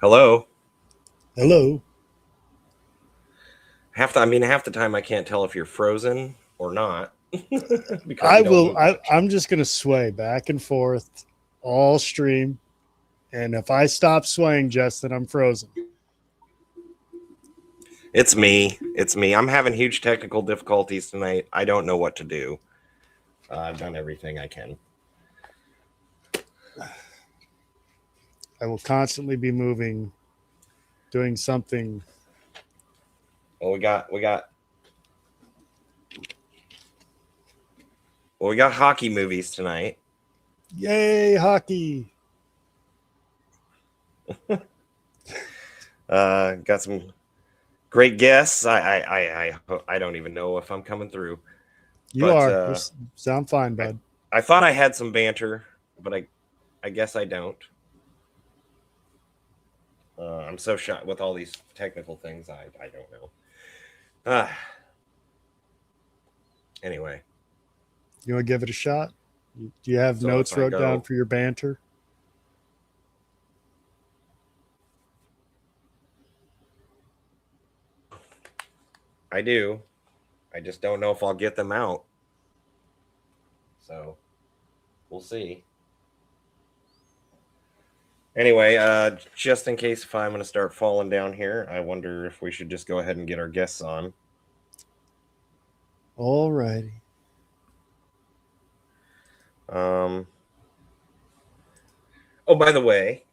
Hello. Hello. Half the time I can't tell if you're frozen or not because I you don't will. move much. I'm just going to sway back and forth all stream. And if I stop swaying, Jess, then I'm frozen. It's me. It's me. I'm having huge technical difficulties tonight. I don't know what to do. I've done everything I can. I will constantly be moving, doing something. Well, we got hockey movies tonight. Yay, hockey. Got some great guests. I don't even know if I'm coming through. You are. You sound fine, bud. I thought I had some banter, but I guess I don't. I'm so shot with all these technical things. I don't know. Anyway. You want to give it a shot? Do you have notes wrote down for your banter? I do. I just don't know if I'll get them out. So we'll see. Anyway, just in case if I'm going to start falling down here, I wonder if we should just go ahead and get our guests on. All righty. Oh, by the way,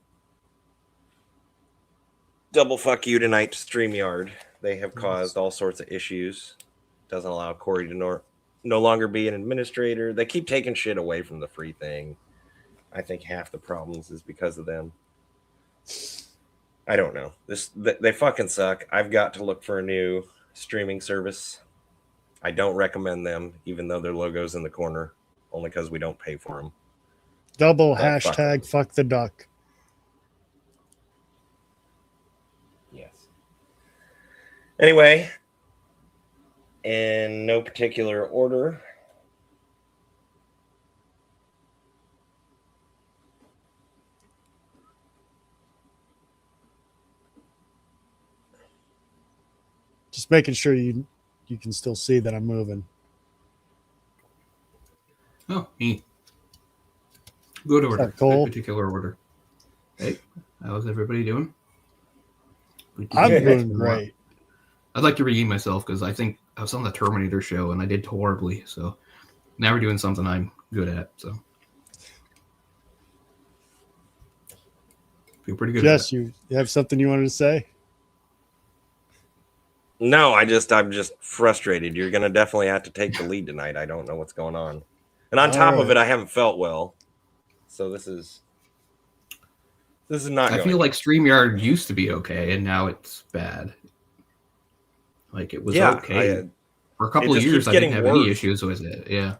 double fuck you tonight to StreamYard. They have caused all sorts of issues. Doesn't allow Kory to no longer be an administrator. They keep taking shit away from the free thing. I think half the problems is because of them. I don't know. They fucking suck. I've got to look for a new streaming service. I don't recommend them, even though their logo's in the corner, only because we don't pay for them. Double hashtag fuck the duck. Yes. Anyway, in no particular order, just making sure you can still see that I'm moving. Oh, me. Good order. Good particular order. Hey, how's everybody doing? I'm doing great. I'd like to redeem myself because I think I was on the Terminator show and I did horribly. So now we're doing something I'm good at. So feel pretty good. Jess, you have something you wanted to say? No, I'm just frustrated. You're gonna definitely have to take the lead tonight. I don't know what's going on, and on top of it, I haven't felt well, so this is not. I feel like StreamYard used to be okay, and now it's bad. Like it was okay for a couple of years. I didn't have any issues with it. Yeah,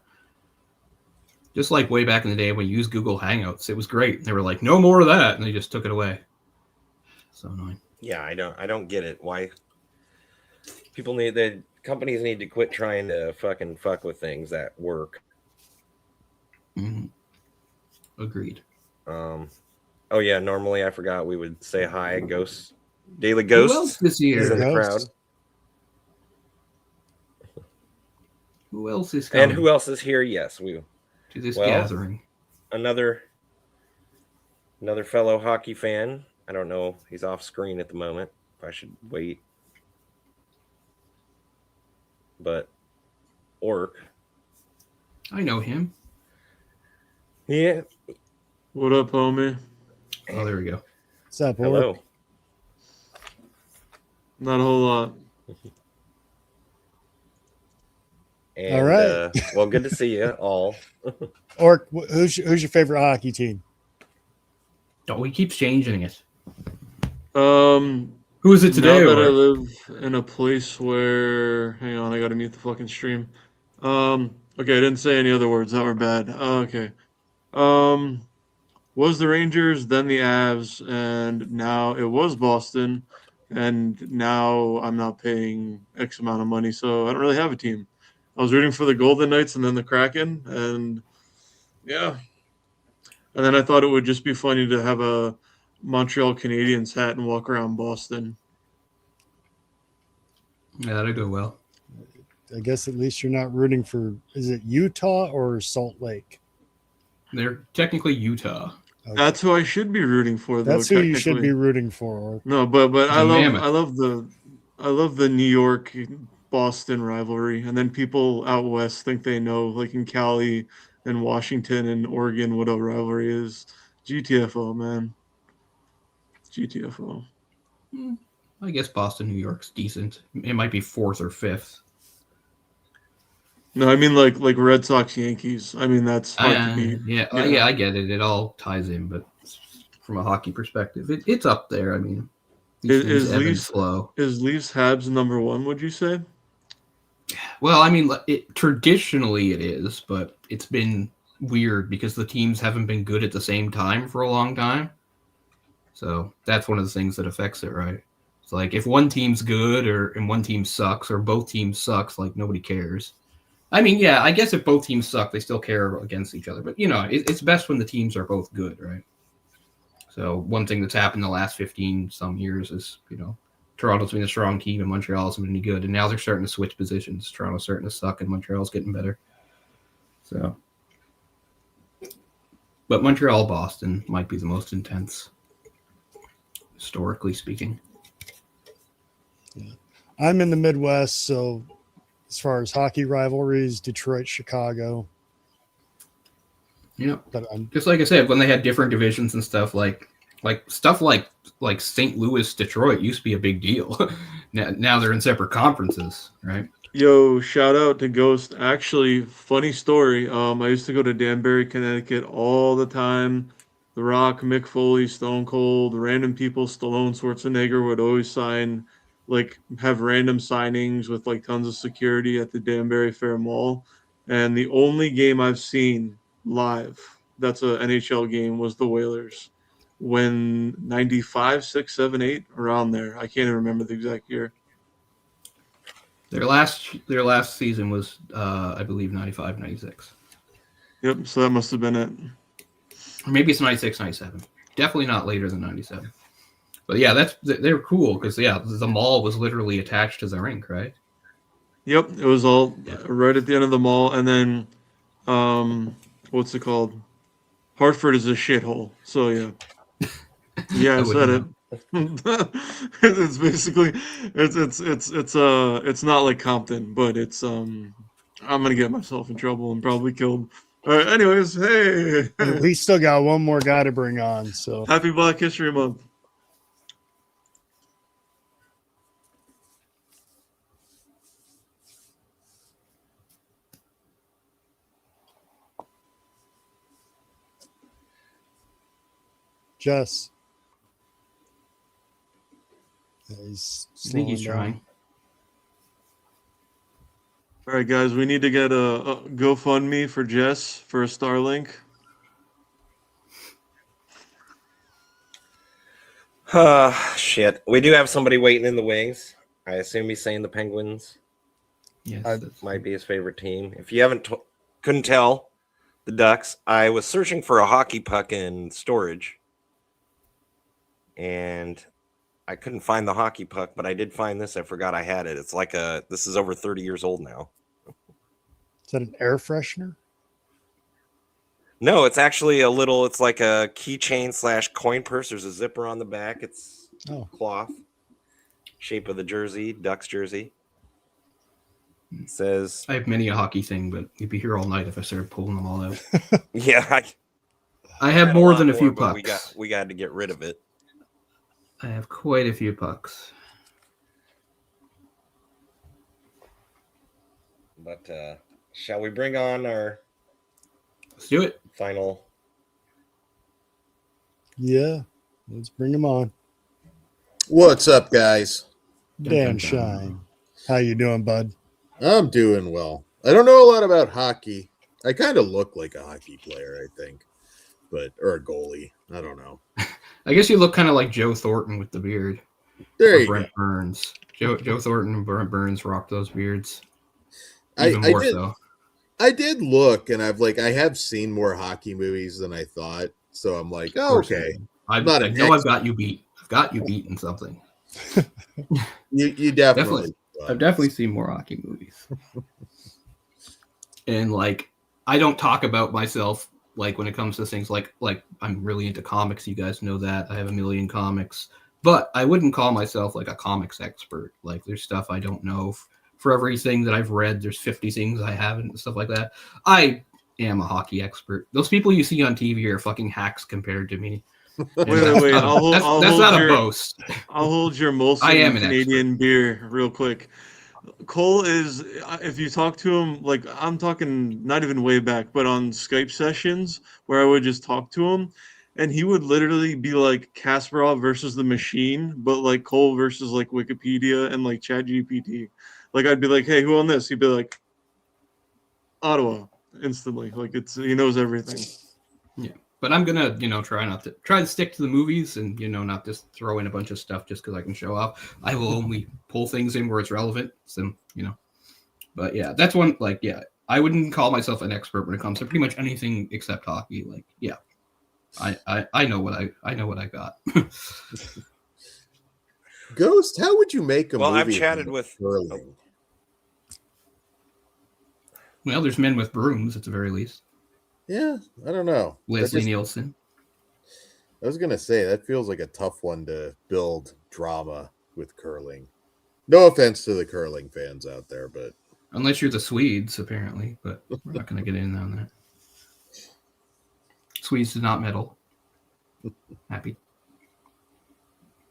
just like way back in the day when we used Google Hangouts, it was great. They were like, "No more of that," and they just took it away. So annoying. Yeah, I don't get it. Why companies need to quit trying to fuck with things that work. Mm-hmm. Agreed. Oh yeah, normally I forgot we would say hi, Ghosts. Daily Ghosts. Who else is here? Is in the crowd. Who else is coming? And who else is here? Yes, to this gathering. Another fellow hockey fan. I don't know. He's off screen at the moment. If I should wait. But Orc. I know him. Yeah. What up, homie? Oh, there we go. What's up, Hello. Orc? Not a whole lot. And, all right. Well, good to see you all. Orc, who's your favorite hockey team? Oh, he keeps changing it. Who is it today? Now that I live in a place where, hang on, I gotta mute the fucking stream. Okay, I didn't say any other words that were bad. Okay. Was the Rangers, then the Avs, and now it was Boston, and now I'm not paying X amount of money, so I don't really have a team. I was rooting for the Golden Knights and then the Kraken, and yeah. And then I thought it would just be funny to have a Montreal Canadiens hat and walk around Boston. Yeah, that'd go well. I guess at least you're not rooting for, is it Utah or Salt Lake? They're technically Utah. Okay. That's who I should be rooting for, though. That's who you should be rooting for. No, but I love Mammoth. the New York Boston rivalry, and then people out west think they know, like in Cali and Washington and Oregon, what a rivalry is. GTFO, man. GTFO. I guess Boston, New York's decent. It might be 4th or 5th. No, I mean like Red Sox Yankees. I mean that's hard to beat. Yeah, I get it. It all ties in, but from a hockey perspective, it's up there. I mean, is Leafs Habs number 1? Would you say? Well, I mean, traditionally it is, but it's been weird because the teams haven't been good at the same time for a long time. So that's one of the things that affects it, right? It's like if one team's good and one team sucks or both teams sucks, like nobody cares. I mean, yeah, I guess if both teams suck, they still care against each other. But, it's best when the teams are both good, right? So one thing that's happened the last 15 some years is, Toronto's been a strong team and Montreal's been really good. And now they're starting to switch positions. Toronto's starting to suck and Montreal's getting better. So, but Montreal-Boston might be the most intense, historically speaking. Yeah. I'm in the Midwest, so as far as hockey rivalries, Detroit, Chicago. Yeah, but just like I said, when they had different divisions and stuff, like stuff like St. Louis, Detroit used to be a big deal. now they're in separate conferences, right? Yo, shout out to Ghost. Actually, funny story. I used to go to Danbury, Connecticut all the time. The Rock, Mick Foley, Stone Cold, random people, Stallone, Schwarzenegger would always have random signings with tons of security at the Danbury Fair Mall. And the only game I've seen live that's a NHL game was the Whalers when 95, 6, 7, 8 around there. I can't even remember the exact year. Their last season was I believe 95, 96. Yep, so that must have been it. Or maybe it's 96, 97. Definitely not later than 97. But yeah, they're cool because the mall was literally attached to the rink, right? Yep, it was all right at the end of the mall, and then what's it called? Hartford is a shithole. So yeah, I said it. It's basically it's not like Compton, but it's I'm gonna get myself in trouble and probably killed. All right, anyways, hey, we still got one more guy to bring on. So happy Black History Month. Jess. I think he's trying. All right, guys, we need to get a GoFundMe for Jess for a Starlink. Shit. We do have somebody waiting in the wings. I assume he's saying the Penguins. Yes, that might be his favorite team. If you couldn't tell, the Ducks. I was searching for a hockey puck in storage, and I couldn't find the hockey puck, but I did find this. I forgot I had it. It's this is over 30 years old now. Is that an air freshener? No, it's actually it's like a keychain / coin purse. There's a zipper on the back. It's cloth. Shape of the jersey, Ducks jersey. It says... I have many a hockey thing, but you'd be here all night if I started pulling them all out. Yeah. I have more than a few pucks. We got to get rid of it. I have quite a few pucks. But shall we bring on our... Let's do it. Final. Yeah, let's bring him on. What's up, guys? Dan Shine. How you doing, bud? I'm doing well. I don't know a lot about hockey. I kind of look like a hockey player, I think, or a goalie. I don't know. I guess you look kind of like Joe Thornton with the beard. There you Brent go. Burns. Joe Thornton and Brent Burns rocked those beards. I Even more did. so. I did look, and I have seen more hockey movies than I thought. So I'm like, oh, okay. I know I've got you beat. I've got you beat in something. You definitely. I've definitely seen more hockey movies. And like, I don't talk about myself like when it comes to things like I'm really into comics. You guys know that I have a million comics, but I wouldn't call myself like a comics expert. Like, there's stuff I don't know. For everything that I've read, there's 50 things I haven't and stuff like that. I am a hockey expert. Those people you see on TV are fucking hacks compared to me. Wait. That's not a boast. I'll hold your Molson Canadian beer real quick. Cole is, if you talk to him, like, I'm talking not even way back, but on Skype sessions where I would just talk to him, and he would literally be like Kasparov versus the machine, but like Cole versus like Wikipedia and like ChatGPT. Like, I'd be like, hey, who on this? He'd be like, Ottawa, instantly. Like, he knows everything. Yeah. But I'm gonna, try to stick to the movies and, not just throw in a bunch of stuff just because I can show off. I will only pull things in where it's relevant. So, But yeah, that's one. Like, yeah, I wouldn't call myself an expert when it comes to pretty much anything except hockey. Like, yeah, I know what I got. Ghost, how would you make a movie? Well, I've chatted with curling. Well, there's men with brooms at the very least. Yeah, I don't know. Leslie Nielsen. I was gonna say that feels like a tough one to build drama with curling. No offense to the curling fans out there, but unless you're the Swedes, apparently, but we're not gonna get in on that. Swedes did not medal. Happy.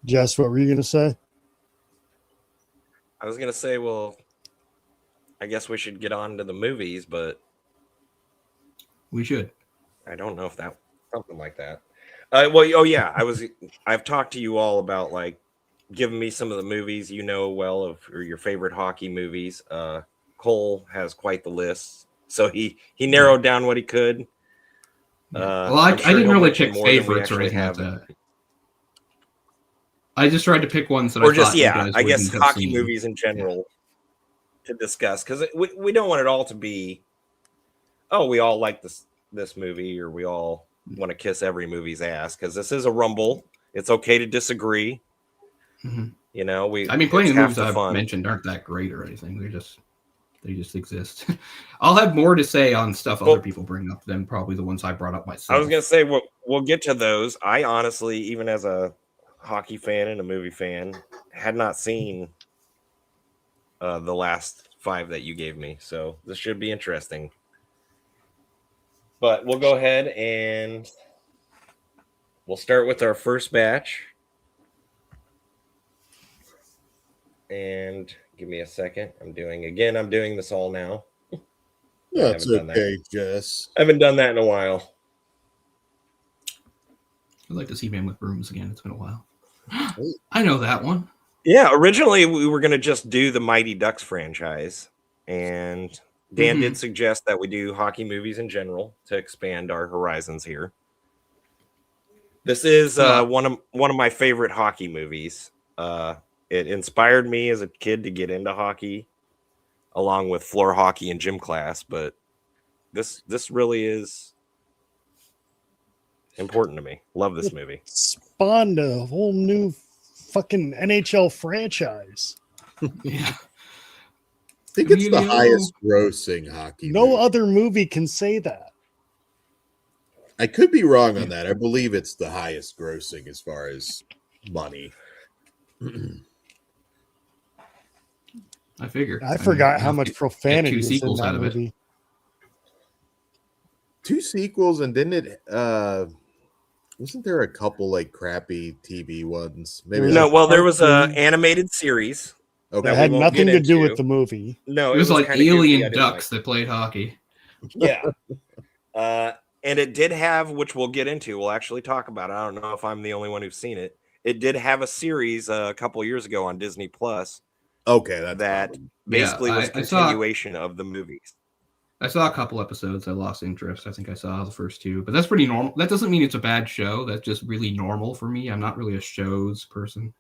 Jess, what were you gonna say? I was gonna say, well, I guess we should get on to the movies, but we should. I don't know if that something like that. I've talked to you all about like giving me some of the movies or your favorite hockey movies. Cole has quite the list, so he narrowed down what he could. I didn't really pick favorites or anything like that. I just tried to pick ones that I guess hockey movies in general to discuss, because we don't want it all to be, oh, we all like this movie, or we all want to kiss every movie's ass, because this is a rumble. It's okay to disagree. Mm-hmm. Plenty of movies I've mentioned aren't that great or anything. They just exist. I'll have more to say on stuff other people bring up than probably the ones I brought up myself. I was gonna say we'll get to those. I honestly, even as a hockey fan and a movie fan, had not seen the last 5 that you gave me, so this should be interesting. But we'll go ahead and we'll start with our first batch. And give me a second. I'm doing this all now. That's okay, Jess. I haven't done that in a while. I'd like to see Man with Brooms again. It's been a while. I know that one. Yeah, originally we were going to just do the Mighty Ducks franchise, and Dan did suggest that we do hockey movies in general to expand our horizons here. This is one of my favorite hockey movies. It inspired me as a kid to get into hockey, along with floor hockey and gym class. But this really is important to me. Love this movie. Spawned a whole new fucking NHL franchise. Yeah. I think it's the highest grossing hockey movie. No other movie can say that. I could be wrong on that. I believe it's the highest grossing as far as money. I figured. I forgot how much profanity is in that movie. 2 sequels, and didn't it? Wasn't there a couple like crappy TV ones? Maybe no. Well, there was an animated series. Okay, that had nothing to do with the movie. No, it was like alien ducks that played hockey. Yeah. And it did have, which we'll get into. We'll actually talk about it. I don't know if I'm the only one who's seen it. It did have a series a couple years ago on Disney Plus. Okay, that basically was a continuation of the movies. I saw a couple episodes. I lost interest. I think I saw the first 2, but that's pretty normal. That doesn't mean it's a bad show. That's just really normal for me. I'm not really a shows person.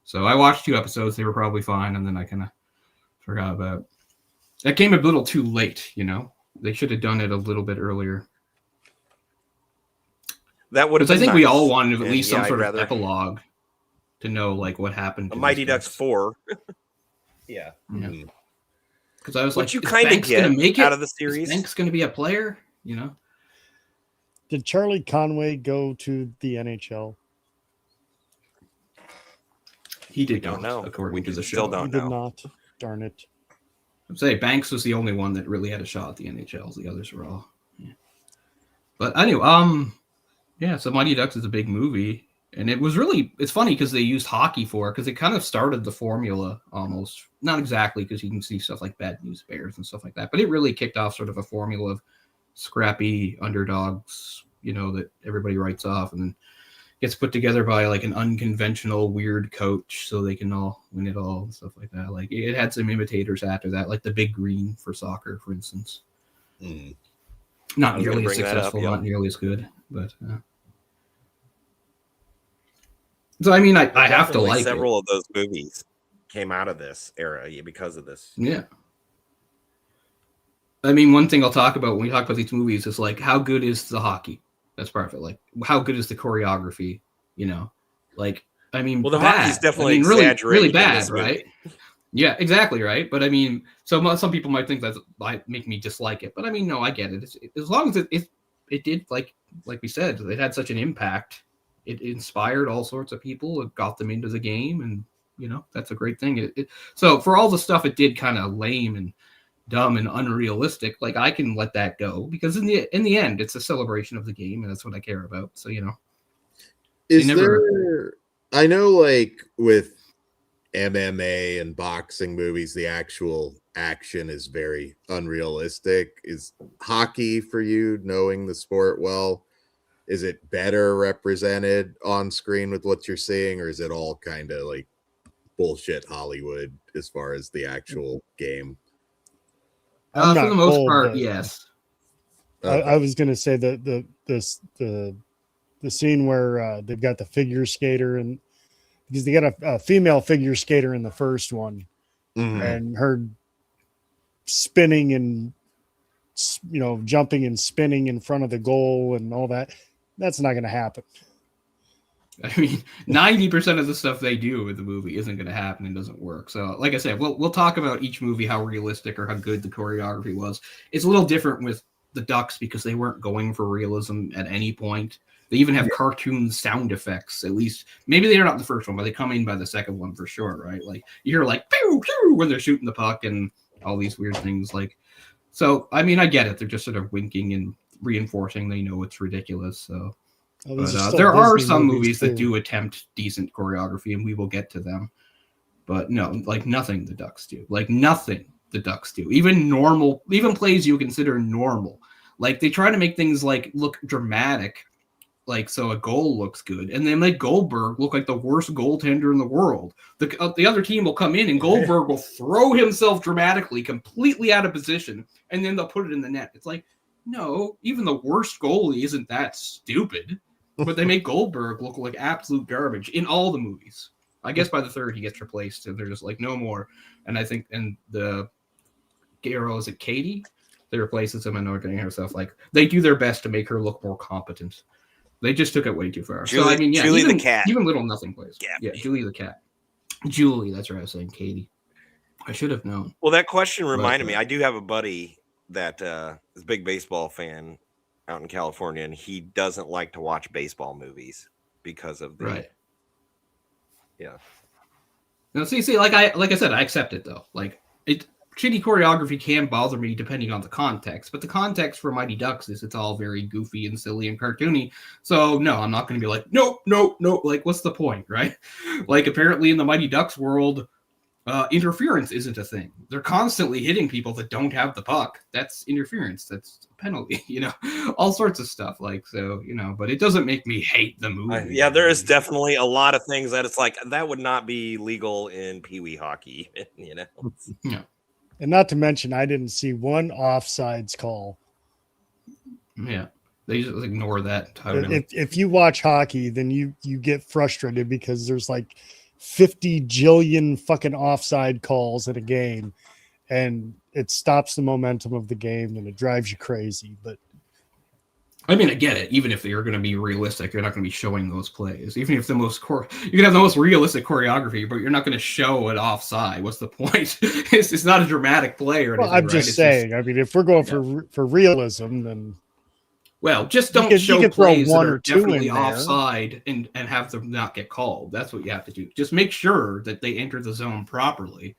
So I watched 2 episodes. They were probably fine, and then I kind of forgot about it. That came a little too late, They should have done it a little bit earlier. That would have been. I think nice. We all wanted at least some I'd sort rather... of epilogue to know like what happened to Mighty Ducks 4. Yeah. Because I was what like, you kind of get make out of the series? Is Banks going to be a player? You know. Did Charlie Conway go to the NHL? He did not know. According to the show, still don't he know. Did not. Darn it. I'd say Banks was the only one that really had a shot at the NHL. The others were all. Yeah. But anyway, yeah. So Mighty Ducks is a big movie, and it's funny because they used hockey for it because it kind of started the formula almost. Not exactly because you can see stuff like Bad News Bears and stuff like that, but it really kicked off sort of a formula of scrappy underdogs, that everybody writes off and then gets put together by like an unconventional weird coach so they can all win it all and stuff like that. Like it had some imitators after that, like the Big Green for soccer, for instance. Not nearly as successful, not nearly as good, but so I mean, I have to like several of those movies came out of this era because of this. Yeah. I mean, one thing I'll talk about when we talk about these movies is like how good is the hockey? That's part of it. Like how good is the choreography? Like I mean, well, the hockey's definitely really bad, right? Yeah, exactly, right. But I mean, so some people might think that might make me dislike it, but I mean, no, I get it. As long as it did like we said, it had such an impact. It inspired all sorts of people. It got them into the game, and that's a great thing. So for all the stuff it did, kind of lame and dumb and unrealistic, like I can let that go because in the end it's a celebration of the game and that's what I care about. So I know like with MMA and boxing movies the actual action is very unrealistic. Is hockey, for you knowing the sport well, is it better represented on screen with what you're seeing, or is it all kind of like bullshit Hollywood as far as the actual game? For the most part, yes. Okay. I was going to say that the scene where they've got the figure skater, and because they got a female figure skater in the first one, and her spinning and jumping and spinning in front of the goal and all that. That's not going to happen. I mean, 90% of the stuff they do in the movie isn't going to happen and doesn't work. So, like I said, we'll talk about each movie, how realistic or how good the choreography was. It's a little different with the Ducks because they weren't going for realism at any point. They even have cartoon sound effects, at least. Maybe they're not in the first one, but they come in by the second one for sure, right? Like, you hear like, pew, pew, when they're shooting the puck and all these weird things. So, I mean, I get it. They're just sort of winking and reinforcing they know it's ridiculous, so... But there are some movies that do attempt decent choreography, and we will get to them. But no, like nothing the Ducks do. Like nothing the Ducks do. Even plays you consider normal. Like they try to make things like look dramatic, like so a goal looks good, and they make Goldberg look like the worst goaltender in the world. The other team will come in, and Goldberg will throw himself dramatically, completely out of position, and then they'll put it in the net. It's like, no, even the worst goalie isn't that stupid. But they make Goldberg look like absolute garbage in all the movies. I guess by the third he gets replaced, and they're just like, no more. And I think, and the hero, is it Katie? They replaces him and organizing herself. Like they do their best to make her look more competent. They just took it way too far. Julie, so I mean, yeah, Julie the cat. Even little nothing plays. Yeah, Julie the cat. Julie, that's right. I was saying Katie. I should have known. Well, that question reminded me. I do have a buddy that is a big baseball fan out in California, and he doesn't like to watch baseball movies because of the right. Yeah. No, see, like I said, I accept it though. Like shitty choreography can bother me depending on the context, but the context for Mighty Ducks is it's all very goofy and silly and cartoony. So no, I'm not going to be like, no. Like, what's the point, right? Like apparently in the Mighty Ducks world, interference isn't a thing. They're constantly hitting people that don't have the puck. That's interference. That's a penalty, all sorts of stuff. Like, so, but it doesn't make me hate the movie. Yeah, there is definitely a lot of things that it's like, that would not be legal in Pee-wee hockey, Yeah. And not to mention, I didn't see one offsides call. Yeah. They just ignore that. If you watch hockey, then you get frustrated because there's like 50 jillion fucking offside calls in a game, and it stops the momentum of the game and it drives you crazy. But I mean, I get it. Even if you're going to be realistic, you're not going to be showing those plays. Even if you can have the most realistic choreography, but you're not going to show it offside. What's the point? It's not a dramatic play or anything. I'm just saying. I mean, if we're going for realism, then just don't show plays that are definitely in offside and have them not get called. That's what you have to do. Just make sure that they enter the zone properly.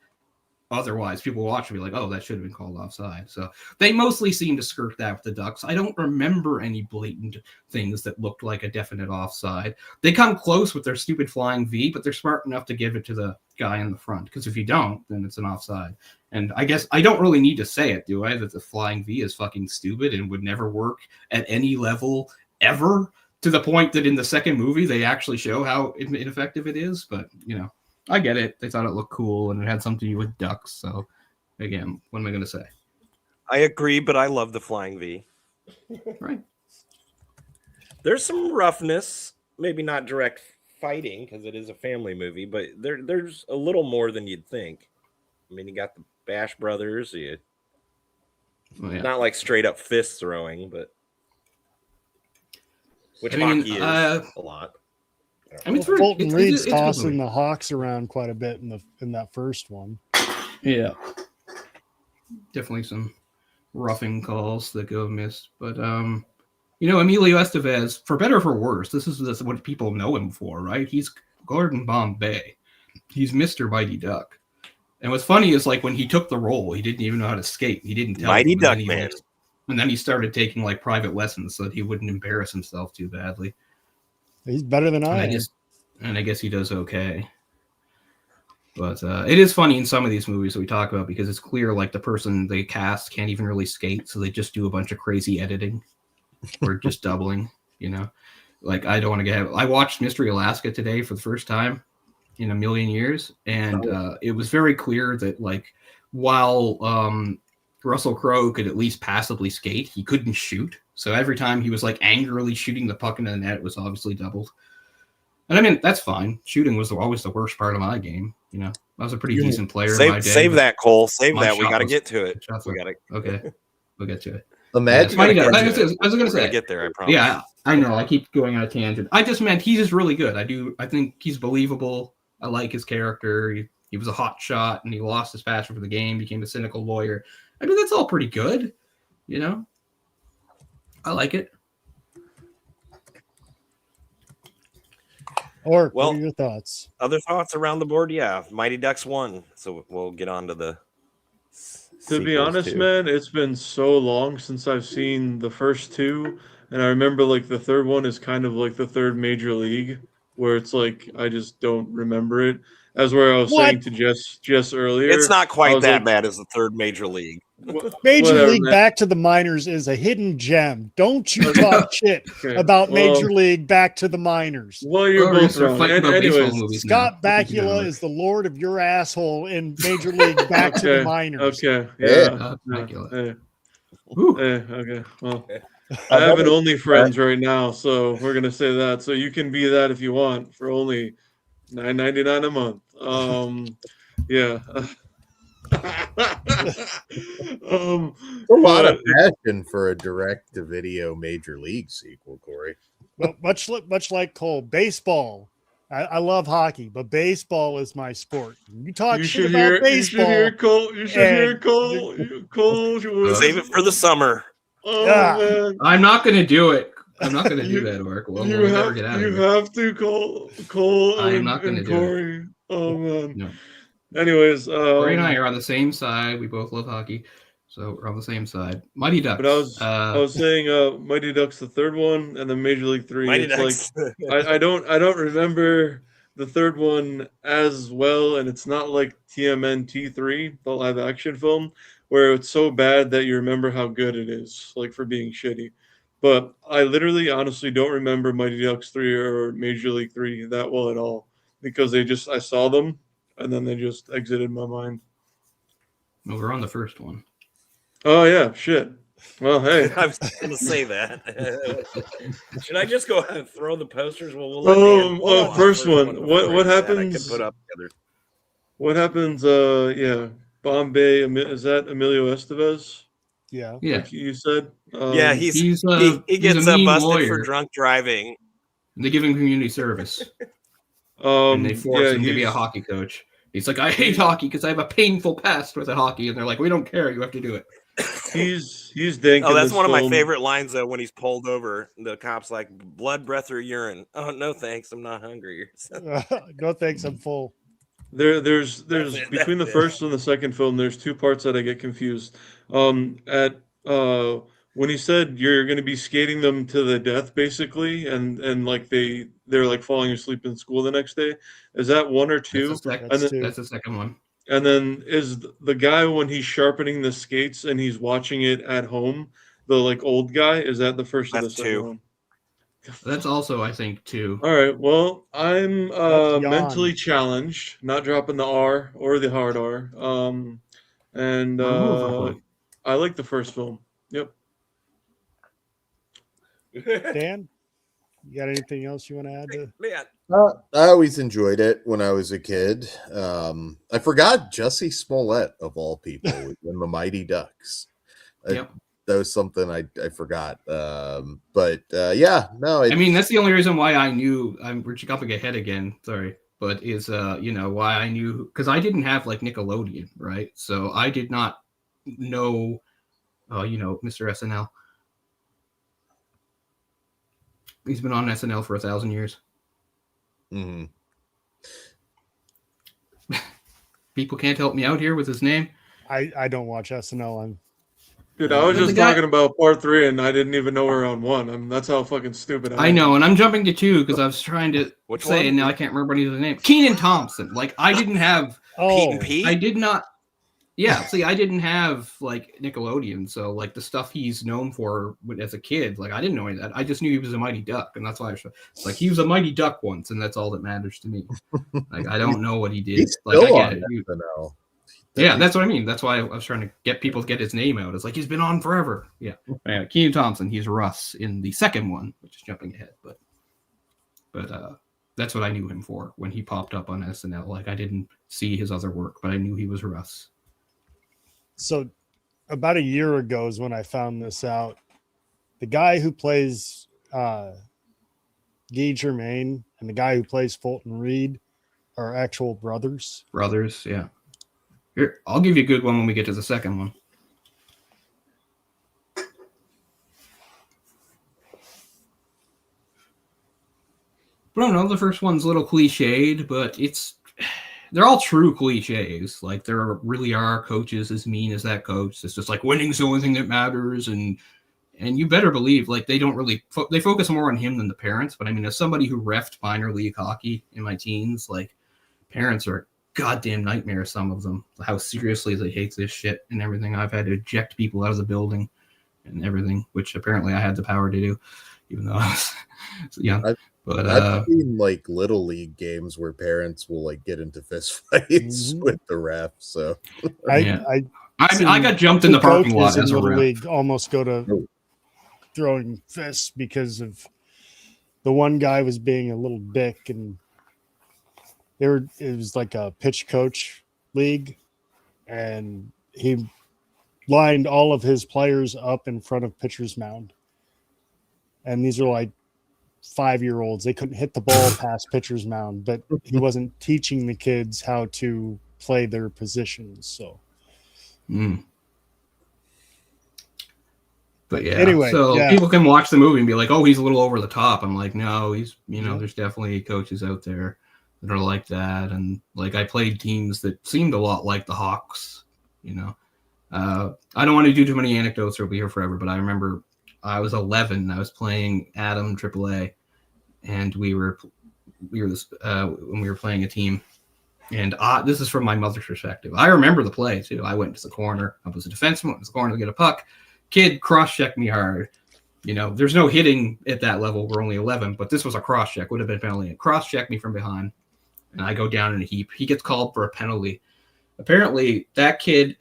Otherwise, people watch and be like, oh, that should have been called offside. So they mostly seem to skirt that with the Ducks. I don't remember any blatant things that looked like a definite offside. They come close with their stupid flying V, but they're smart enough to give it to the guy in the front. Because if you don't, then it's an offside. And I guess I don't really need to say it, do I? That the flying V is fucking stupid and would never work at any level ever, to the point that in the second movie, they actually show how ineffective it is. But, I get it. They thought it looked cool and it had something to do with ducks. So, again, what am I going to say? I agree, but I love the flying V. Right. There's some roughness, maybe not direct fighting because it is a family movie, but there's a little more than you'd think. I mean, you got the Bash Brothers. Not like straight up fist throwing, but hockey is a lot. I mean, Fulton Reed's tossing the Hawks around quite a bit in that first one. Yeah, definitely some roughing calls that go missed. But Emilio Estevez, for better or for worse, this is what people know him for, right? He's Gordon Bombay. He's Mr. Mighty Duck. And what's funny is, like, when he took the role, he didn't even know how to skate. He didn't tell Mighty Duck Man. And then he started taking like private lessons so that he wouldn't embarrass himself too badly. He's better than I am. And I guess he does okay. But it is funny in some of these movies that we talk about because it's clear like the person they cast can't even really skate, so they just do a bunch of crazy editing or just doubling, Like I watched Mystery Alaska today for the first time in a million years, and it was very clear that like while Russell Crowe could at least passably skate, he couldn't shoot. So every time he was like angrily shooting the puck into the net, it was obviously doubled. And I mean, that's fine. Shooting was always the worst part of my game. I was a pretty decent player in my day. Save that, Cole. Save that. We got to get to it. Okay. We'll get to it. Imagine. I was going to say. Get there, I promise. Yeah, I know. I keep going on a tangent. I just meant he's just really good. I think he's believable. I like his character. He was a hot shot and he lost his passion for the game, became a cynical lawyer. I mean, that's all pretty good. I like it. Or what are your thoughts? Other thoughts around the board? Yeah, Mighty Ducks 1. So we'll get on to the. To be honest, man, it's been so long since I've seen the first two, and I remember like the third one is kind of like the third Major League, where it's like I just don't remember it. As where I was saying to Jess earlier, it's not quite that bad as the third Major League. Major League Back to the Minors is a hidden gem. Don't you talk shit about Major League Back to the Minors. Well, you're both wrong. Anyways, Scott Bakula is the lord of your asshole in Major League Back to the Minors. Okay, yeah. Okay, well, I have an OnlyFriends right now, so we're gonna say that. So you can be that if you want for only $9.99 a month. Yeah. A lot of passion for a direct-to-video Major League sequel, Kory. Well, much like Cole, baseball. I love hockey, but baseball is my sport. You talk shit about baseball. You should hear Cole. Cole. Save it for the summer. Oh, man. I'm not going to do it. I'm not going to do that, Oracle. You have to, Cole. I am not going to do Kory. it. Oh, man. No. Anyways, Kory and I are on the same side. We both love hockey, so we're on the same side. Mighty Ducks. But I was saying, Mighty Ducks, the third one, and then Major League 3. Mighty it's Ducks. Like I don't remember the third one as well, and it's not like TMNT 3, the live action film, where it's so bad that you remember how good it is, like for being shitty. But I literally, honestly, don't remember Mighty Ducks 3 or Major League 3 that well at all because I saw them. And then they just exited my mind. No, we're on the first one. Oh, yeah. Shit. Well, hey. I was going to say that. Should I just go ahead and throw the posters? First one. What happens? I can put up together. What happens? Yeah. Bombay. Is that Emilio Estevez? Yeah. Like you said. Yeah, he gets busted for drunk driving. And they give him community service. And they force him to be a hockey coach. He's like, I hate hockey because I have a painful past with hockey. And they're like, we don't care. You have to do it. He's dank. Oh, that's one of my favorite lines, though, when he's pulled over. The cop's like, blood, breath, or urine. Oh, no, thanks. I'm not hungry. No, thanks. I'm full. There's between the first and the second film, there's two parts that I get confused. When he said you're going to be skating them to the death, basically, and like they're like falling asleep in school the next day. Is that one or two? That's the second one. And then is the guy when he's sharpening the skates and he's watching it at home, the like old guy? Is that the first or the second one? That's also, I think, 2. All right. Well, I'm mentally challenged, not dropping the R or the hard R. And I like the first film. Yep. Dan, you got anything else you want to add to? I always enjoyed it when I was a kid. I forgot Jussie Smollett, of all people, was in the Mighty Ducks. Yep. That was something I forgot. But yeah, no. I mean, that's the only reason why I knew. We're jumping ahead again. Sorry, but is why I knew, because I didn't have like Nickelodeon, right? So I did not know, Mr. SNL. He's been on SNL for 1,000 years. Mm-hmm. People can't help me out here with his name. I don't watch SNL. Dude, I was just talking about part 3, and I didn't even know we're on 1. That's how fucking stupid I am. I know, and I'm jumping to 2 because I was trying to say, one? and now I can't remember his name. Kenan Thompson. Like, I didn't have Pete and Pete. I did not. Yeah, see, I didn't have like Nickelodeon, so like the stuff he's known for as a kid, like I didn't know any of that. I just knew he was a Mighty Duck, and that's why like he was a Mighty Duck once, and that's all that matters to me. Like I don't know what he did. He's like still I get on it. SNL. Yeah, that's what I mean. That's why I was trying to get people to get his name out. It's like he's been on forever. Yeah. Kenan Thompson, he's Russ in the second one, which is jumping ahead, but that's what I knew him for when he popped up on SNL. Like I didn't see his other work, but I knew he was Russ. So about a year ago is when I found this out. The guy who plays Guy Germain and the guy who plays Fulton Reed are actual brothers. Brothers, yeah. Here, I'll give you a good one when we get to the second one. But I don't know, the first one's a little cliched, but they're all true cliches. Like there really are coaches as mean as that coach. It's just like winning's the only thing that matters, and you better believe like they don't really they focus more on him than the parents. But I mean, as somebody who reffed minor league hockey in my teens, like parents are a goddamn nightmare. Some of them, how seriously they hate this shit and everything. I've had to eject people out of the building and everything, which apparently I had the power to do, even though I was young. But I've seen like little league games where parents will like get into fist fights with the ref. So I got jumped in the parking lot as a little ref. league almost go to throwing fists because of the one guy was being a little dick, and it was like a pitch coach league, and he lined all of his players up in front of pitcher's mound, and these are like 5-year-olds. They couldn't hit the ball past pitcher's mound, but he wasn't teaching the kids how to play their positions. So, but yeah, anyway, so people can watch the movie and be like, "Oh, he's a little over the top." I'm like, no, he's there's definitely coaches out there that are like that, and like I played teams that seemed a lot like the Hawks. I don't want to do too many anecdotes or we'll be here forever, but I remember I was 11. I was playing Adam AAA, and we were when we were playing a team. And this is from my mother's perspective. I remember the play too. I went to the corner. I was a defenseman. Went to the corner to get a puck. Kid cross-checked me hard. There's no hitting at that level. We're only 11, but this was a cross-check. Would have been a penalty. Cross-checked me from behind, and I go down in a heap. He gets called for a penalty. Apparently, that kid,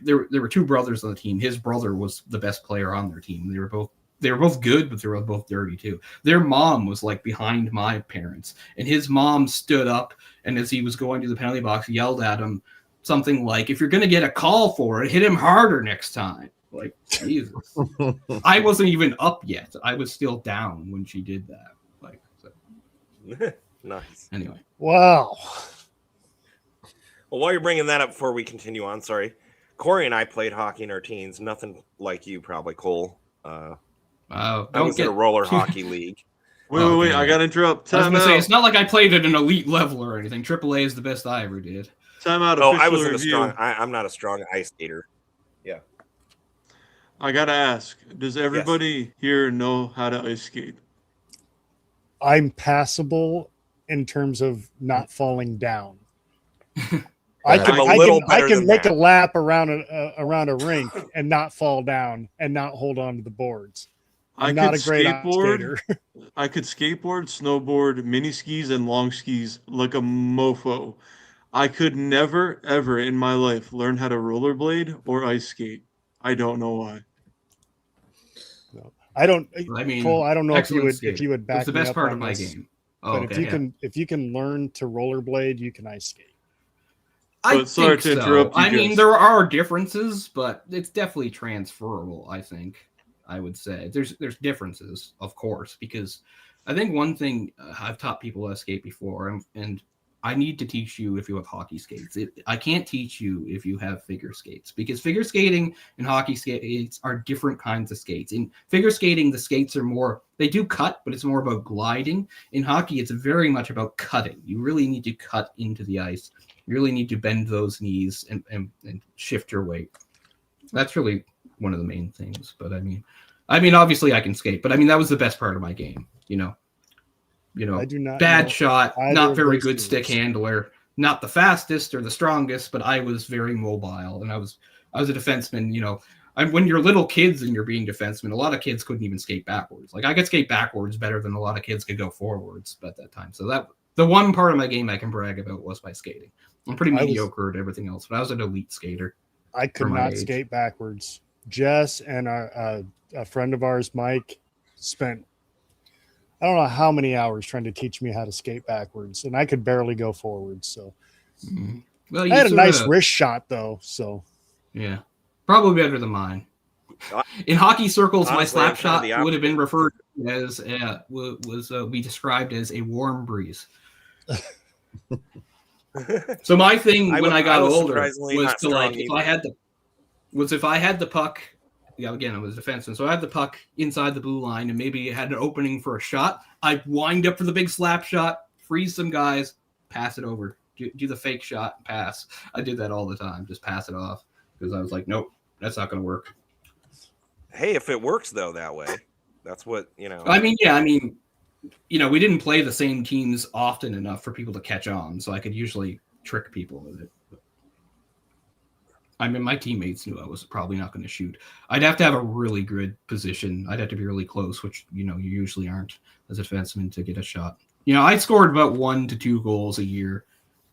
there were two brothers on the team. His brother was the best player on their team. They were both good, but they were both dirty too. Their mom was like behind my parents, and his mom stood up, and as he was going to the penalty box, yelled at him, something like, if you're going to get a call for it, hit him harder next time. Like, Jesus. I wasn't even up yet. I was still down when she did that. Like, so. Nice. Anyway. Wow. Well, while you're bringing that up before we continue on, sorry. Kory and I played hockey in our teens. Nothing like you, probably, Cole. I was in a roller hockey league. Wait, I got to interrupt. I was going to say, it's not like I played at an elite level or anything. AAA is the best I ever did. Time out. Oh, I wasn't I'm not a strong ice skater. Yeah. I got to ask, does everybody here know how to ice skate? I'm passable in terms of not falling down. I can make a lap around a rink and not fall down and not hold on to the boards. I'm not a great skater. I could skateboard, snowboard, mini skis, and long skis like a mofo. I could never, ever in my life learn how to rollerblade or ice skate. I don't know why. No, I don't. I mean, Cole, I don't know if you would back it's the me best up part on of my this, game. But if you can learn to rollerblade, you can ice skate. I think so. I mean, there are differences, but it's definitely transferable. I think I would say there's differences, of course, because I think one thing I've taught people how to skate before, and I need to teach you if you have hockey skates. I can't teach you if you have figure skates, because figure skating and hockey skates are different kinds of skates. In figure skating, the skates are more, they do cut, but it's more about gliding. In hockey, it's very much about cutting. You really need to cut into the ice. You really need to bend those knees and shift your weight. That's really one of the main things. But I mean, obviously I can skate, but I mean, that was the best part of my game, you know, I do not bad shot, not very good stick handler, not the fastest or the strongest, but I was very mobile, and I was a defenseman. You know, when you're little kids and you're being defenseman, a lot of kids couldn't even skate backwards. Like, I could skate backwards better than a lot of kids could go forwards at that time. So that the one part of my game I can brag about was my skating. I'm pretty mediocre at everything else, but I was an elite skater. I could not skate backwards. Jess and a friend of ours, Mike, spent I don't know how many hours trying to teach me how to skate backwards, and I could barely go forwards. So, well, I had a nice wrist shot though. So, yeah, probably better than mine. In hockey circles, honestly, my slap shot would have been referred to as we described as a warm breeze. So my thing when I got older was to, like, if I had the puck. Yeah, again, I was a defenseman, so I had the puck inside the blue line, and maybe it had an opening for a shot. I'd wind up for the big slap shot, freeze some guys, pass it over, do the fake shot, pass. I did that all the time, just pass it off, because I was like, nope, that's not going to work. Hey, if it works though that way, that's what you know. I mean, we didn't play the same teams often enough for people to catch on, so I could usually trick people with it. I mean, my teammates knew I was probably not going to shoot. I'd have to have a really good position. I'd have to be really close, which, you usually aren't as a defenseman to get a shot. I scored about 1 to 2 goals a year,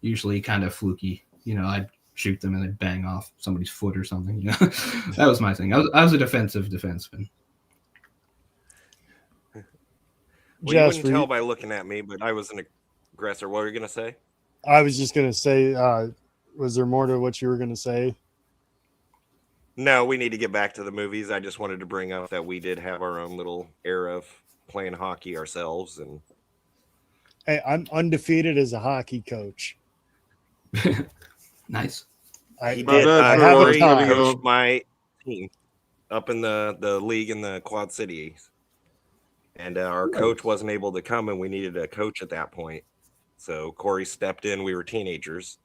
usually kind of fluky. I'd shoot them and they'd bang off somebody's foot or something. That was my thing. I was a defensive defenseman. Well, you wouldn't tell by looking at me, but I was an aggressor. What were you going to say? I was just going to say, was there more to what you were going to say? No, we need to get back to the movies. I just wanted to bring up that we did have our own little era of playing hockey ourselves. And hey, I'm undefeated as a hockey coach. Nice. I coached my team up in the league in the Quad Cities. And our coach wasn't able to come, and we needed a coach at that point. So Kory stepped in. We were teenagers.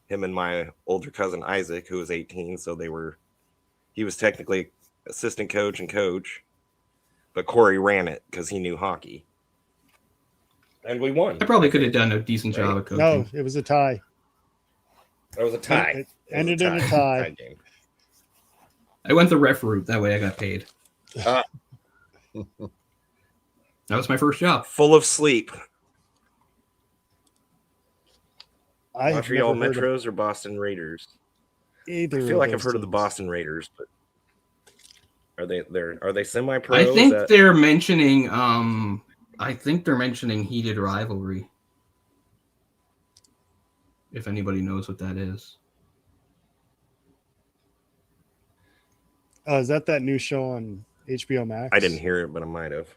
Him and my older cousin Isaac, who was 18, so he was technically assistant coach and coach, but Kory ran it because he knew hockey, and we won. I probably could have done a decent job of coaching. No, it was a tie. It was a tie. It ended in a tie. I went the ref route. That way I got paid. That was my first job. Full of sleep. I Montreal Metros or Boston Raiders? Either. I feel like I've heard of the Boston Raiders, but are they semi-pro? I think they're mentioning heated rivalry. If anybody knows what that is. Is that new show on HBO Max? I didn't hear it, but I might have.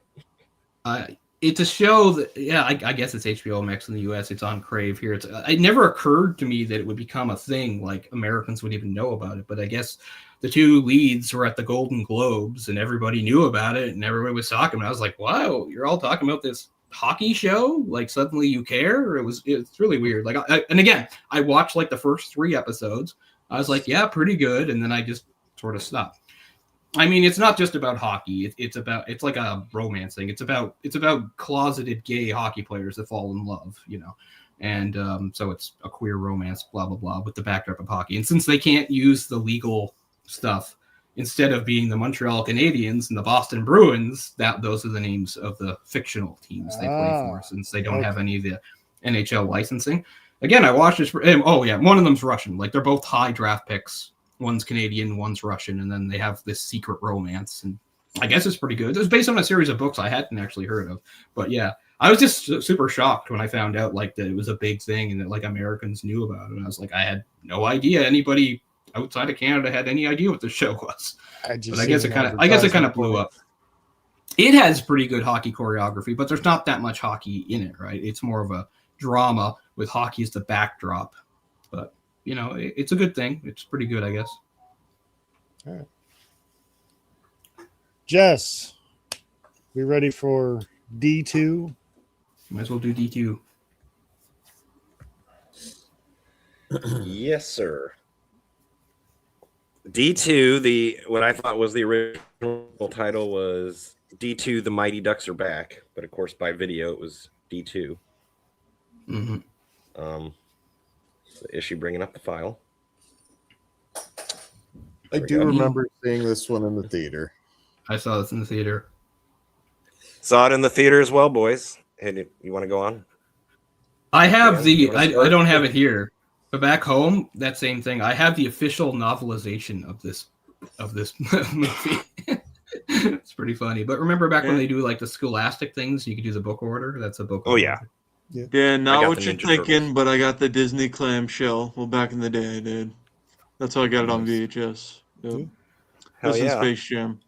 It's a show that, I guess it's HBO Max in the US. It's on Crave here. It never occurred to me that it would become a thing, like Americans would even know about it. But I guess the two leads were at the Golden Globes, and everybody knew about it, and everybody was talking about it. I was like, wow, you're all talking about this hockey show? Like, suddenly you care? It's really weird. Like, and again, I watched like the first 3 episodes. I was like, yeah, pretty good. And then I just sort of stopped. I mean, it's not just about hockey. It's like a romance thing. It's about closeted gay hockey players that fall in love, and so it's a queer romance, blah blah blah, with the backdrop of hockey. And since they can't use the legal stuff, instead of being the Montreal Canadiens and the Boston Bruins, those are the names of the fictional teams they play for, since they don't have any of the NHL licensing. Again, I watched this. Oh yeah, one of them's Russian. Like, they're both high draft picks. One's Canadian, one's Russian, and then they have this secret romance, and I guess it's pretty good. It was based on a series of books I hadn't actually heard of, but yeah, I was just super shocked when I found out like that it was a big thing and that like Americans knew about it. And I was like, I had no idea anybody outside of Canada had any idea what the show was. But I guess it kind of blew up. It has pretty good hockey choreography, but there's not that much hockey in it, right? It's more of a drama with hockey as the backdrop, but. It's a good thing. It's pretty good, I guess. All right. Jess, we ready for D2? Might as well do D2. Yes, sir. D2, what I thought was the original title was D2, The Mighty Ducks Are Back. But, of course, by video, it was D2. Mm-hmm. Is she bringing up the file? I do remember seeing this one in the theater. I saw this in the theater. Saw it in the theater as well, boys. Hey, you want to go on? I have I don't have it here, but back home, that same thing. I have the official novelization of this movie. It's pretty funny. But remember back when they do like the Scholastic things, you could do the book order. That's a book. Oh order. yeah. Yeah, not what you're thinking, but I got the Disney clamshell. Well, back in the day, I did. That's how I got it on VHS. Yep. This is Space Jam.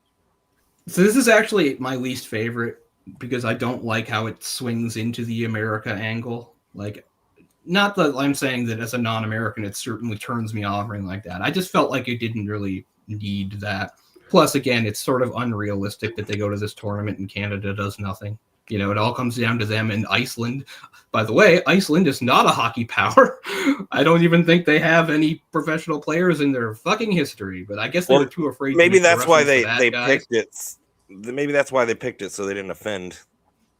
So this is actually my least favorite because I don't like how it swings into the America angle. Like, not that I'm saying that as a non-American, it certainly turns me off or anything like that. I just felt like it didn't really need that. Plus, again, it's sort of unrealistic that they go to this tournament and Canada does nothing. It all comes down to them in Iceland. By the way, Iceland is not a hockey power. I don't even think they have any professional players in their fucking history, but I guess they were too afraid. Maybe that's why they picked it. Maybe that's why they picked it, so they didn't offend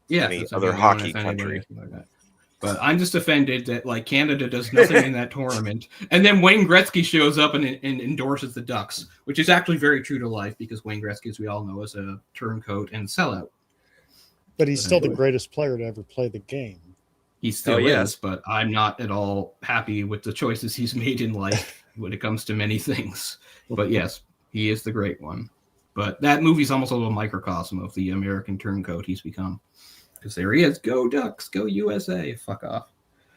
any other hockey country. But I'm just offended that like Canada does nothing in that tournament, and then Wayne Gretzky shows up and endorses the Ducks, which is actually very true to life because Wayne Gretzky, as we all know, is a turncoat and sellout. But he's still the greatest player to ever play the game. He still is, but I'm not at all happy with the choices he's made in life when it comes to many things. But yes, he is the great one. But that movie's almost a little microcosm of the American turncoat he's become. Because there he is. Go Ducks, go USA. Fuck off.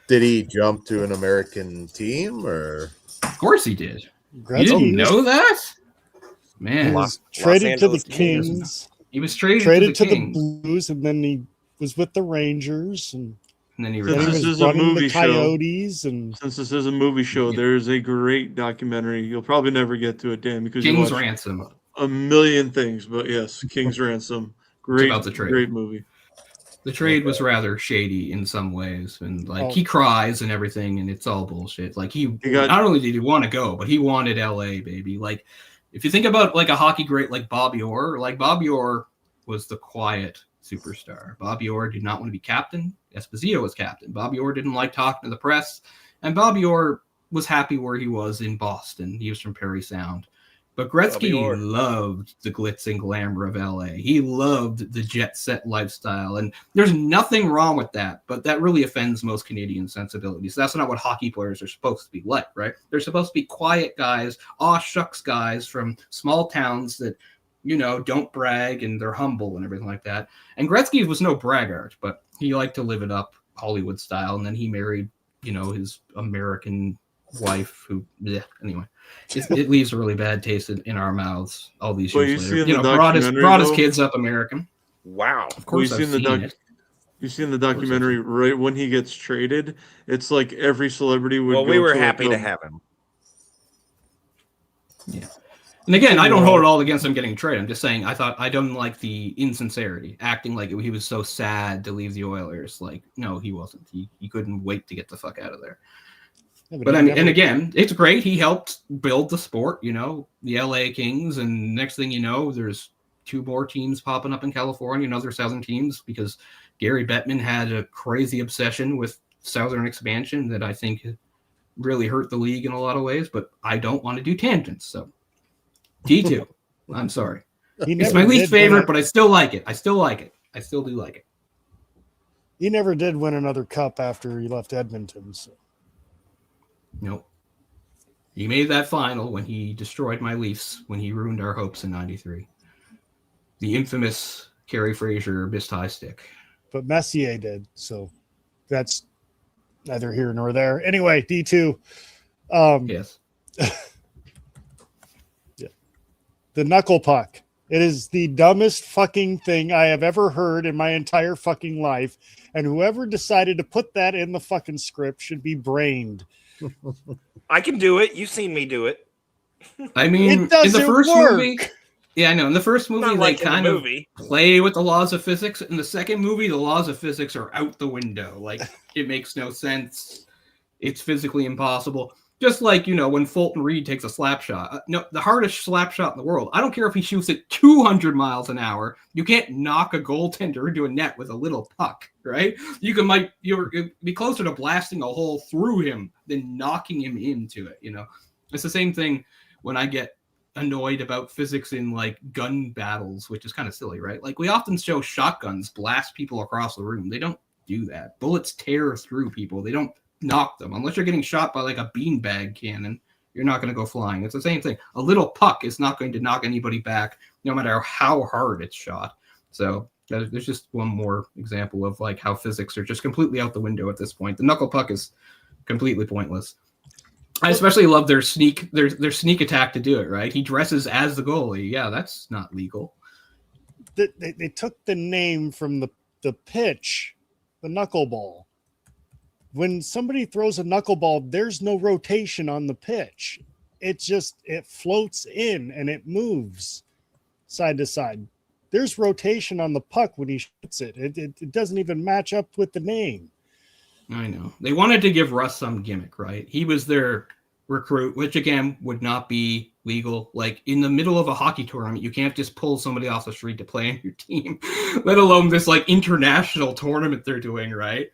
Did he jump to an American team, or? Of course he did. You didn't know that? Man. He was traded to the Kings. He was traded to the Blues, and then he was with the Rangers, and then he was running the Coyotes. And since this is a movie show, there's a great documentary. You'll probably never get to it, Dan, because King's Ransom. A million things, but yes, King's Ransom. Great, about the trade. Great movie. The trade was rather shady in some ways, and he cries and everything, and it's all bullshit. Like he not only did he want to go, but he wanted LA, baby. Like, if you think about like a hockey great like Bobby Orr, was the quiet superstar. Bobby Orr did not want to be captain. Esposito was captain. Bobby Orr didn't like talking to the press, and Bobby Orr was happy where he was in Boston. He was from Perry Sound. But Gretzky loved the glitz and glamour of LA. He loved the jet set lifestyle. And there's nothing wrong with that, but that really offends most Canadian sensibilities. That's not what hockey players are supposed to be like, right? They're supposed to be quiet guys, aw shucks guys from small towns that, don't brag and they're humble and everything like that. And Gretzky was no braggart, but he liked to live it up Hollywood style. And then he married, his American wife who, anyway, it leaves a really bad taste in our mouths all these But years you later. seen the brought his documentary, kids up American. Wow. Of course, I've seen it. You seen the documentary right when he gets traded? It's like every celebrity would. Well, go we were to happy like to have him. Yeah. And again, I don't hold it all against him getting traded. I'm just saying I don't like the insincerity, acting like he was so sad to leave the Oilers. Like, no, he wasn't. He couldn't wait to get the fuck out of there. Yeah, but I mean, and again, it's great. He helped build the sport, the LA Kings, and next thing you know, there's 2 more teams popping up in California, another Southern teams, because Gary Bettman had a crazy obsession with Southern expansion that I think really hurt the league in a lot of ways, but I don't want to do tangents, so D2. I'm sorry. It's my least favorite, but I still like it. I still do like it. He never did win another cup after he left Edmonton. So. Nope. He made that final when he destroyed my Leafs, when he ruined our hopes in '93. The infamous Kerry Fraser missed high stick. But Messier did, so that's neither here nor there. Anyway, D2. Yes. The knuckle puck. It is the dumbest fucking thing I have ever heard in my entire fucking life. And whoever decided to put that in the fucking script should be brained. I can do it. You've seen me do it. I mean, in the first movie, yeah, I know. In the first movie, they kind of play with the laws of physics. In the second movie, the laws of physics are out the window. Like, it makes no sense. It's physically impossible. Just like, when Fulton Reed takes a slap shot. No, the hardest slap shot in the world. I don't care if he shoots it 200 miles an hour. You can't knock a goaltender into a net with a little puck, right? You'll be closer to blasting a hole through him than knocking him into it, It's the same thing when I get annoyed about physics in, like, gun battles, which is kind of silly, right? Like, we often show shotguns blast people across the room. They don't do that. Bullets tear through people. They don't knock them. Unless you're getting shot by like a beanbag cannon, you're not going to go flying. It's the same thing. A little puck is not going to knock anybody back, no matter how hard it's shot. So there's just one more example of like how physics are just completely out the window at this point. The knuckle puck is completely pointless. I especially love their sneak attack to do it, right? He dresses as the goalie. Yeah, that's not legal. They took the name from the pitch, the knuckleball. When somebody throws a knuckleball, there's no rotation on the pitch. It floats in and it moves side to side. There's rotation on the puck when he shoots it. It doesn't even match up with the name. I know. They wanted to give Russ some gimmick, right? He was their recruit, which again would not be legal. Like, in the middle of a hockey tournament, you can't just pull somebody off the street to play on your team, let alone this like international tournament they're doing, right?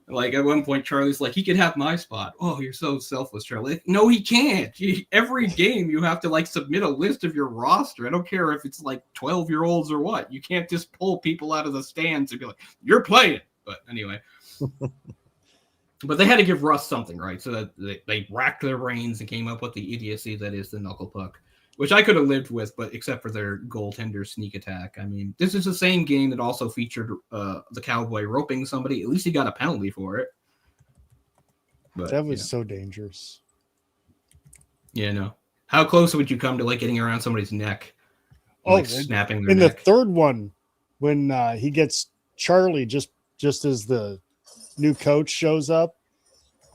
Like, at one point, Charlie's like, he could have my spot. Oh, you're so selfless, Charlie. No, he can't. Every game, you have to, like, submit a list of your roster. I don't care if it's, like, 12-year-olds or what. You can't just pull people out of the stands and be like, you're playing. But anyway. But they had to give Russ something, right? So that they racked their brains and came up with the idiocy that is the knuckle puck, which I could have lived with, but except for their goaltender sneak attack. I mean, this is the same game that also featured the Cowboy roping somebody. At least he got a penalty for it. But that was so dangerous. Yeah, no. How close would you come to like getting around somebody's neck? Like snapping their neck? The third one, when he gets Charlie just as the new coach shows up,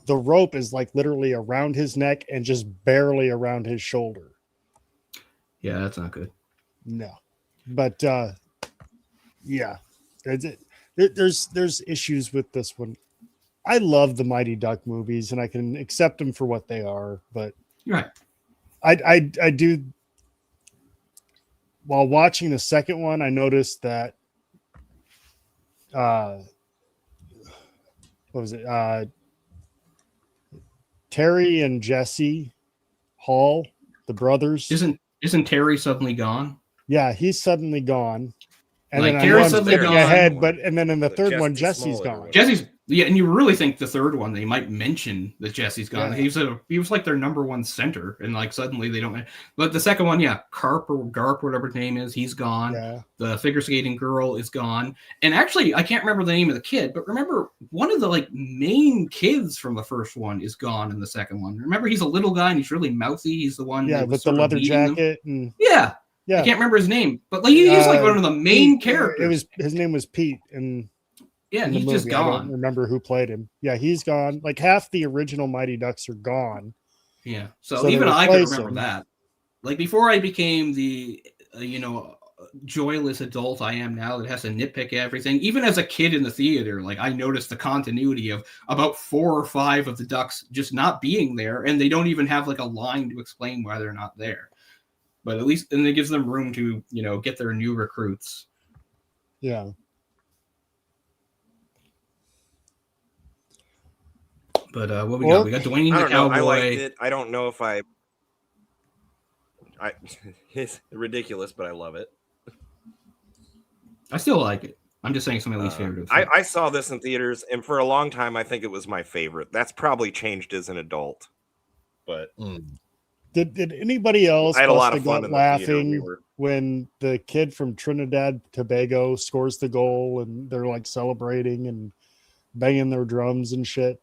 the rope is like literally around his neck and just barely around his shoulder. Yeah, that's not good. No, but yeah, there's issues with this one. I love the Mighty Duck movies, and I can accept them for what they are. But right, I do. While watching the second one, I noticed that what was it? Terry and Jesse Hall, the brothers. Isn't Terry suddenly gone? Yeah, he's suddenly gone. And like then Terry's suddenly gone. Ahead, and then in the third one, Jesse's gone. Jesse's Yeah, and you really think the third one they might mention that Jesse's gone. Yeah. He was like their number one center, and like suddenly they don't. But the second one, yeah, Garp, whatever his name is, he's gone. Yeah. The figure skating girl is gone, and actually I can't remember the name of the kid, but remember one of the like main kids from the first one is gone in the second one. Remember he's a little guy and he's really mouthy. He's the one, with the leather jacket and yeah. I can't remember his name, but like he's like one of the main characters. His name was Pete, and he's just gone. I don't remember who played him. Yeah, he's gone. Like half the original Mighty Ducks are gone. Yeah, so even I could remember that. Like before I became the joyless adult I am now that has to nitpick everything. Even as a kid in the theater, like I noticed the continuity of about 4 or 5 of the Ducks just not being there, and they don't even have like a line to explain why they're not there. But at least, and it gives them room to, get their new recruits. Yeah. But what we got? We got Dwayne the Cowboy. I liked it. I don't know if I it's ridiculous, but I love it. I still like it. I'm just saying some of my least favorite. I saw this in theaters, and for a long time, I think it was my favorite. That's probably changed as an adult. But did anybody else I had a lot of fun laughing when the kid from Trinidad Tobago scores the goal and they're like celebrating and banging their drums and shit?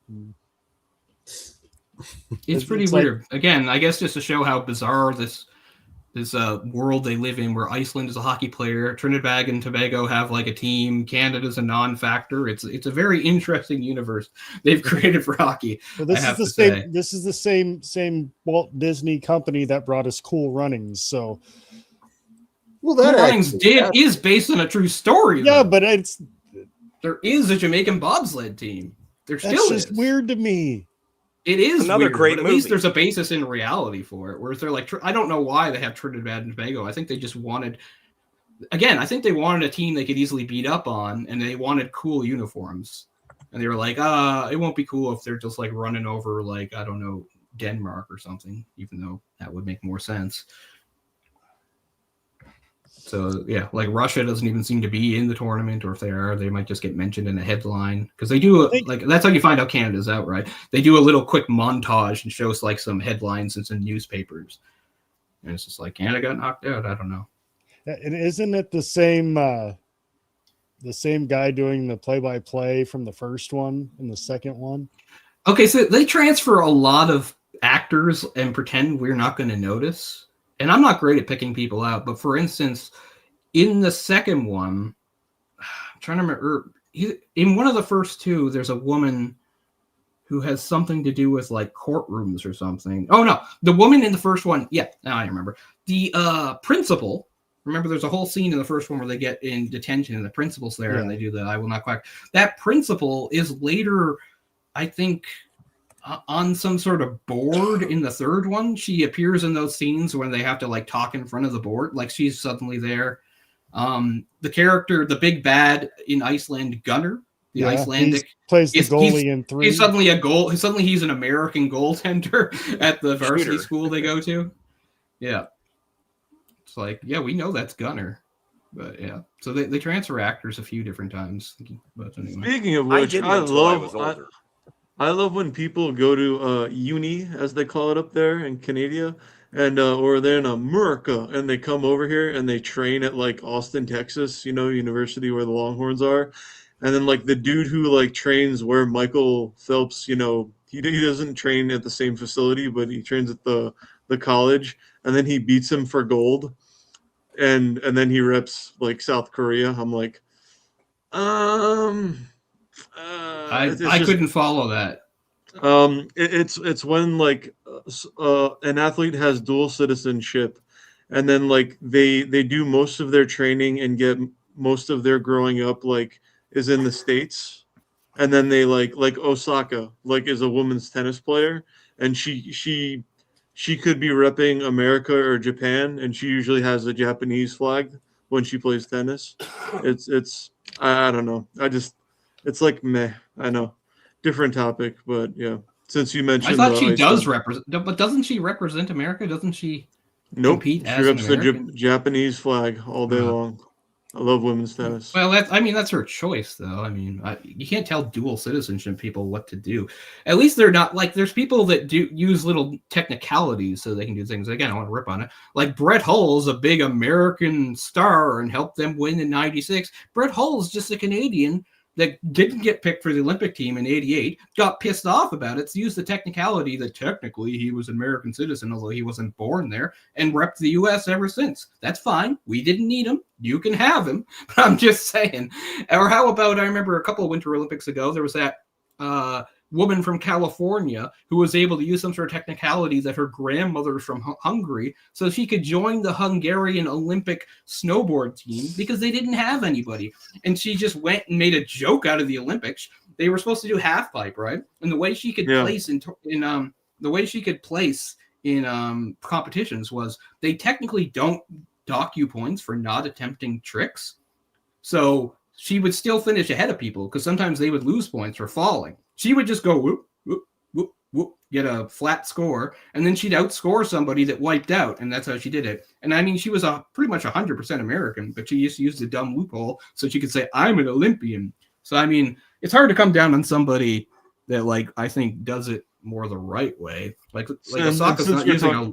It's pretty weird. Like, again, I guess just to show how bizarre this world they live in, where Iceland is a hockey player, Trinidad and Tobago have like a team, Canada's a non-factor. It's a very interesting universe they've created for hockey. Well, this is the same Walt Disney company that brought us Cool Runnings. So, well, that Cool Runnings is based on a true story. Yeah, though. But there is a Jamaican bobsled team. That's just weird to me. It is another great movie. At least there's a basis in reality for it. Whereas they're like, I don't know why they have Trinidad and Tobago. I think they just wanted, I think they wanted a team they could easily beat up on, and they wanted cool uniforms. And they were like, it won't be cool if they're just like running over, like, I don't know, Denmark or something, even though that would make more sense. So, yeah, like Russia doesn't even seem to be in the tournament, or if they are, they might just get mentioned in a headline. Because they do, that's how you find out Canada's out, right? They do a little quick montage and shows like some headlines and some newspapers. And it's just like, Canada got knocked out. I don't know. And isn't it the same guy doing the play-by-play from the first one and the second one? Okay, so they transfer a lot of actors and pretend we're not going to notice. And I'm not great at picking people out, but for instance, in the second one, I'm trying to remember, in one of the first two, there's a woman who has something to do with like courtrooms or something. Oh no, the woman in the first one, yeah, now I remember. The principal, remember there's a whole scene in the first one where they get in detention and the principal's there and they do the I will not quack. That principal is later, I think, on some sort of board in the third one. She appears in those scenes when they have to like talk in front of the board, like she's suddenly there. The character, the big bad in Iceland, Gunnar, the Icelandic, plays the goalie in 3. He's suddenly he's an American goaltender at the varsity school they go to. Yeah, it's like, yeah, we know that's Gunnar. But yeah, so they transfer actors a few different times. But anyway. Speaking of which, I love when people go to uni, as they call it up there in Canada, and or they're in America, and they come over here and they train at like Austin, Texas, university where the Longhorns are, and then like the dude who like trains where Michael Phelps, he doesn't train at the same facility, but he trains at the college, and then he beats him for gold, and then he reps like South Korea. I'm like, I couldn't follow that. It's when like an athlete has dual citizenship, and then like they do most of their training and get most of their growing up like is in the States, and then they like Osaka like is a women's tennis player, and she could be repping America or Japan, and she usually has a Japanese flag when she plays tennis. It's I don't know. It's like meh. I know, different topic, but yeah. Since you mentioned, I thought she does represent, but doesn't she represent America? Doesn't she? Nope. Compete she as reps an American? the Japanese flag all day long. I love women's tennis. Well, that's her choice, though. I mean, you can't tell dual citizenship people what to do. At least they're not like there's people that do use little technicalities so they can do things. Again, I want to rip on it. Like Brett Hull's a big American star and helped them win in '96. Brett Hull's just a Canadian that didn't get picked for the Olympic team in '88, got pissed off about it, so used the technicality that technically he was an American citizen, although he wasn't born there, and repped the U.S. ever since. That's fine. We didn't need him. You can have him. But I'm just saying. Or how about, I remember a couple of Winter Olympics ago, there was that woman from California who was able to use some sort of technicality that her grandmother's from Hungary so she could join the Hungarian Olympic snowboard team because they didn't have anybody. And she just went and made a joke out of the Olympics. They were supposed to do half pipe, right? And the way she could place in competitions was they technically don't dock you points for not attempting tricks. So she would still finish ahead of people because sometimes they would lose points for falling. She would just go whoop, whoop, whoop, whoop, get a flat score, and then she'd outscore somebody that wiped out, and that's how she did it. And I mean, she was pretty much 100% American, but she just used a dumb loophole so she could say, I'm an Olympian. So, I mean, it's hard to come down on somebody that, like, I think does it more the right way. Like Osaka's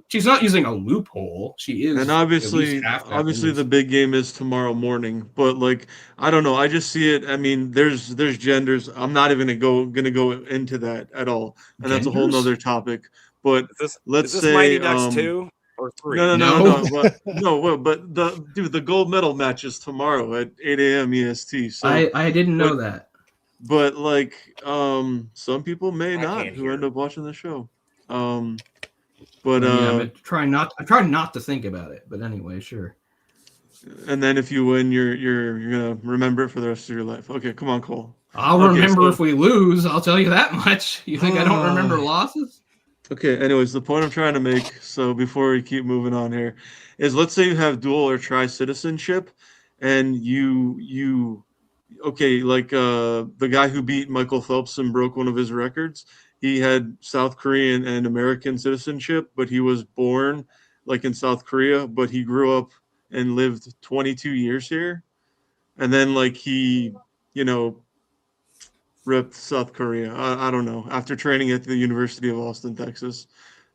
she's not using a loophole. She is. And obviously the big game is tomorrow morning. But like, I don't know. I just see it. I mean, there's genders. I'm not even gonna go into that at all. And genders? That's a whole nother topic. But let's say Mighty Ducks 2 or 3. No. But the gold medal match is tomorrow at 8 a.m. EST. So I didn't know that. But like, some people may not who end up watching the show. I try not to think about it. But anyway, sure. And then if you win, you're gonna remember it for the rest of your life. Okay, come on, Cole. I'll remember if we lose. I'll tell you that much. You think I don't remember losses? Okay. Anyways, the point I'm trying to make. So before we keep moving on here, is let's say you have dual or tri-citizenship, and you. Okay, like the guy who beat Michael Phelps and broke one of his records, he had South Korean and American citizenship, but he was born like in South Korea, but he grew up and lived 22 years here. And then like he, ripped South Korea. I don't know, after training at the University of Austin, Texas,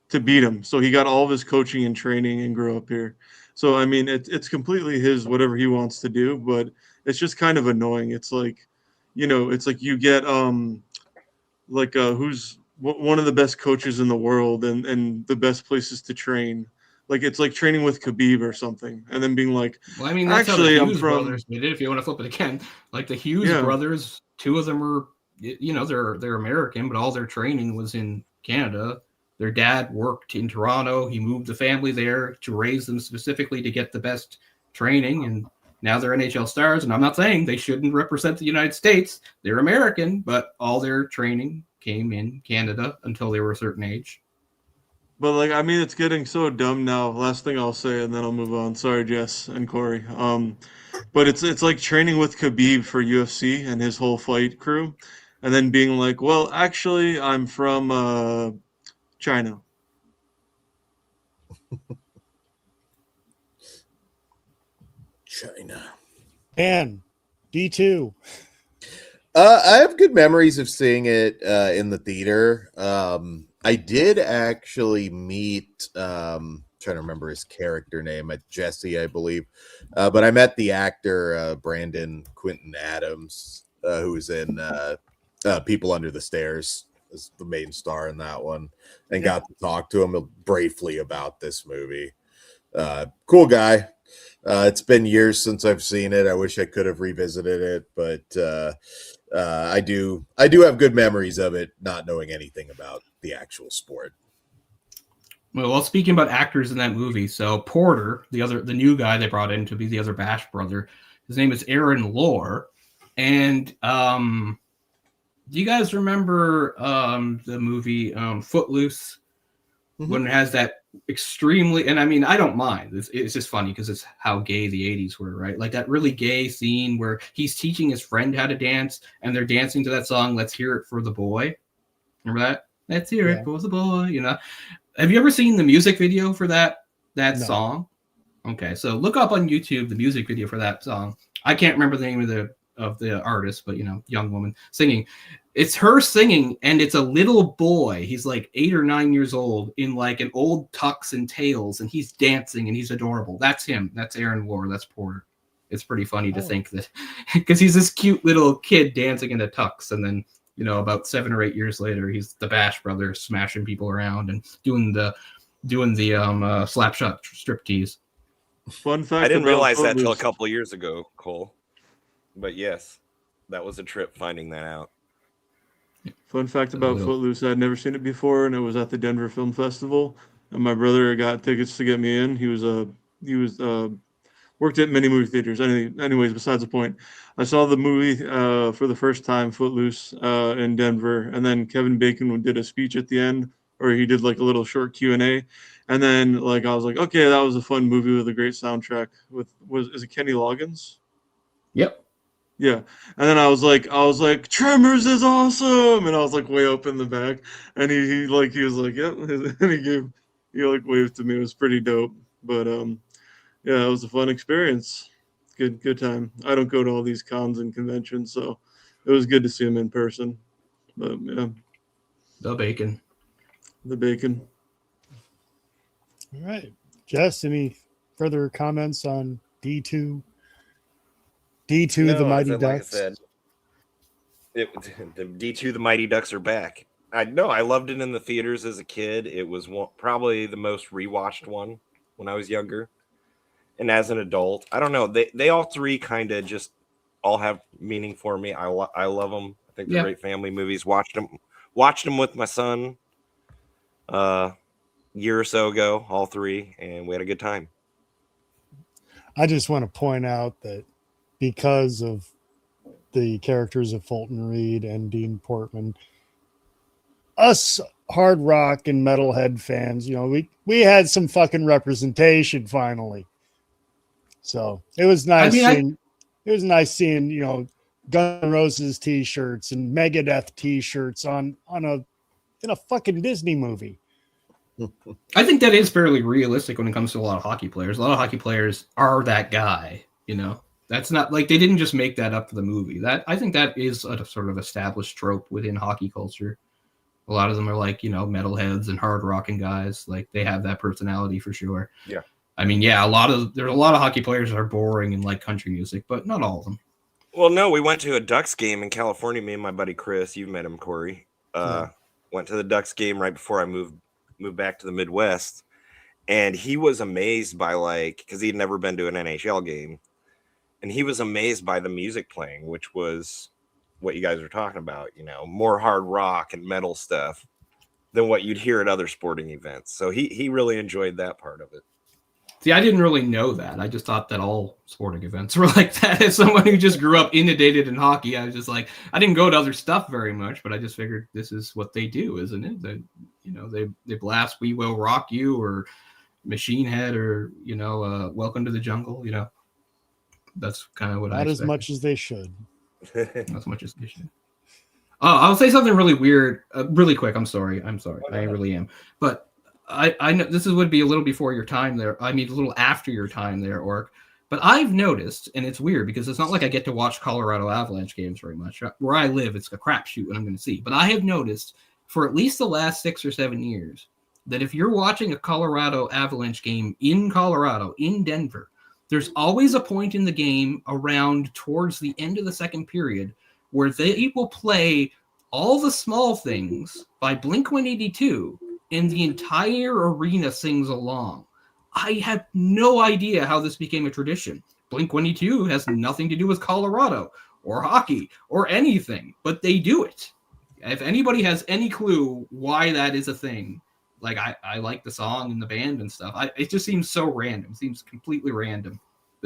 to beat him. So he got all of his coaching and training and grew up here. So, I mean, it's completely his, whatever he wants to do, but it's just kind of annoying. It's like, it's like you get who's one of the best coaches in the world and the best places to train. Like it's like training with Khabib or something, and then being like, well, I mean, that's actually how the Hughes brothers did it. If you want to flip it again, like the Hughes brothers, two of them are, they're American, but all their training was in Canada. Their dad worked in Toronto. He moved the family there to raise them specifically to get the best training, and now they're NHL stars. And I'm not saying they shouldn't represent the United States. They're American, but all their training came in Canada until they were a certain age. But like, I mean, it's getting so dumb now. Last thing I'll say, and then I'll move on. Sorry, Jess and Kory. But it's like training with Khabib for UFC and his whole fight crew, and then being like, well, actually, I'm from China. China. And D2. I have good memories of seeing it in the theater. I did actually meet, trying to remember his character name, Jesse, I believe. But I met the actor Brandon Quinton Adams, who was in People Under the Stairs, as the main star in that one, and got to talk to him briefly about this movie. Cool guy. It's been years since I've seen it. I wish I could have revisited it, but I do have good memories of it, not knowing anything about the actual sport. Well, speaking about actors in that movie, so Porter, the new guy they brought in to be the other Bash brother, his name is Aaron Lohr, and do you guys remember the movie Footloose? Mm-hmm. When it has that extremely, and I mean, I don't mind. It's just funny because it's how gay the 80s were, right? Like that really gay scene where he's teaching his friend how to dance and they're dancing to that song, Let's Hear It for the Boy. Remember that? Let's hear it for the boy, Have you ever seen the music video for that song? Okay, so look up on YouTube the music video for that song. I can't remember the name of the artist, but young woman singing. It's her singing, and it's a little boy. He's like 8 or 9 years old in like an old tux and tails, and he's dancing and he's adorable. That's him. That's Aaron Lohr. That's Porter. It's pretty funny to think that because he's this cute little kid dancing in a tux, and then about 7 or 8 years later, he's the Bash brother smashing people around and doing the slapshot striptease. Fun fact. I didn't realize that till a couple of years ago, Cole. But yes, that was a trip finding that out. Fun fact about Footloose: I'd never seen it before, and it was at the Denver Film Festival. And my brother got tickets to get me in. He was worked at many movie theaters. Anyways, besides the point, I saw the movie for the first time, Footloose, in Denver, and then Kevin Bacon did a speech at the end, or he did like a little short Q&A, and then like I was like, okay, that was a fun movie with a great soundtrack. Is it Kenny Loggins? Yep. Yeah, and then I was like, Tremors is awesome, and I was like way up in the back, and he was like, yep, and he like waved to me. It was pretty dope, but yeah, it was a fun experience. Good time. I don't go to all these cons and conventions, so it was good to see him in person. But yeah, the bacon. All right, Jess, any further comments on D2? The Mighty Ducks. Like I said, the D2 the Mighty Ducks are back. I loved it in the theaters as a kid. It was probably the most rewatched one when I was younger, and as an adult, I don't know. They all three kind of just all have meaning for me. I love them. I think they're great family movies. Watched them with my son a year or so ago, all three, and we had a good time. I just want to point out that because of the characters of Fulton Reed and Dean Portman, us hard rock and metalhead fans, we had some fucking representation finally. So it was nice seeing Guns N' Roses t-shirts and Megadeth t-shirts in a fucking Disney movie. I think that is fairly realistic when it comes to a lot of hockey players. A lot of hockey players are that guy, That's not like they didn't just make that up for the movie. I think that is a sort of established trope within hockey culture. A lot of them are like, metalheads and hard rocking guys. Like they have that personality for sure. Yeah. I mean, yeah, there's a lot of hockey players that are boring and like country music, but not all of them. Well, no, we went to a Ducks game in California. Me and my buddy Chris, you've met him, Kory. Went to the Ducks game right before I moved back to the Midwest, and he was amazed by because he'd never been to an NHL game. And he was amazed by the music playing, which was what you guys are talking about, more hard rock and metal stuff than what you'd hear at other sporting events. So he really enjoyed that part of it. See, I didn't really know that. I just thought that all sporting events were like that. As someone who just grew up inundated in hockey, I was just like, I didn't go to other stuff very much, but I just figured this is what they do, isn't it? They blast "We Will Rock You" or "Machine Head" or "Welcome to the Jungle." That's kind of what I expected. Not as much as they should. As much as they should. Oh, I'll say something really weird, really quick. I'm sorry. I really am. But I know this would be a little before your time there. I mean, a little after your time there, Orc. But I've noticed, and it's weird because it's not like I get to watch Colorado Avalanche games very much. Where I live, it's a crapshoot what I'm going to see. But I have noticed for at least the last 6 or 7 years that if you're watching a Colorado Avalanche game in Colorado, in Denver, there's always a point in the game around towards the end of the second period where they will play All the Small Things by Blink-182 and the entire arena sings along. I have no idea how this became a tradition. Blink-182 has nothing to do with Colorado or hockey or anything, but they do it. If anybody has any clue why that is a thing, I like the song and the band and stuff. It just seems so random. It seems completely random.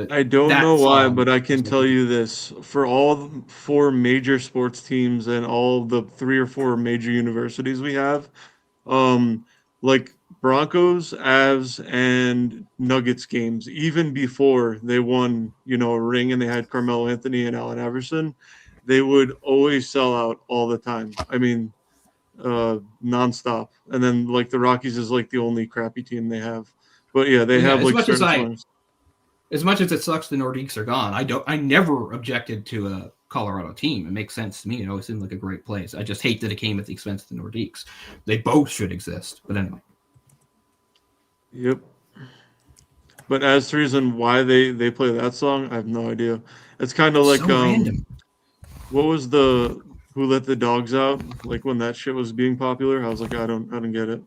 I don't know why, but I can tell you this. For all 4 major sports teams and all the 3 or 4 major universities we have, like Broncos, Avs, and Nuggets games, even before they won, a ring and they had Carmelo Anthony and Allen Iverson, they would always sell out all the time. I mean, nonstop. And then the Rockies is the only crappy team they have. But yeah, they have as much certain as songs. as much as it sucks the Nordiques are gone, I never objected to a Colorado team. It makes sense to me. It always seemed like a great place. I just hate that it came at the expense of the Nordiques. They both should exist. But anyway. Yep. But as to reason why they play that song, I have no idea. It's kind of like random. What was the Who Let the Dogs Out? Like when that shit was being popular, I was like, I don't get it.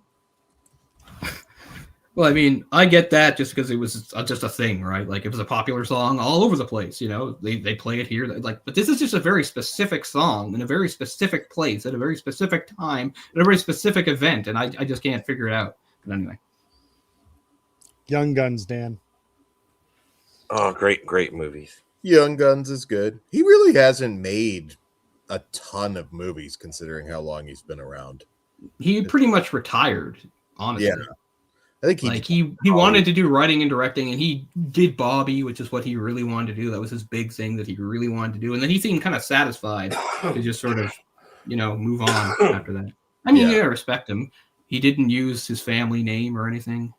Well, I mean, I get that just because it was just a thing, right? Like it was a popular song all over the place, you know. They play it here, like, but this is just a very specific song in a very specific place at a very specific time at a very specific event, and I just can't figure it out. But anyway, Young Guns, Dan. Oh, great movies. Young Guns is good. He really hasn't made a ton of movies considering how long he's been around. He pretty much retired, honestly. Yeah. I think he wanted to do writing and directing, and he did Bobby, which is what he really wanted to do. That was his big thing that he really wanted to do. And then he seemed kind of satisfied to just sort of, you know, move on after that. I mean, yeah, I respect him. He didn't use his family name or anything.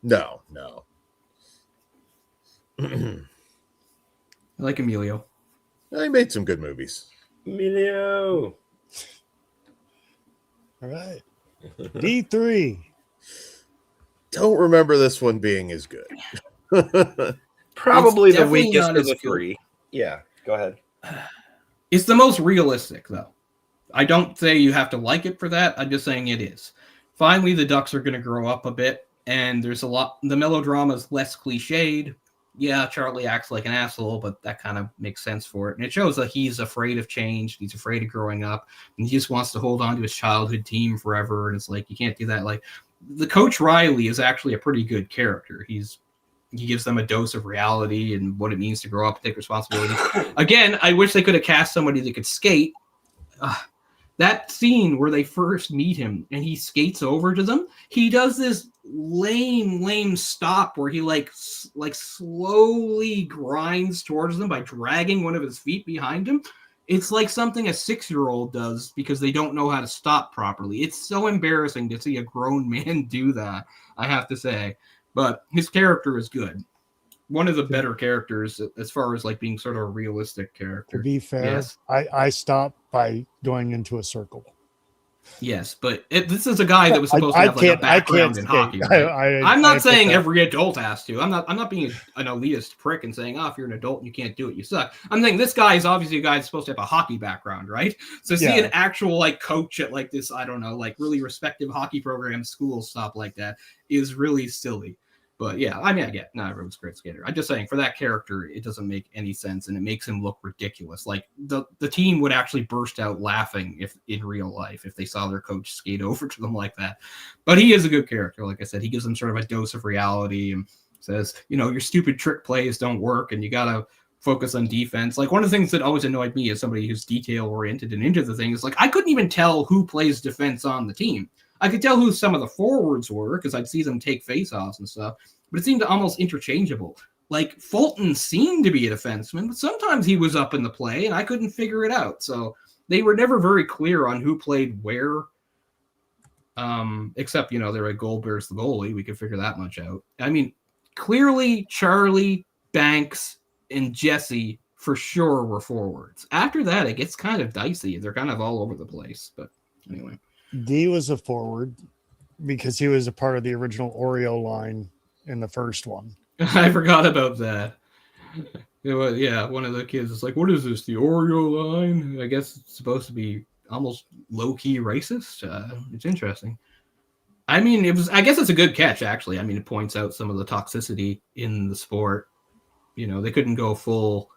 No. I like Emilio. He made some good movies. Emilio. All right. D3. Don't remember this one being as good. Probably It's the weakest not of the as good. three. Yeah, go ahead. It's the most realistic, though. I don't say you have to like it for that. I'm just saying it is. Finally, the Ducks are going to grow up a bit, and there's a lot. The melodrama is less cliched. Yeah, Charlie acts like an asshole, but that kind of makes sense for it. And it shows that he's afraid of change. He's afraid of growing up, and he just wants to hold on to his childhood team forever. And it's like, you can't do that. Like, the Coach Riley is actually a pretty good character. He gives them a dose of reality and what it means to grow up and take responsibility. Again, I wish they could have cast somebody that could skate. That scene where they first meet him and he skates over to them, he does this lame stop where he like slowly grinds towards them by dragging one of his feet behind him. It's like something a 6-year-old does because they don't know how to stop properly. It's so embarrassing to see a grown man do that, I have to say. But his character is good. One of the better characters as far as like being sort of a realistic character. To be fair, yes. I stopped by going into a circle. Yes, but this is a guy that was supposed to have like a background in hockey. Right? I'm not saying every adult has to. I'm not being an elitist prick and saying, if you're an adult and you can't do it, you suck. I'm saying this guy is obviously a guy that's supposed to have a hockey background, right? So see an actual like coach at like this, I don't know, like really respected hockey program, school stuff like that is really silly. But yeah, I mean, I get not everyone's a great skater. I'm just saying for that character, it doesn't make any sense and it makes him look ridiculous. Like the team would actually burst out laughing if in real life if they saw their coach skate over to them like that. But he is a good character. Like I said, he gives them sort of a dose of reality and says, you know, your stupid trick plays don't work and you got to focus on defense. Like one of the things that always annoyed me as somebody who's detail oriented and into the thing is like I couldn't even tell who plays defense on the team. I could tell who some of the forwards were because I'd see them take faceoffs and stuff, but it seemed almost interchangeable. Like Fulton seemed to be a defenseman, but sometimes he was up in the play and I couldn't figure it out. So they were never very clear on who played where. Except, you know, they're a Goldberg's the goalie. We could figure that much out. I mean, clearly Charlie, Banks, and Jesse for sure were forwards. After that, it gets kind of dicey. They're kind of all over the place, but anyway. D was a forward because he was a part of the original Oreo line in the first one. I forgot about that. It was, yeah, one of the kids is like, what is this, the Oreo line? I guess it's supposed to be almost low-key racist. It's interesting. I mean, I guess it's a good catch, actually. I mean, it points out some of the toxicity in the sport. You know, they couldn't go full,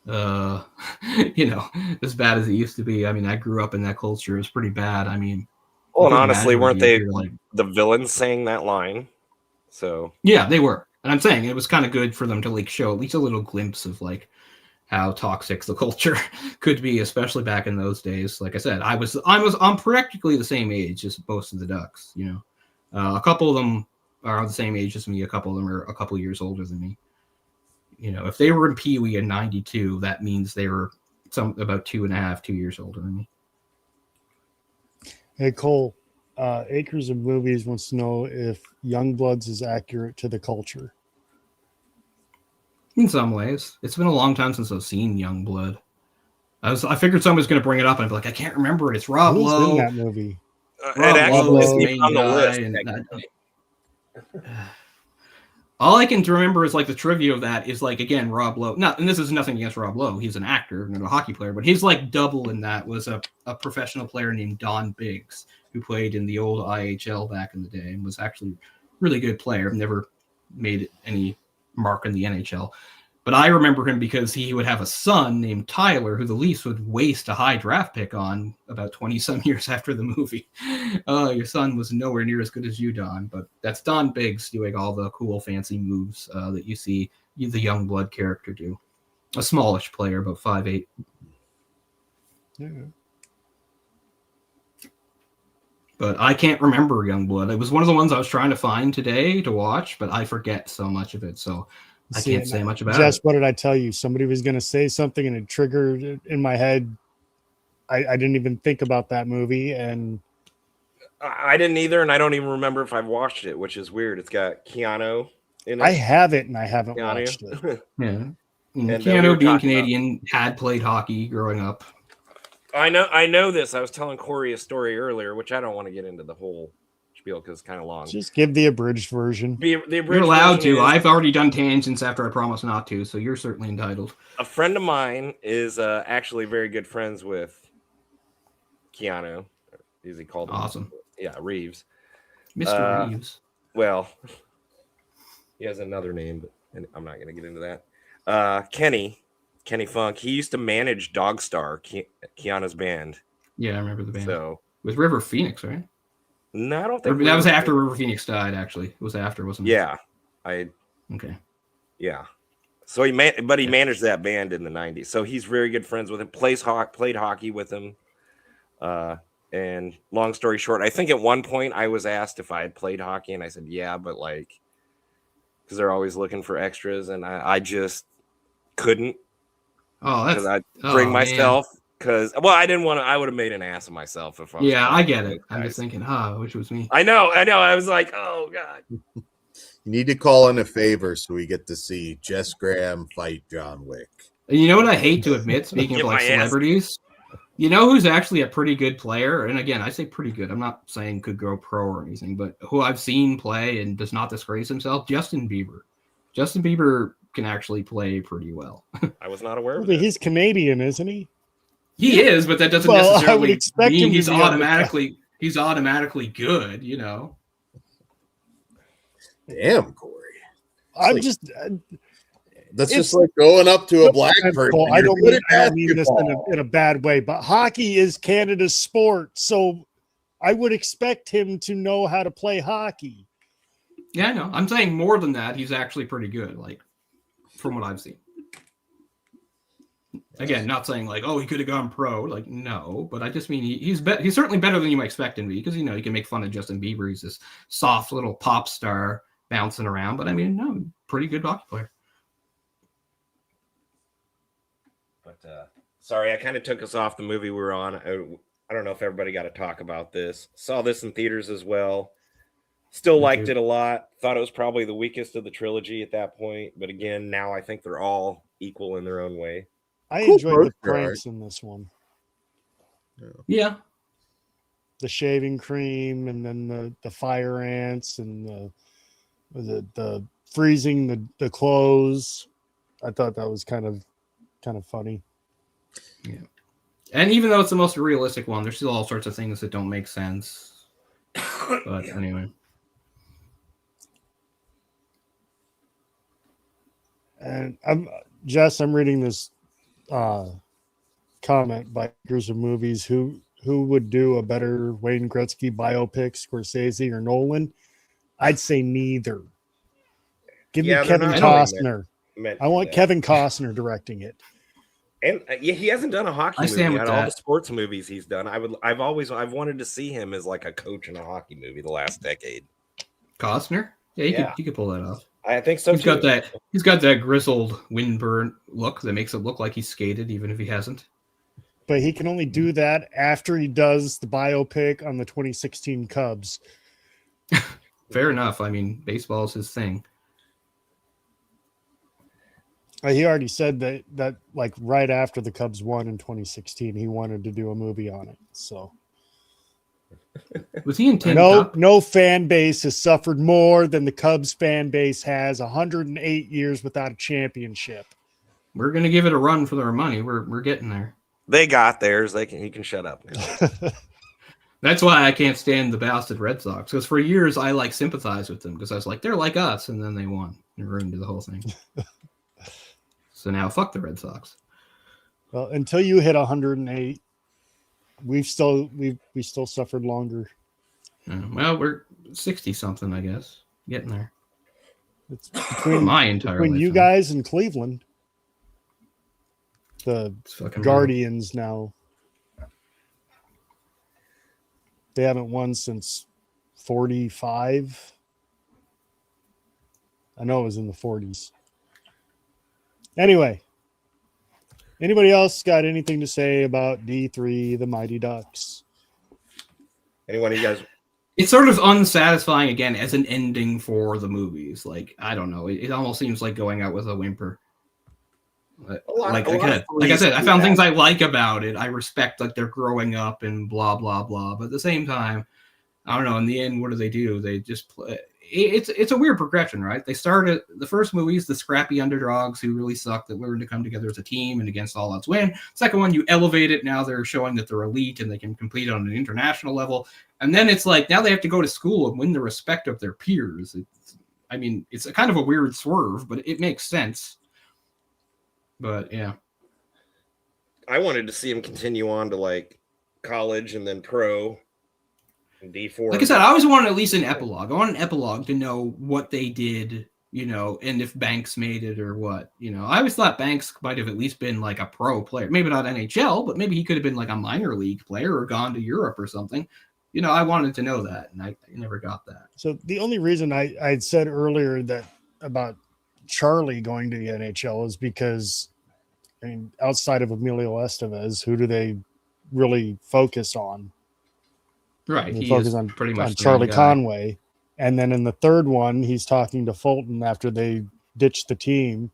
you know, as bad as it used to be. I mean, I grew up in that culture. It was pretty bad. I mean, well, and honestly, weren't they like the villains saying that line? So yeah, they were. And I'm saying it was kind of good for them to like show at least a little glimpse of like how toxic the culture could be, especially back in those days. Like I said, I'm practically the same age as most of the Ducks. You know, a couple of them are the same age as me. A couple of them are a couple years older than me. You know, if they were in Pee Wee in '92, that means they were about 2 years older than me. Hey, Cole, Acres of Movies wants to know if Youngbloods is accurate to the culture. In some ways. It's been a long time since I've seen Youngblood. I figured someone was going to bring it up, and I'd be like, I can't remember it. It's Rob Who's Lowe. in that movie? Rob Lowe is the isn't main guy. All I can remember is like the trivia of that is like, again, Rob Lowe. And this is nothing against Rob Lowe. He's an actor, not a hockey player, but his like double in that was a professional player named Don Biggs, who played in the old IHL back in the day and was actually a really good player. Never made any mark in the NHL. But I remember him because he would have a son named Tyler, who the Leafs would waste a high draft pick on about 20-some years after the movie. Your son was nowhere near as good as you, Don. But that's Don Biggs doing all the cool, fancy moves that you see the Youngblood character do. A smallish player, about 5'8". Yeah. But I can't remember Youngblood. It was one of the ones I was trying to find today to watch, but I forget so much of it. So I can't say much about it. Jess, what did I tell you? Somebody was going to say something and it triggered in my head. I didn't even think about that movie. And I didn't either. And I don't even remember if I've watched it, which is weird. It's got Keanu in it. I have it and I haven't watched it. Yeah. And Keanu, being Canadian, had played hockey growing up. I know this. I was telling Kory a story earlier, which I don't want to get into the whole spiel because it's kind of long. Just give the abridged version. You're allowed to. I've already done tangents after I promised not to, so you're certainly entitled. A friend of mine is actually very good friends with Keanu. Is he called? Awesome. Yeah, Reeves. Mr. Reeves. Well, he has another name, but I'm not going to get into that. Kenny Funk. He used to manage Dogstar, Keanu's band. Yeah, I remember the band. So with River Phoenix, right? No, I don't think that was after River Phoenix died. Actually, it was after, wasn't it? Yeah, Okay. Yeah. So he managed that band in the 90s. So he's very good friends with him. Played hockey with him. And long story short, I think at one point I was asked if I had played hockey, and I said yeah, but like because they're always looking for extras, and I just couldn't. Oh, that's I bring myself. Because, well, I didn't want to. I would have made an ass of myself if I was. Yeah, I get it. I'm just thinking, which was me. I know. I was like, oh god. You need to call in a favor so we get to see Jess Graham fight John Wick. You know what I hate to admit? Speaking of like celebrities, you know who's actually a pretty good player? And again, I say pretty good. I'm not saying could go pro or anything, but who I've seen play and does not disgrace himself, Justin Bieber. Justin Bieber can actually play pretty well. I was not aware of that. He's Canadian, isn't he? He is, but that doesn't necessarily mean he's automatically good, you know. Damn, Kory. That's just like going up to a black person. I don't mean this in a bad way, but hockey is Canada's sport, so I would expect him to know how to play hockey. Yeah, I know. I'm saying more than that. He's actually pretty good, like from what I've seen. Again, not saying like, oh, he could have gone pro. Like, no, but I just mean he's certainly better than you might expect him to be because, you know, you can make fun of Justin Bieber. He's this soft little pop star bouncing around. But I mean, no, pretty good hockey player. But sorry, I kind of took us off the movie we were on. I don't know if everybody got to talk about this. Saw this in theaters as well. Still liked it a lot. Thought it was probably the weakest of the trilogy at that point. But again, now I think they're all equal in their own way. I enjoyed the pranks in this one. Yeah. The shaving cream and then the fire ants and the freezing the clothes. I thought that was kind of funny. Yeah. And even though it's the most realistic one, there's still all sorts of things that don't make sense. But anyway. And Jess, I'm reading this comment by Makers of Movies. Who would do a better Wayne Gretzky biopic, Scorsese or Nolan? I'd say neither. Give me Kevin Costner. I want Kevin Costner directing it. And he hasn't done a hockey movie. Out of all the sports movies he's done. I've wanted to see him as like a coach in a hockey movie the last decade. Costner? Yeah, he could pull that off. I think so. He's got that grizzled windburn look that makes it look like he's skated, even if he hasn't. But he can only do that after he does the biopic on the 2016 Cubs. Fair enough. I mean, baseball is his thing. He already said that like right after the Cubs won in 2016, he wanted to do a movie on it. So was he in Tin Cup? No fan base has suffered more than the Cubs fan base has. 108 years without a championship. We're gonna give it a run for their money. We're getting there. They got theirs. He can shut up now. That's why I can't stand the bastard Red Sox, because for years I like sympathized with them because I was like, they're like us, and then they won and ruined the whole thing. So now fuck the Red Sox. Well, until you hit 108, we still suffered longer. Well, we're 60 something, I guess, getting there. It's between between you guys and Cleveland. The Guardians now. They haven't won since 45. I know it was in the 40s. Anyway, anybody else got anything to say about D3, the Mighty Ducks? Anyone of you guys? It's sort of unsatisfying again as an ending for the movies. Like, I don't know. It almost seems like going out with a whimper. Like I said, I found things I like about it. I respect like they're growing up and blah blah blah. But at the same time, I don't know. In the end, what do? They just play. It's a weird progression, right? They started the first movies, the scrappy underdogs who really suck that learned to come together as a team and against all odds win. Second one, you elevate it. Now they're showing that they're elite and they can compete on an international level. And then it's like now they have to go to school and win the respect of their peers. It's a kind of a weird swerve, but it makes sense. But yeah, I wanted to see him continue on to like college and then pro and D4. Like I said, I always wanted at least an epilogue. I want an epilogue to know what they did, and if Banks made it or what. I always thought Banks might have at least been like a pro player, maybe not NHL, but maybe he could have been like a minor league player or gone to Europe or something. I wanted to know that, and I never got that. So the only reason I'd said earlier that about Charlie going to the NHL is because, outside of Emilio Estevez, who do they really focus on? Right. They focus on pretty much on Charlie Conway. And then in the third one, he's talking to Fulton after they ditched the team.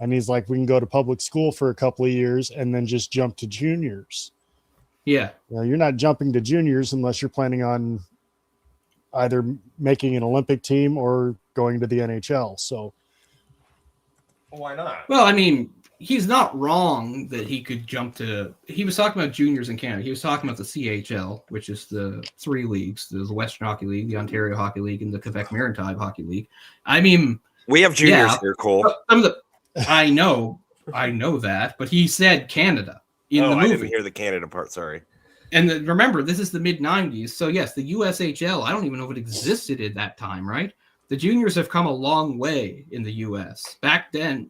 And he's like, we can go to public school for a couple of years and then just jump to juniors. Yeah. Well, you're not jumping to juniors unless you're planning on either making an Olympic team or going to the NHL. So why not? Well, he's not wrong that he could jump to. He was talking about juniors in Canada. He was talking about the CHL, which is the three leagues: the Western Hockey League, the Ontario Hockey League, and the Quebec Maritime Hockey League. We have juniors here, Cole. I know that, but he said Canada in the movie. I didn't hear the Canada part. Sorry. And remember, this is the mid '90s, so yes, the USHL. I don't even know if it existed at that time, right? The juniors have come a long way in the U.S. Back then,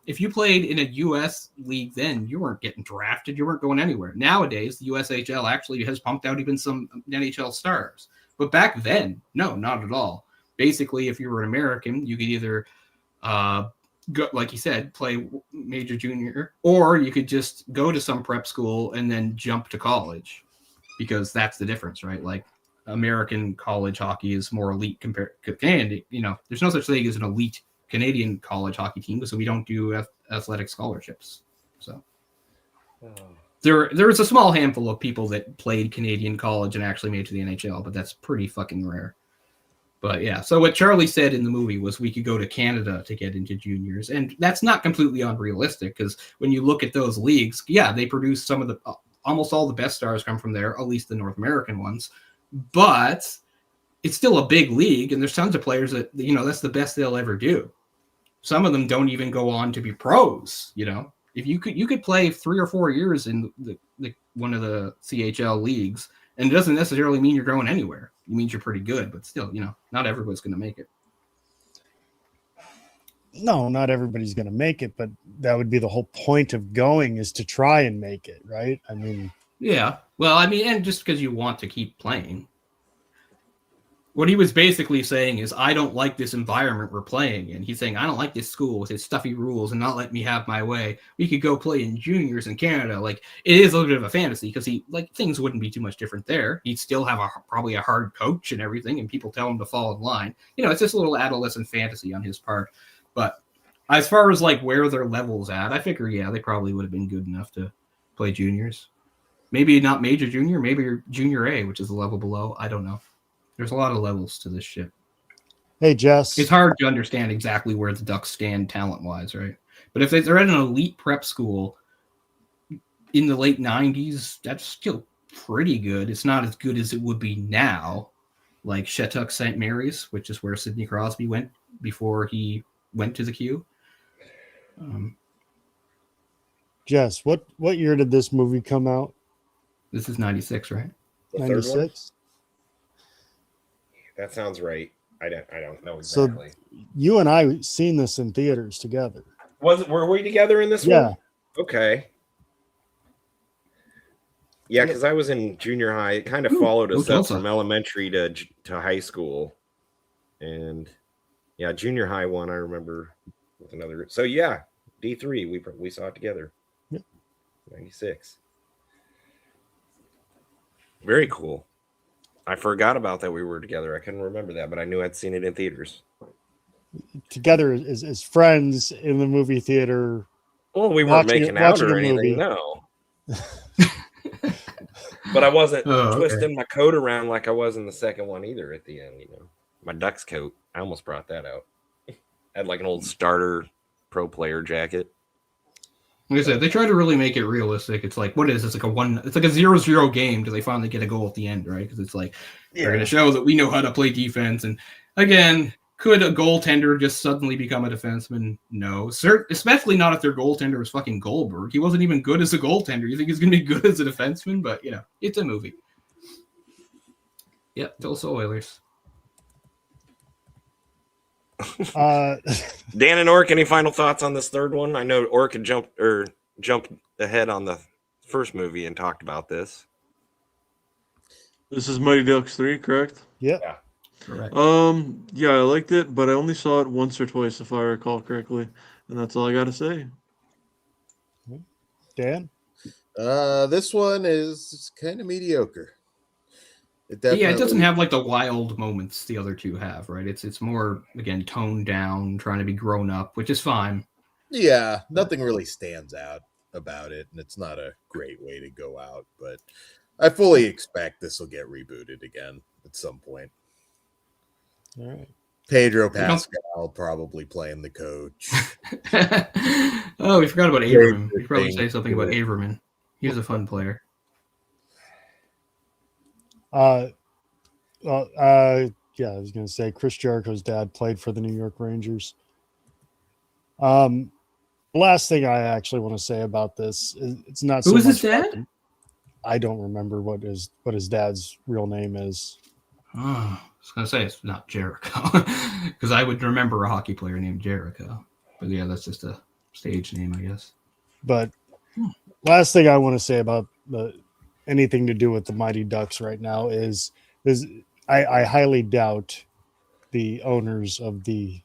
if you played in a U.S. league then, you weren't getting drafted. You weren't going anywhere. Nowadays, the USHL actually has pumped out even some NHL stars. But back then, no, not at all. Basically, if you were an American, you could either, go, like you said, play major junior, or you could just go to some prep school and then jump to college, because that's the difference, right? Like, American college hockey is more elite compared to Canada. There's no such thing as an elite Canadian college hockey team, so we don't do athletic scholarships. So there's a small handful of people that played Canadian college and actually made it to the NHL, but that's pretty fucking rare. But yeah, so what Charlie said in the movie was we could go to Canada to get into juniors, and that's not completely unrealistic, because when you look at those leagues, yeah, they produce some of the almost all the best stars come from there, at least the North American ones. But it's still a big league, and there's tons of players that, that's the best they'll ever do. Some of them don't even go on to be pros. If you could play 3 or 4 years in the one of the CHL leagues, and it doesn't necessarily mean you're going anywhere. It means you're pretty good, but still, not everybody's going to make it. No, not everybody's going to make it, but that would be the whole point of going, is to try and make it, right? Yeah. Well, and just because you want to keep playing. What he was basically saying is, I don't like this environment we're playing in. He's saying, I don't like this school with its stuffy rules and not let me have my way. We could go play in juniors in Canada. Like, it is a little bit of a fantasy, because things wouldn't be too much different there. He'd still have probably a hard coach and everything, and people tell him to fall in line. It's just a little adolescent fantasy on his part. But as far as like where their level's at, I figure they probably would have been good enough to play juniors. Maybe not major junior, maybe junior A, which is the level below. I don't know. There's a lot of levels to this shit. Hey, Jess. It's hard to understand exactly where the Ducks stand talent-wise, right? But if they're at an elite prep school in the late 90s, that's still pretty good. It's not as good as it would be now, like Shattuck St. Mary's, which is where Sidney Crosby went before he went to the Q. Jess, what year did this movie come out? This is 96, right? 96? That sounds right. I don't know exactly. So you and I seen this in theaters together. Were we together in this one? Yeah. Okay. Yeah, because I was in junior high. It kind of followed us up from elementary to high school. And yeah, junior high one I remember with another. So yeah, D3, we saw it together. Yep. 96. Very cool. I forgot about that we were together. I couldn't remember that, but I knew I'd seen it in theaters. Together as friends in the movie theater. Well, we weren't making out or anything, no. But I wasn't twisting my coat around like I was in the second one either at the end, My Ducks coat. I almost brought that out. I had like an old starter pro player jacket. Like I said, they try to really make it realistic. It's like, what is it? It's like a 0-0 game till they finally get a goal at the end, right? Because it's like, they're going to show that we know how to play defense. And again, could a goaltender just suddenly become a defenseman? No. Especially not if their goaltender was fucking Goldberg. He wasn't even good as a goaltender. You think he's going to be good as a defenseman? But, it's a movie. Yep, Tulsa Oilers. Dan and Orc, any final thoughts on this third one? I know Orc had jumped ahead on the first movie and talked about this. This is Mighty Ducks 3, correct? Yeah. Correct. Yeah, I liked it, but I only saw it once or twice, if I recall correctly, and that's all I got to say. Dan? This one is kind of mediocre. It doesn't have like the wild moments the other two have, right? It's more, again, toned down, trying to be grown up, which is fine. Yeah, nothing really stands out about it, and it's not a great way to go out, but I fully expect this will get rebooted again at some point. All right. Pedro Pascal probably playing the coach. Oh, we forgot about Averman. We should probably say something about Averman. He was a fun player. Yeah, I was going to say Chris Jericho's dad played for the New York Rangers. Last thing I actually want to say about this is it's not so much. Who was his dad? I don't remember what his dad's real name is. Oh, I was going to say it's not Jericho because I would remember a hockey player named Jericho. But yeah, that's just a stage name, I guess. But last thing I want to say about anything to do with the Mighty Ducks right now is I highly doubt the owners of the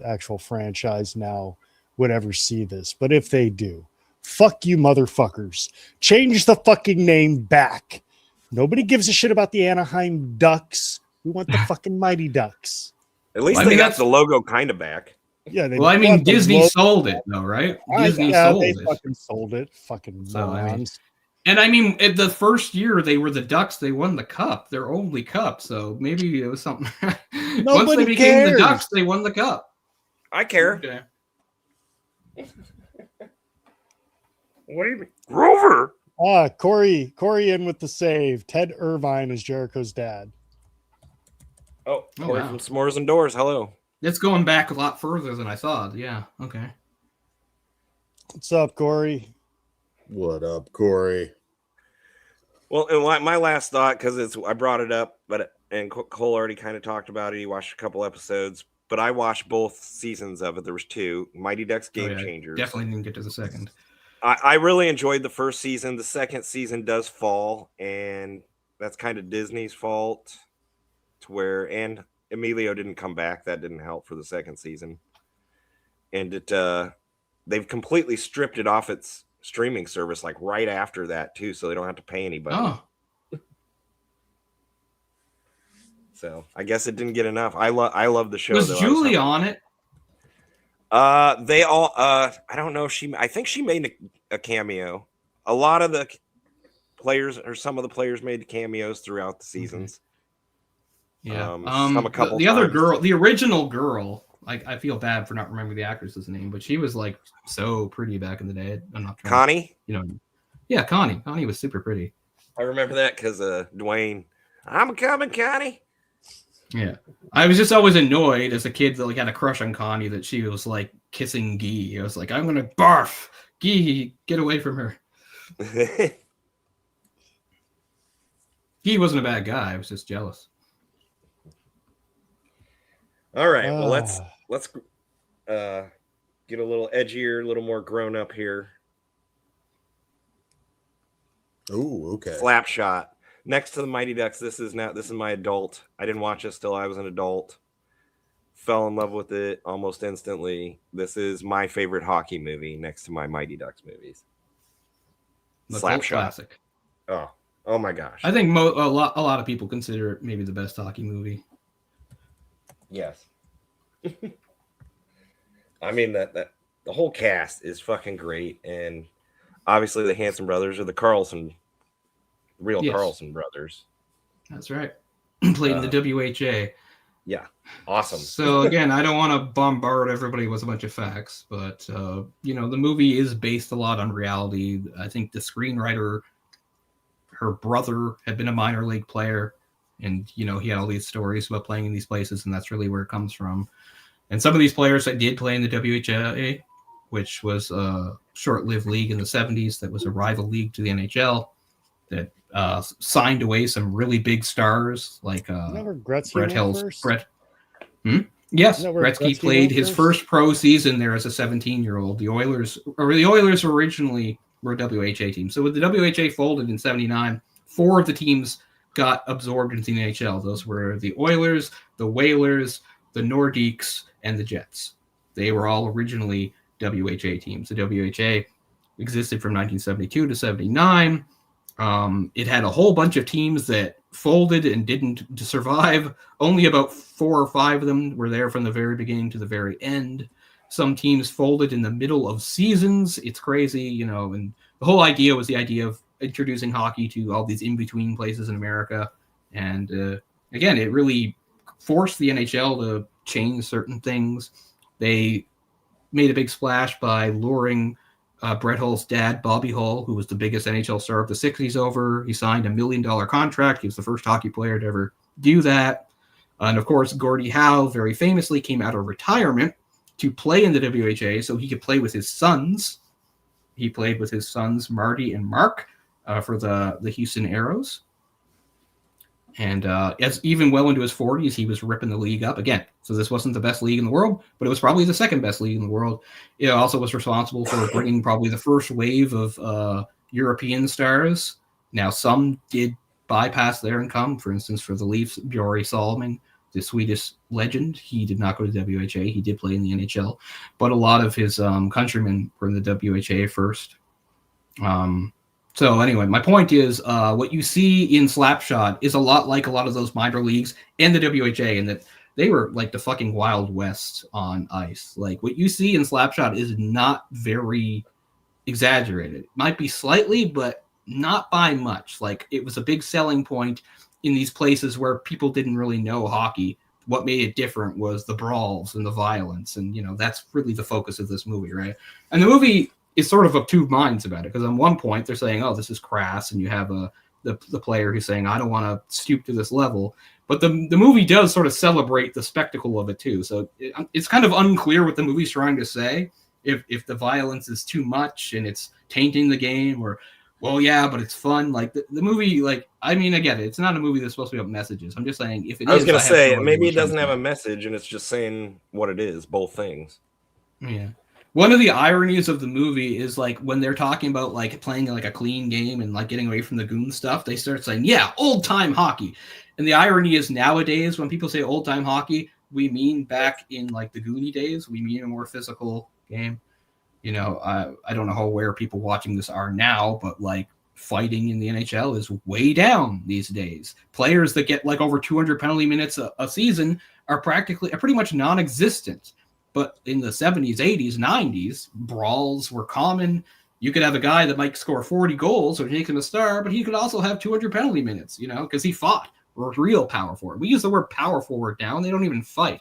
actual franchise now would ever see this. But if they do, fuck you motherfuckers. Change the fucking name back. Nobody gives a shit about the Anaheim Ducks. We want the fucking Mighty Ducks. At least they got the logo kind of back. Yeah. Disney sold it though, right? Disney sold it. Fucking sold it. Fucking morons. And I mean, the first year they were the Ducks, they won the cup, their only cup. So maybe it was something. Once they became the Ducks, they won the cup. I care. Okay. What do you mean? Grover! Kory in with the save. Ted Irvine is Jericho's dad. Oh, Kory from S'mores and Doors. Hello. It's going back a lot further than I thought. Yeah. Okay. What's up, Kory? What up, Kory? Well, and my last thought, because I brought it up, and Cole already kind of talked about it. He watched a couple episodes, but I watched both seasons of it. There was 2 Mighty Ducks Game Changers. Definitely didn't get to the second. I really enjoyed the first season. The second season does fall, and that's kind of Disney's fault. And Emilio didn't come back. That didn't help for the second season. And they've completely stripped it off its streaming service like right after that too, so they don't have to pay anybody. Oh. So I guess it didn't get enough. I love the show. Was Julie on it? They all. I don't know. I think she made a cameo. A lot of the players, or some of the players, made cameos throughout the seasons. Yeah. Some a couple. The other girl, the original girl. Like, I feel bad for not remembering the actress's name, but she was like so pretty back in the day. I'm not trying. Connie. Yeah, Connie. Connie was super pretty. I remember that because Dwayne. I'm coming, Connie. Yeah, I was just always annoyed as a kid that like had a crush on Connie that she was like kissing Guy. I was like, I'm gonna barf. Guy, get away from her. Guy wasn't a bad guy. I was just jealous. All right. Well, let's get a little edgier, a little more grown up here. Oh, okay. Slapshot. Next to the Mighty Ducks, this is my adult. I didn't watch it till I was an adult. Fell in love with it almost instantly. This is my favorite hockey movie next to my Mighty Ducks movies. Slapshot. Classic. Oh my gosh. I think a lot of people consider it maybe the best hockey movie. Yes. I mean that the whole cast is fucking great, and obviously the Hanson brothers are the Carlson brothers. That's right. Played in the WHA. Yeah, awesome. So again, I don't want to bombard everybody with a bunch of facts, but the movie is based a lot on reality. I think the screenwriter, her brother had been a minor league player, and he had all these stories about playing in these places, and that's really where it comes from. And some of these players that did play in the WHA, which was a short-lived league in the 70s that was a rival league to the NHL, that signed away some really big stars like Brett Hill's Brett. Yes, Gretzky played his first pro season there as a 17-year-old. The Oilers originally were a WHA team. So when the WHA folded in 79, 4 of the teams got absorbed into the NHL. Those were the Oilers, the Whalers, the Nordiques, and the Jets. They were all originally WHA teams. The WHA existed from 1972 to 79. It had a whole bunch of teams that folded and didn't survive. Only about 4 or 5 of them were there from the very beginning to the very end. Some teams folded in the middle of seasons. It's crazy, and the whole idea was the idea of introducing hockey to all these in-between places in America. And again, it really forced the NHL to change certain things. They made a big splash by luring Brett Hull's dad, Bobby Hull, who was the biggest NHL star of the 60s, over. He signed $1 million contract. He was the first hockey player to ever do that. And of course, Gordie Howe very famously came out of retirement to play in the WHA so he could play with his sons. He played with his sons, Marty and Mark, for the Houston Aeros. And as even well into his 40s, he was ripping the league up again. So this wasn't the best league in the world, but it was probably the second best league in the world. It also was responsible for bringing probably the first wave of European stars. Now, some did bypass their income. For instance, for the Leafs, Bjorn Salming, the Swedish legend, he did not go to WHA. He did play in the NHL. But a lot of his countrymen were in the WHA first. So anyway, my point is what you see in Slapshot is a lot like a lot of those minor leagues and the WHA, in that they were like the fucking Wild West on ice. Like what you see in Slapshot is not very exaggerated. It might be slightly, but not by much. Like it was a big selling point in these places where people didn't really know hockey. What made it different was the brawls and the violence. And, that's really the focus of this movie, right? And the movie is sort of two minds about it, because on one point they're saying, oh, this is crass, and you have the player who's saying, I don't want to stoop to this level. But the movie does sort of celebrate the spectacle of it too. So it's kind of unclear what the movie's trying to say. If the violence is too much and it's tainting the game, or, well, yeah, but it's fun. Like the movie, I get it. It's not a movie that's supposed to be about messages. I'm just saying if it is. I was going to say, maybe it doesn't have a message and it's just saying what it is, both things. Yeah. One of the ironies of the movie is when they're talking about playing a clean game and getting away from the goon stuff, they start saying, yeah, old time hockey. And the irony is nowadays when people say old time hockey, we mean back in the Goonie days, we mean a more physical game. I don't know how aware people watching this are now, but fighting in the NHL is way down these days. Players that get over 200 penalty minutes a season are pretty much non-existent. But in the 70s, 80s, 90s, brawls were common. You could have a guy that might score 40 goals, which makes him a star, but he could also have 200 penalty minutes, because he fought. Or real power forward. We use the word power forward now, and they don't even fight.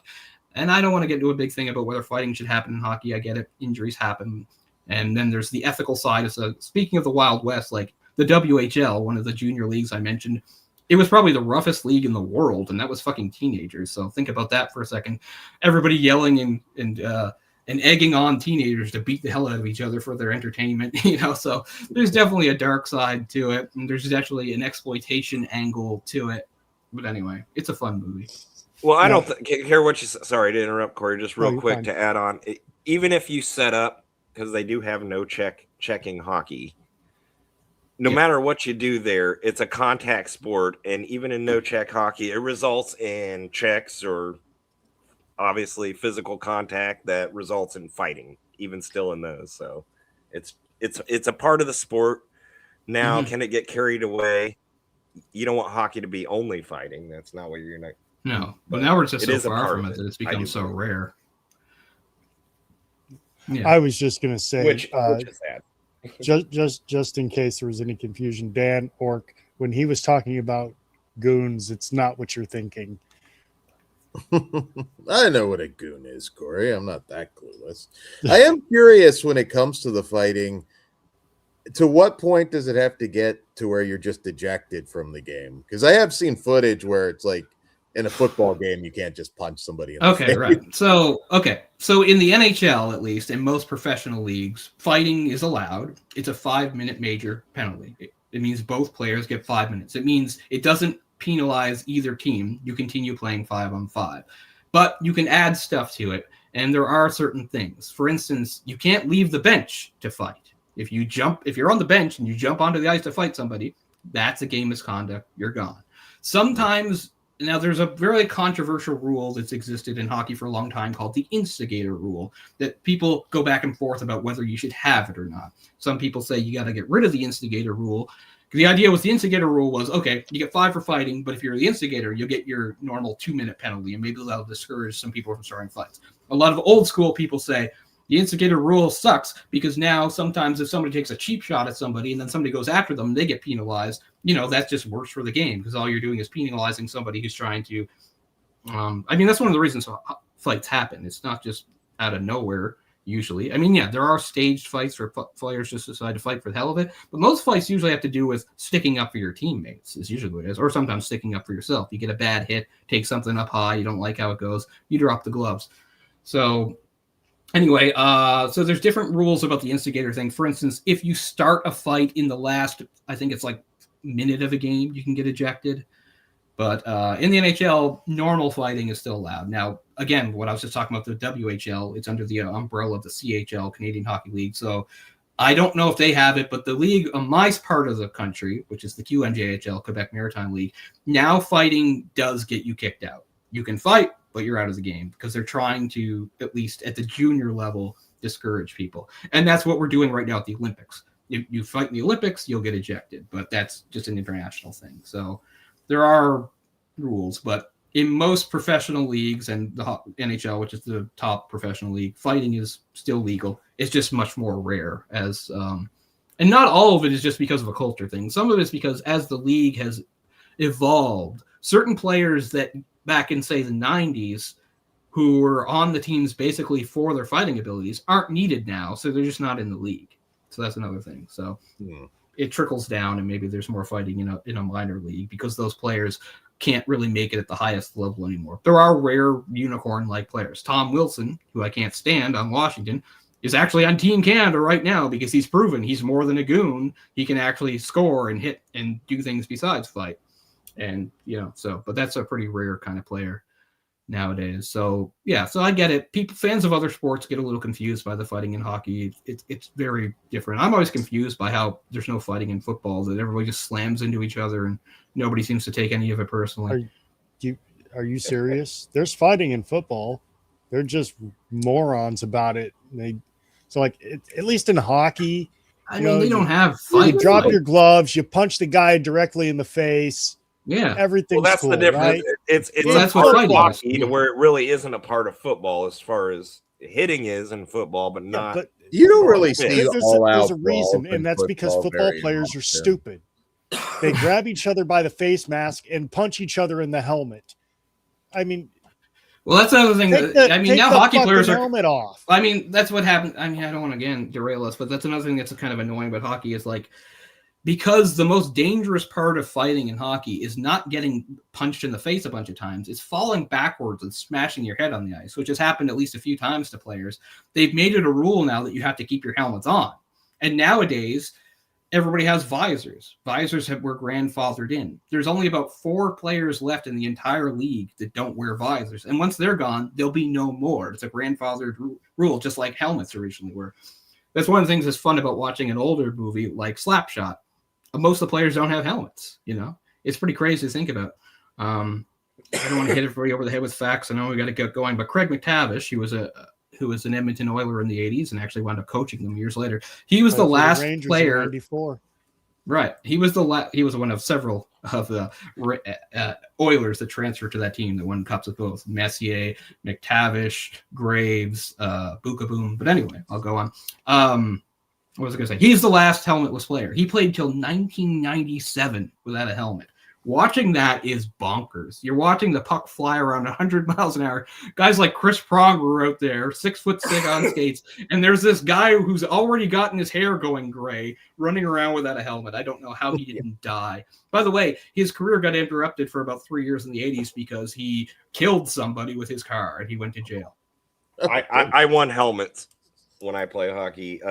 And I don't want to get into a big thing about whether fighting should happen in hockey. I get it. Injuries happen. And then there's the ethical side. So speaking of the Wild West, like the WHL, one of the junior leagues I mentioned, it was probably the roughest league in the world, and that was fucking teenagers. So think about that for a second. Everybody yelling and egging on teenagers to beat the hell out of each other for their entertainment, So there's definitely a dark side to it, and there's actually an exploitation angle to it. But anyway, it's a fun movie. Well, I don't care what you. Sorry to interrupt, Kory. Just real quick fine. to add on. Even if you set up, because they do have no checking hockey. No matter what you do there, it's a contact sport, and even in no check hockey, it results in checks or obviously physical contact that results in fighting. Even still in those, so it's a part of the sport. Now, can it get carried away? You don't want hockey to be only fighting. That's not what you're not. No, but now we're just so far from it that it's become so rare. Yeah. I was just going to say, which is sad. just in case there was any confusion, Dan Ork, when he was talking about goons, it's not what you're thinking. I know what a goon is, Kory. I'm not that clueless. I am curious when it comes to the fighting. To what point does it have to get to where you're just ejected from the game? Because I have seen footage where it's like in a football game, you can't just punch somebody in the face. Right. So in the NHL, at least, in most professional leagues, fighting is allowed. It's a 5-minute major penalty. It means both players get 5 minutes. It means it doesn't penalize either team. You continue playing 5-on-5. But you can add stuff to it, and there are certain things. For instance, you can't leave the bench to fight. If you're on the bench and you jump onto the ice to fight somebody, that's a game misconduct. You're gone. Sometimes, now there's a very controversial rule that's existed in hockey for a long time called the instigator rule, that people go back and forth about whether you should have it or not. Some people say you got to get rid of the instigator rule. The idea was the instigator rule was, okay, you get 5 for fighting, but if you're the instigator, you'll get your normal 2-minute penalty, and maybe that'll discourage some people from starting fights. A lot of old school people say, the instigator rule sucks because now sometimes if somebody takes a cheap shot at somebody and then somebody goes after them, they get penalized. That's just worse for the game because all you're doing is penalizing somebody who's trying to. That's one of the reasons fights happen. It's not just out of nowhere usually. There are staged fights where players just decide to fight for the hell of it, but most fights usually have to do with sticking up for your teammates is usually what it is, or sometimes sticking up for yourself. You get a bad hit, take something up high, you don't like how it goes, you drop the gloves. So anyway, so there's different rules about the instigator thing. For instance, if you start a fight in the last, I think it's like minute of a game, you can get ejected. But in the NHL, normal fighting is still allowed. Now, again, what I was just talking about, the WHL, it's under the umbrella of the CHL, Canadian Hockey League. So I don't know if they have it, but the league on my part of the country, which is the QMJHL, Quebec Maritime League, now fighting does get you kicked out. You can fight, but you're out of the game because they're trying to, at least at the junior level, discourage people. And that's what we're doing right now at the Olympics. If you fight in the Olympics, you'll get ejected, but that's just an international thing. So there are rules, but in most professional leagues and the NHL, which is the top professional league, fighting is still legal. It's just much more rare and not all of it is just because of a culture thing. Some of it is because as the league has evolved, certain players that back in, say, the 90s who were on the teams basically for their fighting abilities aren't needed now, so they're just not in the league. So that's another thing. So it trickles down, and maybe there's more fighting in a minor league because those players can't really make it at the highest level anymore. There are rare unicorn-like players. Tom Wilson, who I can't stand on Washington, is actually on Team Canada right now because he's proven he's more than a goon. He can actually score and hit and do things besides fight. And, but that's a pretty rare kind of player nowadays. So, yeah, so I get it. Fans of other sports get a little confused by the fighting in hockey. It's very different. I'm always confused by how there's no fighting in football, that everybody just slams into each other and nobody seems to take any of it personally. Are you serious? There's fighting in football. They're just morons about it. At least in hockey, they don't have fight. You drop your gloves, you punch the guy directly in the face. Yeah, everything's that's cool, the difference. Right? It's that's what fighting hockey to where it really isn't a part of football as far as hitting is in football, but not. But you don't really see there's a reason, and that's because football players are stupid. They grab each other by the face mask and punch each other in the helmet. I mean, well, that's another thing. Now hockey players are helmet off. I mean, that's what happened. I mean, I don't want to again derail us, but that's another thing that's kind of annoying about hockey is like, because the most dangerous part of fighting in hockey is not getting punched in the face a bunch of times. It's falling backwards and smashing your head on the ice, which has happened at least a few times to players. They've made it a rule now that you have to keep your helmets on. And nowadays, everybody has visors. Visors were grandfathered in. There's only about 4 players left in the entire league that don't wear visors. And once they're gone, there'll be no more. It's a grandfathered rule, just like helmets originally were. That's one of the things that's fun about watching an older movie like Slapshot. Most of the players don't have helmets, you know? It's pretty crazy to think about. I don't want to hit everybody over the head with facts. I know we got to get going. But Craig McTavish, who was an Edmonton Oiler in the 80s and actually wound up coaching them years later. He was the last player. Right. He was one of several of the Oilers that transferred to that team that won cups with both Messier, McTavish, Graves, Bukaboom. But anyway, I'll go on. What was I going to say? He's the last helmetless player. He played till 1997 without a helmet. Watching that is bonkers. You're watching the puck fly around 100 miles an hour. Guys like Chris Pronger are out there, 6'6" on skates, and there's this guy who's already gotten his hair going gray, running around without a helmet. I don't know how he didn't die. By the way, his career got interrupted for about 3 years in the 80s because he killed somebody with his car, and he went to jail. I won helmets when I play hockey.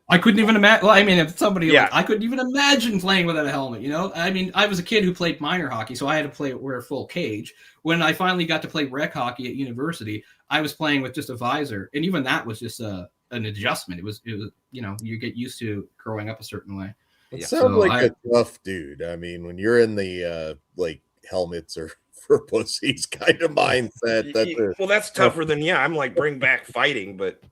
I couldn't even imagine. Well, I mean, if somebody, I couldn't even imagine playing without a helmet. You know, I mean, I was a kid who played minor hockey, so I had to wear a full cage. When I finally got to play rec hockey at university, I was playing with just a visor, and even that was just an adjustment. It was, you know, you get used to growing up a certain way. It sounds like a tough dude. I mean, when you're in the like helmets or for pussies kind of mindset, that's tougher than I'm like bring back fighting, but.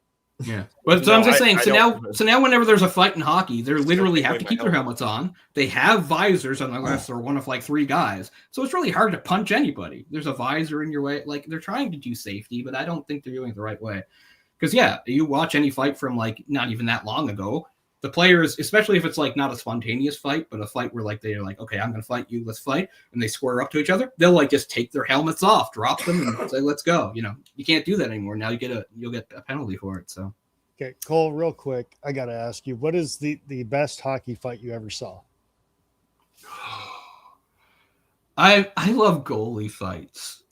Yeah, but so I'm just saying. So now, whenever there's a fight in hockey, they literally have to keep their helmets on. They have visors unless they're one of like 3 guys. So it's really hard to punch anybody. There's a visor in your way. Like they're trying to do safety, but I don't think they're doing it the right way. Because you watch any fight from like not even that long ago. The players, especially if it's like not a spontaneous fight, but a fight where like they're like, okay, I'm going to fight you, let's fight, and they square up to each other, they'll like just take their helmets off, drop them, and say, let's go. You know, you can't do that anymore. Now you'll get a penalty for it. So, okay, Cole, real quick, I got to ask you, what is the best hockey fight you ever saw? I love goalie fights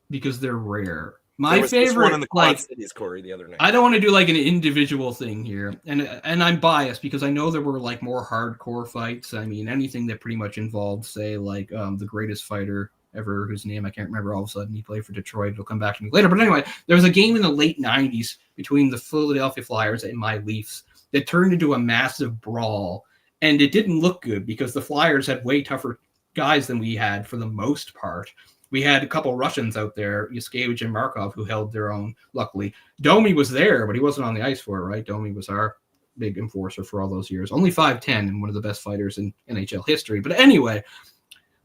because they're rare. My favorite one in the Quad Cities, Kory, the other night. I don't want to do like an individual thing here, and I'm biased because I know there were like more hardcore fights. I mean, anything that pretty much involved, say, like the greatest fighter ever, whose name I can't remember. All of a sudden, he played for Detroit. It'll come back to me later. But anyway, there was a game in the late '90s between the Philadelphia Flyers and my Leafs that turned into a massive brawl, and it didn't look good because the Flyers had way tougher guys than we had for the most part. We had a couple Russians out there, Yuskevich and Markov, who held their own, luckily. Domi was there, but he wasn't on the ice for it, right? Domi was our big enforcer for all those years. Only 5'10" and one of the best fighters in NHL history. But anyway,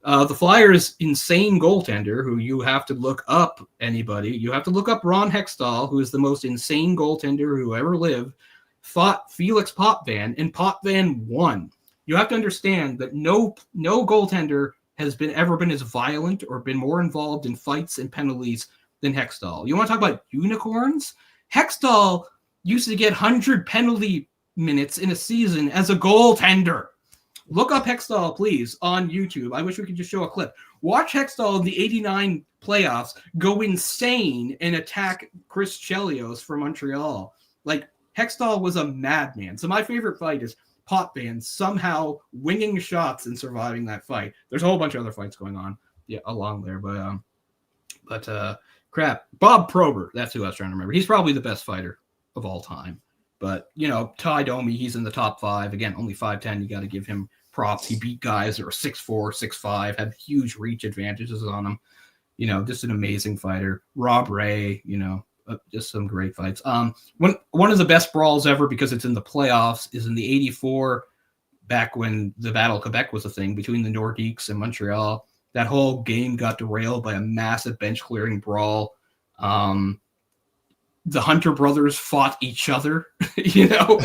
the Flyers' insane goaltender, who you have to look up anybody, you have to look up Ron Hextall, who is the most insane goaltender who ever lived, fought Felix Potvin, and Potvin won. You have to understand that no goaltender has ever been as violent or been more involved in fights and penalties than Hextall. You want to talk about unicorns? Hextall used to get 100 penalty minutes in a season as a goaltender. Look up Hextall, please, on YouTube. I wish we could just show a clip. Watch Hextall in the 89 playoffs go insane and attack Chris Chelios from Montreal. Like, Hextall was a madman. So my favorite fight is Potvin somehow winging shots and surviving that fight. There's a whole bunch of other fights going on along there, but crap. Bob Probert, that's who I was trying to remember. He's probably the best fighter of all time. But, you know, Ty Domi, he's in the top 5. Again, only 5'10". You got to give him props. He beat guys that were 6'4", 6'5", had huge reach advantages on him. You know, just an amazing fighter. Rob Ray, you know, just some great fights. One of the best brawls ever, because it's in the playoffs, is in the 84, back when the Battle of Quebec was a thing, between the Nordiques and Montreal. That whole game got derailed by a massive bench-clearing brawl. the Hunter brothers fought each other. You know,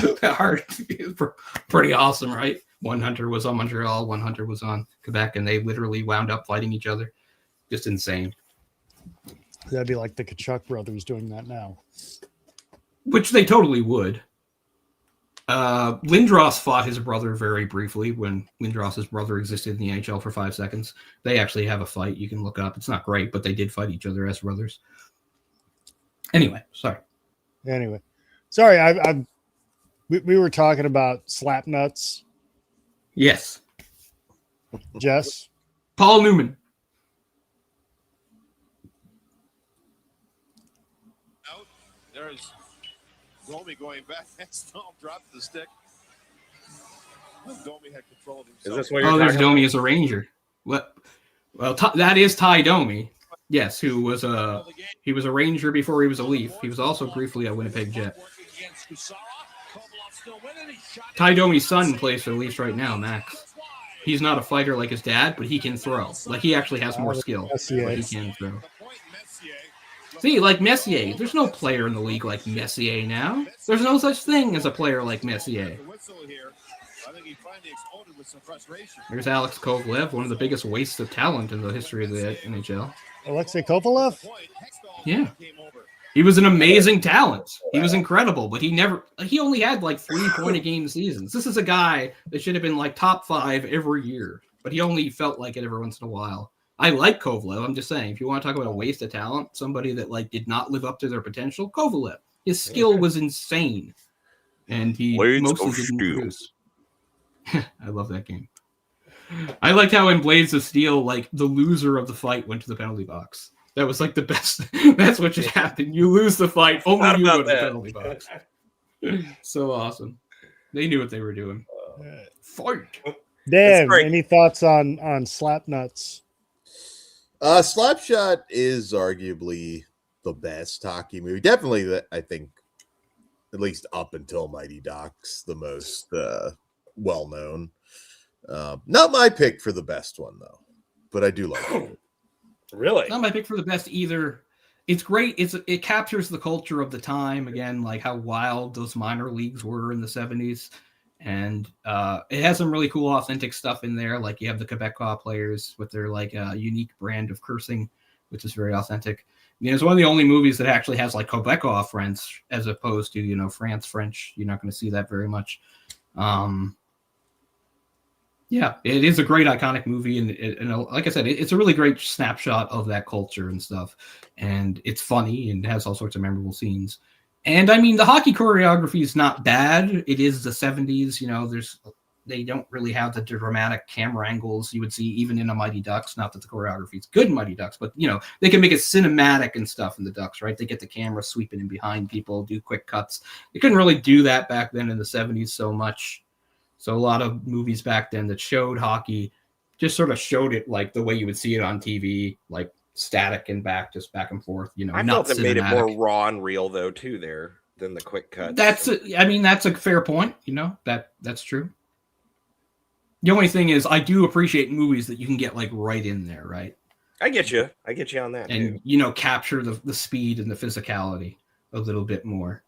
pretty awesome, right? One Hunter was on Montreal, one Hunter was on Quebec, and they literally wound up fighting each other. Just insane. That'd be like the Kachuk brothers doing that now. Which they totally would. Lindros fought his brother very briefly when Lindros's brother existed in the NHL for 5 seconds. They actually have a fight you can look up. It's not great, but they did fight each other as brothers. Anyway, sorry. We were talking about slap nuts. Yes. Jess? Paul Newman. Out. There's Domi going back. Stone dropped the stick. Domi had control of himself. Is this what you're there's talking Domi about? as a Ranger. What? Well, that is Ty Domi. Yes, he was a Ranger before he was a Leaf. He was also briefly a Winnipeg Jet. Ty Domi's son plays for the Leafs right now, Max. He's not a fighter like his dad, but he can throw. Like, he actually has more skill, but he can throw. See, like Messier, there's no player in the league like Messier now. There's no such thing as a player like Messier. There's Alex Kovalev, one of the biggest wastes of talent in the history of the NHL. Alexei Kovalev? Yeah. He was an amazing talent. He was incredible, but he only had like 3-point-a-game seasons. This is a guy that should have been like top 5 every year, but he only felt like it every once in a while. I like Kovalev. I'm just saying, if you want to talk about a waste of talent, somebody that like did not live up to their potential, Kovalev. His skill was insane, and he mostly didn't produce. I love that game. I liked how in Blades of Steel, like the loser of the fight went to the penalty box. That was like the best. That's what should happen. You lose the fight, only you go to the penalty box. So awesome. They knew what they were doing. Fight. Dan, any thoughts on Slapnuts? Slapshot is arguably the best hockey movie. Definitely, I think, at least up until Mighty Ducks, the most well-known. Not my pick for the best one, though, but I do like it. Really? Not my pick for the best either. It's great. It captures the culture of the time, again, like how wild those minor leagues were in the 70s. And it has some really cool, authentic stuff in there. Like you have the Quebecois players with their like unique brand of cursing, which is very authentic. You know, it's one of the only movies that actually has like Quebecois French as opposed to, you know, France French. You're not going to see that very much. Yeah, it is a great iconic movie, and like I said, it's a really great snapshot of that culture and stuff. And it's funny and has all sorts of memorable scenes. And I mean, the hockey choreography is not bad. It is the 70s. You know, they don't really have the dramatic camera angles you would see even in a Mighty Ducks. Not that the choreography is good in Mighty Ducks, but you know, they can make it cinematic and stuff in the Ducks, right? They get the camera sweeping in behind people, do quick cuts. They couldn't really do that back then in the 70s so much. So a lot of movies back then that showed hockey just sort of showed it like the way you would see it on TV, like static and just back and forth. You know, I not felt it cinematic. made it more raw and real though too there than the quick cuts. That's a fair point. You know, that's true. The only thing is, I do appreciate movies that you can get like right in there, right? I get you on that, and too. You know, capture the speed and the physicality a little bit more.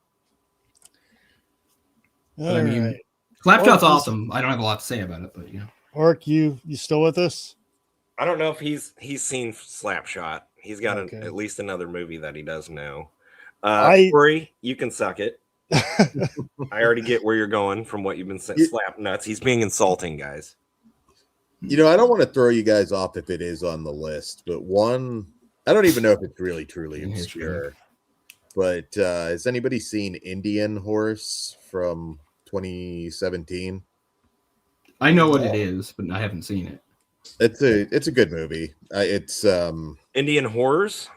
But I mean, Slapshot's awesome. I don't have a lot to say about it, but you know. Orc, you still with us? I don't know if he's seen Slapshot. He's got at least another movie that he does know. Kory, you can suck it. I already get where you're going from what you've been saying. Slap nuts. He's being insulting, guys. You know, I don't want to throw you guys off if it is on the list, but one, I don't even know if it's really truly obscure. But has anybody seen Indian Horse from 2017? I know what it is, but I haven't seen it. It's a good movie. It's Indian Horrors?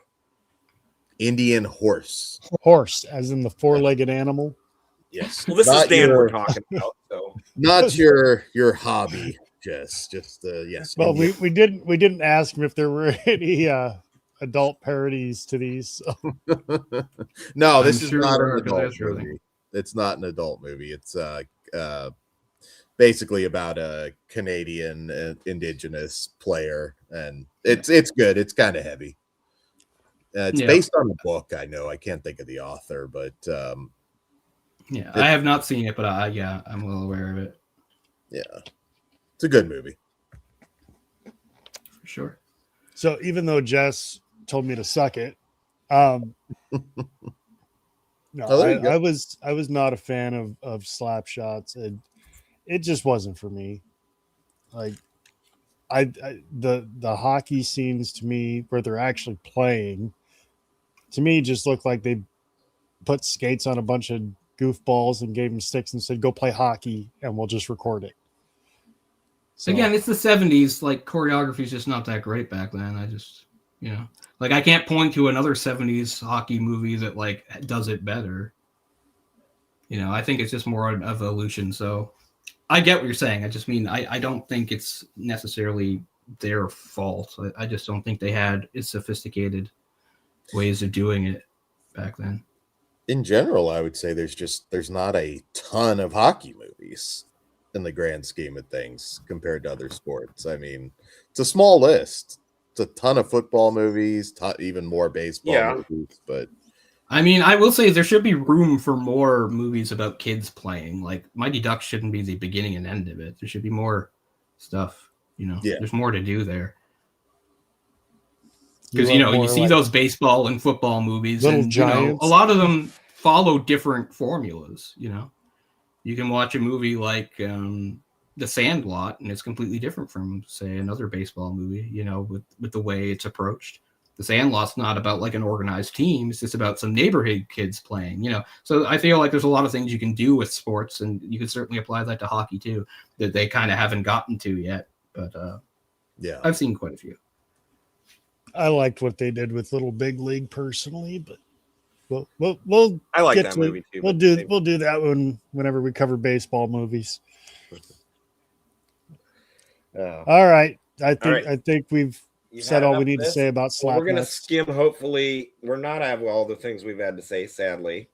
Indian Horse. Horse, as in the four-legged animal. Yes. Well, this is Dan we're talking about. So not your hobby, Jess. Just yes. Well, we didn't ask him if there were any adult parodies to these. So. No, this is not an adult movie. It's not an adult movie. It's basically about a Canadian indigenous player, and it's good. It's kind of heavy. It's based on a book. I know. I can't think of the author, but I have not seen it, but I'm well aware of it. Yeah, it's a good movie for sure. So even though Jess told me to suck it, no, I was not a fan of slap shots. It just wasn't for me. Like the hockey scenes to me where they're actually playing, to me just looked like they put skates on a bunch of goofballs and gave them sticks and said, "Go play hockey, and we'll just record it." So, again, it's the 70s. Like, choreography is just not that great back then. I just, like, I can't point to another 70s hockey movie that, like, does it better. I think it's just more of evolution. So I get what you're saying. I just mean, I don't think it's necessarily their fault. I just don't think they had as sophisticated ways of doing it back then. In general, I would say there's not a ton of hockey movies in the grand scheme of things compared to other sports. I mean, it's a small list. It's a ton of football movies, even more baseball movies. But I mean, I will say there should be room for more movies about kids playing. Like Mighty Ducks shouldn't be the beginning and end of it. There should be more stuff. There's more to do there. Because you see those baseball and football movies, and a lot of them follow different formulas. You can watch a movie like The Sandlot, and it's completely different from, say, another baseball movie. With the way it's approached. The Sandlot's not about like an organized team; it's just about some neighborhood kids playing. So I feel like there's a lot of things you can do with sports, and you can certainly apply that to hockey too, that they kind of haven't gotten to yet. But I've seen quite a few. I liked what they did with Little Big League personally, but we'll I like that movie too. We'll do that whenever we cover baseball movies. All right. I think we've said all we need to say about slap. We're gonna skim. Hopefully, we're not have all the things we've had to say, sadly,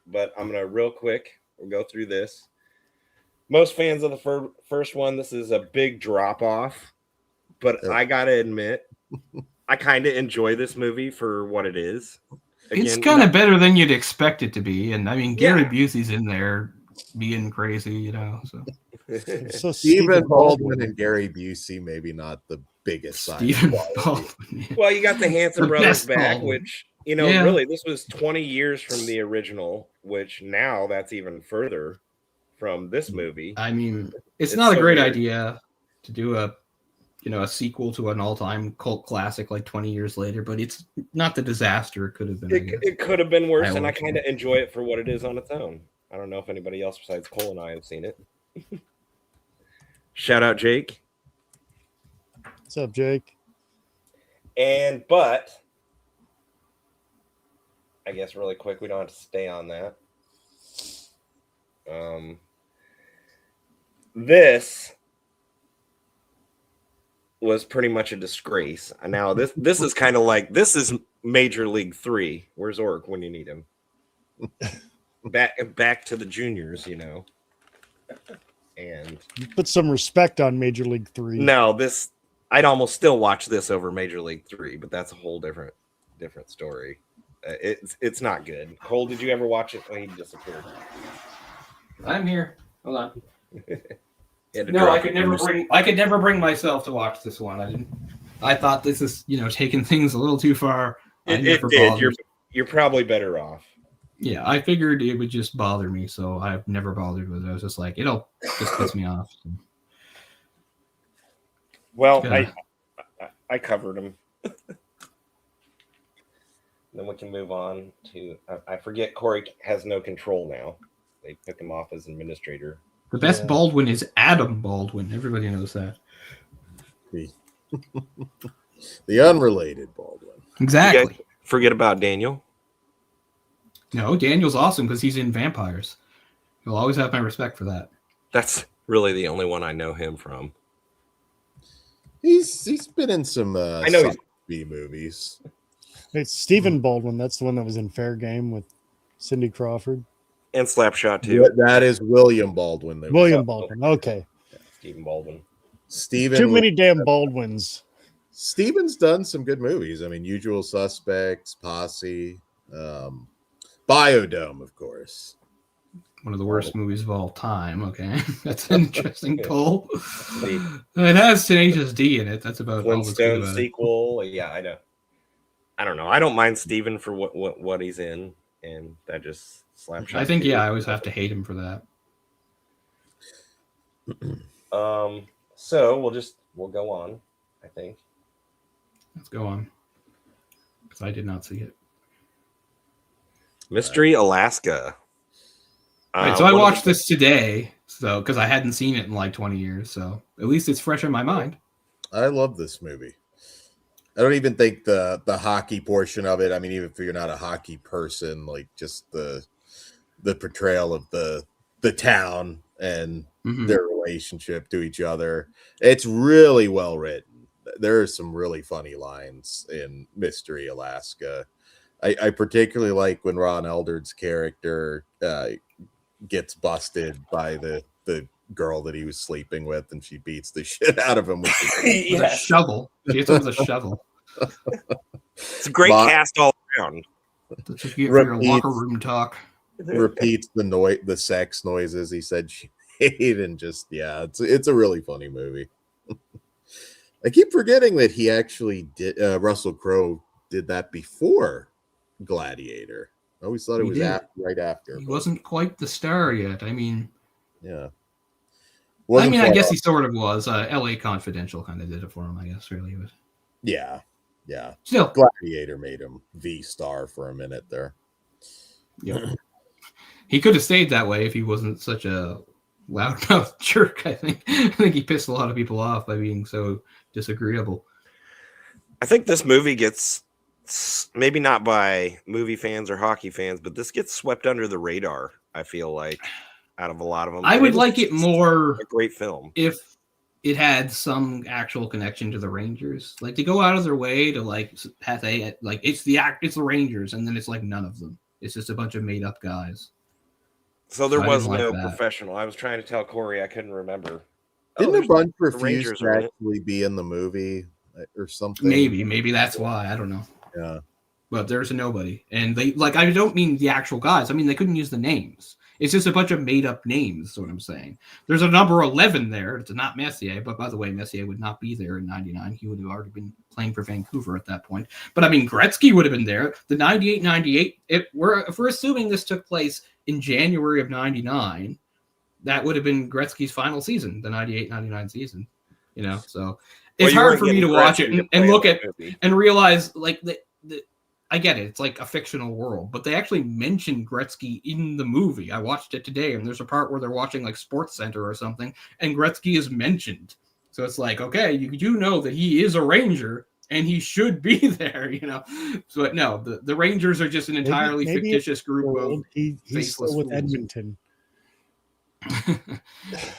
but I'm gonna real quick. We'll go through this. Most fans of the first one, this is a big drop off, but I gotta admit, I kind of enjoy this movie for what it is. Again, it's kind of better than you'd expect it to be, and I mean Gary Busey's in there being crazy, So Stephen Baldwin and Gary Busey, maybe not the biggest sign. Well, you got the Hanson brothers back, which really this was 20 years from the original, which now that's even further from this movie. I mean, it's not a great idea to do a sequel to an all-time cult classic like 20 years later, but it's not the disaster it could have been. It could have been worse, and I kind of enjoy it for what it is on its own. I don't know if anybody else besides Cole and I have seen it. Shout out Jake. What's up, Jake? But I guess really quick, we don't have to stay on that. This was pretty much a disgrace. Now this is kind of like, this is Major League 3. Where's Ork when you need him? Back to the juniors, And put some respect on Major League 3. No, I'd almost still watch this over Major League 3, but that's a whole different story. It's not good. Cole, did you ever watch it? Oh, he disappeared. I'm here. Hold on. No, I could never bring myself to watch this one. I thought this is, taking things a little too far. It did. You're probably better off. Yeah, I figured it would just bother me, so I've never bothered with it. I was just like, it'll just piss me off. Well, I covered him. Then we can move on to, I forget, Kory has no control now. They took him off as administrator. The best Baldwin is Adam Baldwin. Everybody knows that. The unrelated Baldwin. Exactly. You guys forget about Daniel. No, Daniel's awesome because he's in Vampires. You'll always have my respect for that. That's really the only one I know him from. He's been in some I know B movies. It's Stephen Baldwin. That's the one that was in Fair Game with Cindy Crawford. And Slapshot too. That is William Baldwin. William Baldwin. Okay. Stephen Baldwin. Stephen. Too many damn Baldwins. Steven's done some good movies. I mean, Usual Suspects, Posse, Biodome, of course. One of the worst movies of all time. Okay, that's an interesting poll. It has Tenacious D in it. That's about all that's good about sequel. Yeah, I know. I don't know. I don't mind Steven for what he's in, and that just slaps. I think I always have to hate him for that. So we'll go on. I think. Let's go on. Because I did not see it. Mystery Alaska. Right, so I watched this today, so because I hadn't seen it in like 20 years, so at least it's fresh in my mind. I love this movie. I don't even think the hockey portion of it. I mean, even if you're not a hockey person, like just the portrayal of the town and their relationship to each other, it's really well written. There are some really funny lines in Mystery Alaska. I particularly like when Ron Eldard's character gets busted by the girl that he was sleeping with, and she beats the shit out of him with a shovel. She hits him with a shovel. It's a great cast all around. That's what you get for your locker room talk. Repeats the sex noises he said she made, and just it's a really funny movie. I keep forgetting that he actually did. Russell Crowe did that before Gladiator. I always thought it was right after. He wasn't quite the star yet. I mean, yeah. I guess he sort of was. L.A. Confidential kind of did it for him, I guess, really. But yeah. Still, Gladiator made him V-star for a minute there. Yeah. He could have stayed that way if he wasn't such a loudmouth jerk, I think. I think he pissed a lot of people off by being so disagreeable. I think this movie gets, maybe not by movie fans or hockey fans, but this gets swept under the radar, I feel like, out of a lot of them. I would like it more a great film if it had some actual connection to the Rangers. Like, to go out of their way to have it's the Rangers, and then it's like none of them. It's just a bunch of made up guys. So there was no professional. I was trying to tell Kory, I couldn't remember. Didn't a bunch refuse to actually be in the movie or something? Maybe that's why. I don't know. Yeah. But there's a nobody. And they, I don't mean the actual guys. I mean, they couldn't use the names. It's just a bunch of made up names, is what I'm saying. There's a number 11 there. It's not Messier, but by the way, Messier would not be there in 99. He would have already been playing for Vancouver at that point. But I mean, Gretzky would have been there. The 98-98, if we're assuming this took place in January of 99, that would have been Gretzky's final season, the 98-99 season. So it's hard for me to watch it and look at and realize, I get it. It's like a fictional world, but they actually mentioned Gretzky in the movie. I watched it today, and there's a part where they're watching like Sports Center or something, and Gretzky is mentioned. So it's like, okay, you do know that he is a Ranger, and he should be there, So no, the Rangers are just an entirely fictitious group of he's still with Edmonton.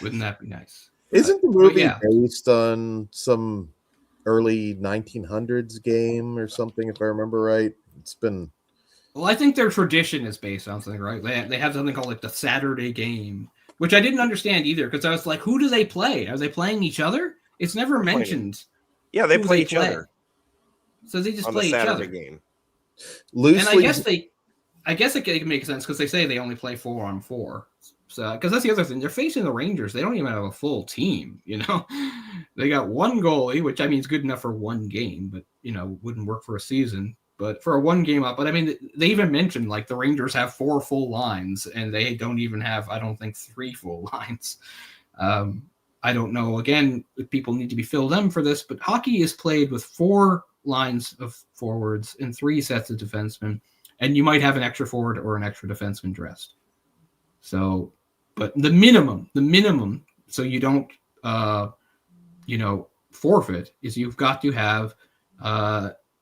Wouldn't that be nice? Isn't the movie based on some early 1900s game or something, if I remember right? It's been... Well, I think their tradition is based on something, right? They have something called the Saturday game, which I didn't understand either, because I was like, who do they play? Are they playing each other? It's never mentioned. Yeah, they play each other. So they just play each other. Game. Loosely, and I guess it can make sense because they say they only play 4-on-4. So, because that's the other thing, they're facing the Rangers. They don't even have a full team. They got one goalie, which I mean is good enough for one game, but wouldn't work for a season. But for a one game up, but I mean, they even mentioned the Rangers have 4 full lines, and they don't even have, I don't think, 3 full lines. I don't know. Again, if people need to be filled in for this, but hockey is played with 4 lines of forwards and 3 sets of defensemen, and you might have an extra forward or an extra defenseman dressed. So, but the minimum, so you don't, forfeit, is you've got to have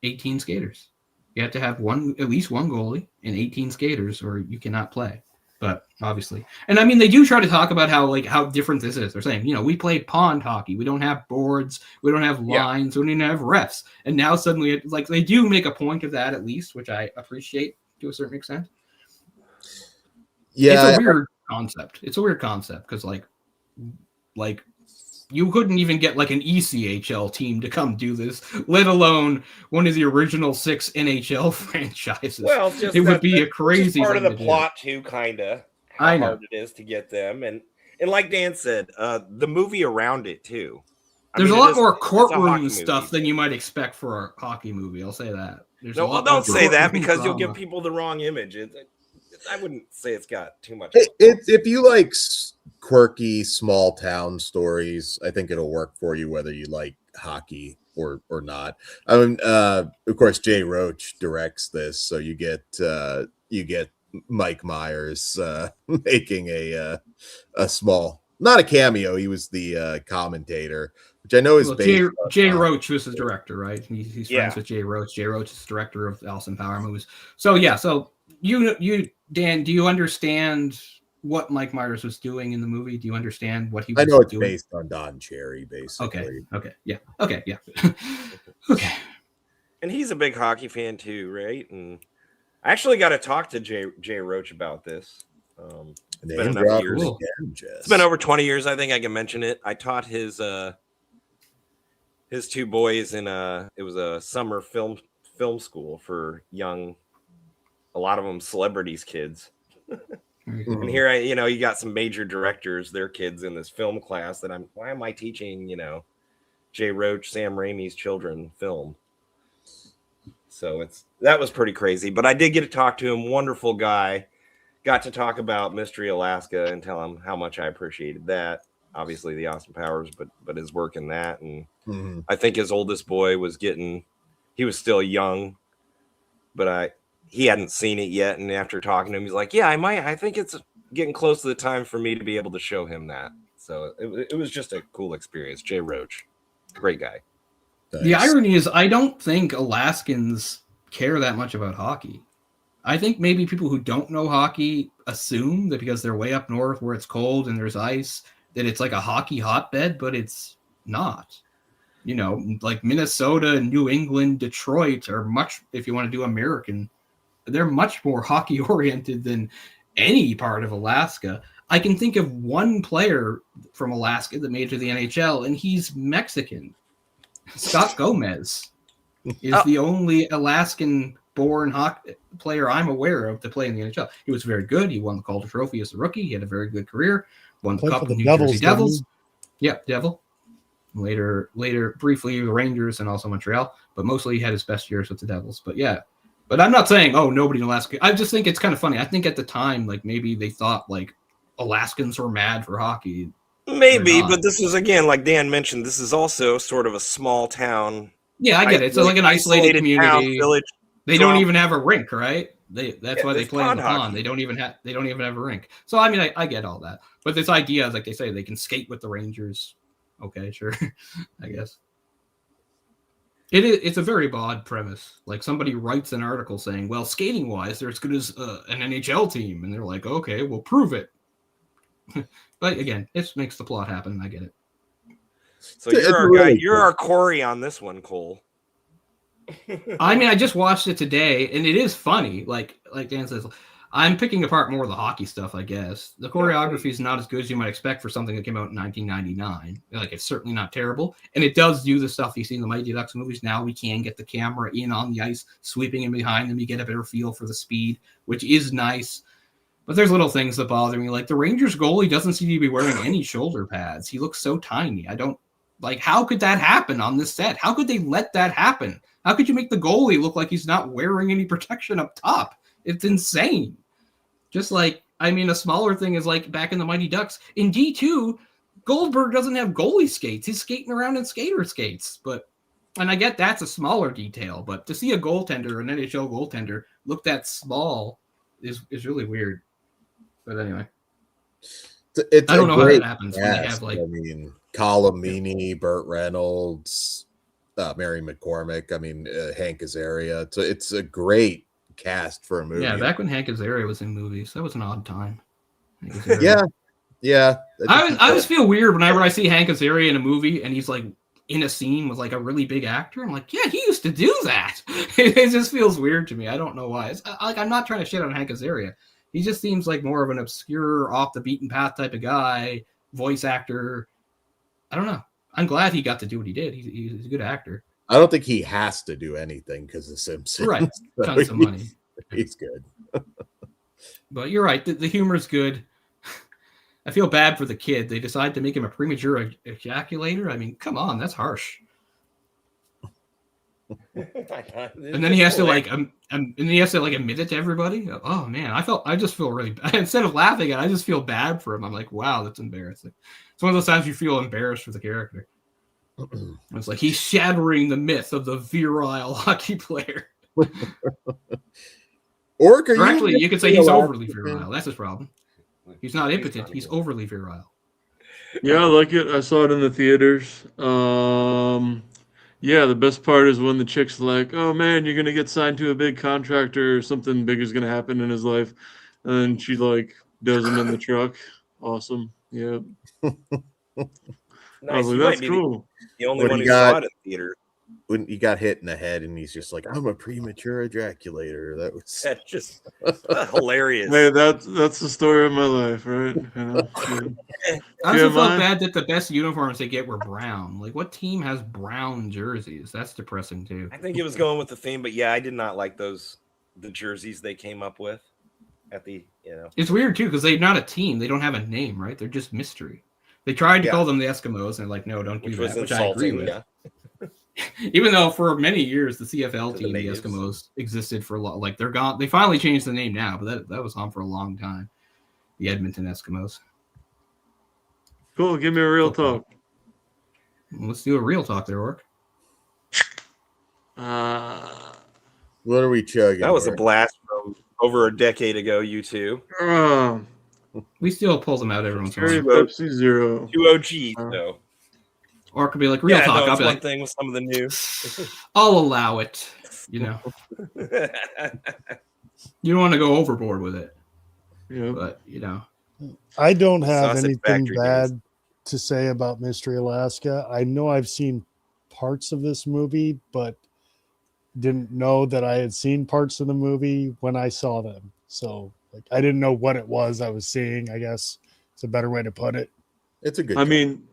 18 skaters. You have to have at least one goalie and 18 skaters, or you cannot play. But obviously, and I mean, they do try to talk about how different this is. They're saying, we play pond hockey. We don't have boards. We don't have lines. We don't even have refs. And now suddenly, they do make a point of that, at least, which I appreciate to a certain extent. Yeah, it's a weird concept. It's a weird concept because, you couldn't even get like an ECHL team to come do this, let alone one of the original 6 NHL franchises. Well, just it would be a crazy part thing of the to plot too, kind of. I know. Hard it is to get them, and like Dan said, the movie around it too. There's a lot more courtroom stuff than you might expect for a hockey movie. I'll say that. Don't say that because you'll give people the wrong image. I wouldn't say it's got too much. If you like quirky small town stories, I think it'll work for you whether you like hockey or not. I mean, of course, Jay Roach directs this, so you get Mike Myers making a small, not a cameo. He was the commentator, which I know is Jay Roach was his director, right? He's friends with Jay Roach. Jay Roach is director of Allison Power movies. So yeah, so you Dan, do you understand what Mike Myers was doing in the movie? Do you understand what he was doing? I know it's based on Don Cherry, basically. Okay, yeah. Okay. And he's a big hockey fan too, right? And I actually got to talk to Jay Roach about this. It's been enough years. It's been over 20 years. I think I can mention it. I taught his 2 boys in it was a summer film school for young, a lot of them celebrities kids. And here you got some major directors, their kids in this film class why am I teaching, Jay Roach, Sam Raimi's children film? So that was pretty crazy, but I did get to talk to him. Wonderful guy. Got to talk about Mystery Alaska and tell him how much I appreciated that. Obviously the Austin Powers, but his work in that. And I think his oldest boy he was still young, but he hadn't seen it yet. And after talking to him, he's like, yeah, I think it's getting close to the time for me to be able to show him that. So it was just a cool experience. Jay Roach, great guy. Nice. The irony is I don't think Alaskans care that much about hockey. I think maybe people who don't know hockey assume that because they're way up north where it's cold and there's ice, that it's like a hockey hotbed, but it's not. Like Minnesota, New England, Detroit are much, if you want to do American, they're much more hockey oriented than any part of Alaska. I can think of one player from Alaska that made it to the NHL, and he's Mexican. Scott Gomez is the only Alaskan-born hockey player I'm aware of to play in the NHL. He was very good. He won the Calder Trophy as a rookie. He had a very good career. Won the Cup with the New Jersey Devils. Yep, Devil. Later, briefly, the Rangers and also Montreal. But mostly he had his best years with the Devils. But yeah. But I'm not saying, nobody in Alaska. I just think it's kind of funny. I think at the time, like, maybe they thought, like, Alaskans were mad for hockey. Maybe, but this is, again, like Dan mentioned, this is also sort of a small town. Yeah, I get it. It's like an isolated community. Town, village. They don't even have a rink, right? That's why they play in the pond. They don't even have a rink. So I mean, I get all that. But this idea, like they say, they can skate with the Rangers. Okay, sure. I guess. It's a very odd premise. Like somebody writes an article saying, well, skating wise, they're as good as an NHL team. And they're like, okay, we'll prove it. But again, it makes the plot happen. I get it. So you're our guy. You're our Kory on this one, Cole. I mean, I just watched it today, and it is funny. Like Dan says, I'm picking apart more of the hockey stuff, I guess. The choreography is not as good as you might expect for something that came out in 1999. Like, it's certainly not terrible. And it does do the stuff you see in the Mighty Ducks movies. Now we can get the camera in on the ice, sweeping in behind them. You get a better feel for the speed, which is nice. But there's little things that bother me. Like, the Rangers goalie doesn't seem to be wearing any shoulder pads. He looks so tiny. How could that happen on this set? How could they let that happen? How could you make the goalie look like he's not wearing any protection up top? It's insane. Just like, I mean, a smaller thing is like back in the Mighty Ducks. In D2, Goldberg doesn't have goalie skates. He's skating around in skater skates. And I get that's a smaller detail, but to see a goaltender, an NHL goaltender, look that small is really weird. But anyway. I don't know how that happens when they have like... I mean, Colomini, Burt Reynolds, Mary McCormick, Hank Azaria. It's a great cast for a movie. Yeah, back when Hank Azaria was in movies, that was an odd time. Yeah. I always feel weird whenever I see Hank Azaria in a movie and he's like in a scene with like a really big actor. I'm like, yeah, he used to do that. It just feels weird to me. I don't know why. It's like, I'm not trying to shit on Hank Azaria. He just seems like more of an obscure, off the beaten path type of guy, voice actor. I don't know. I'm glad he got to do what he did. He's a good actor. I don't think he has to do anything because of Simpsons. Right. Tons of money. He's good. But you're right. The humor's good. I feel bad for the kid. They decide to make him a premature ejaculator. I mean, come on, that's harsh. And then he has to and then he has to admit it to everybody. Oh man, I just feel really bad. Instead of laughing at it, I just feel bad for him. I'm like, wow, that's embarrassing. It's one of those times you feel embarrassed for the character. It's like he's shattering the myth of the virile hockey player. Or actually, you could say he's overly virile. That's his problem. He's not impotent. He's overly virile. Yeah, I like it. I saw it in the theaters. Yeah, the best part is when the chick's like, "Oh man, you're gonna get signed to a big contract or something big is gonna happen in his life," and then she does him in the truck. Awesome. Yeah. Nice. I was like, that's cool. The only one who saw it in theater. When he got hit in the head and he's just like, "I'm a premature ejaculator." That's just hilarious. Hey, that's the story of my life, right? I also felt bad that the best uniforms they get were brown. Like, what team has brown jerseys? That's depressing too. I think it was going with the theme, but yeah, I did not like the jerseys they came up with at the. It's weird too because they're not a team. They don't have a name, right? They're just mystery. They tried to call them the Eskimos, and they're like, no, don't do that. Which I agree with. Yeah. Even though for many years the CFL team, the Eskimos, existed for a lot. Like they're gone. They finally changed the name now, but that was on for a long time. The Edmonton Eskimos. Cool. Give me a real talk. Let's do a real talk there, Orc. What are we chugging? That was a blast from over a decade ago. You two. We still pull them out every once in a while. Pepsi Zero. 2 OGs though. Or it could be like real talk. No, I'll be one thing with some of the new. I'll allow it. You don't want to go overboard with it. Yeah. But I don't have anything bad to say about Mystery Alaska. I know I've seen parts of this movie, but didn't know that I had seen parts of the movie when I saw them. So I didn't know what it was I was seeing. I guess it's a better way to put it. It's a good. I mean,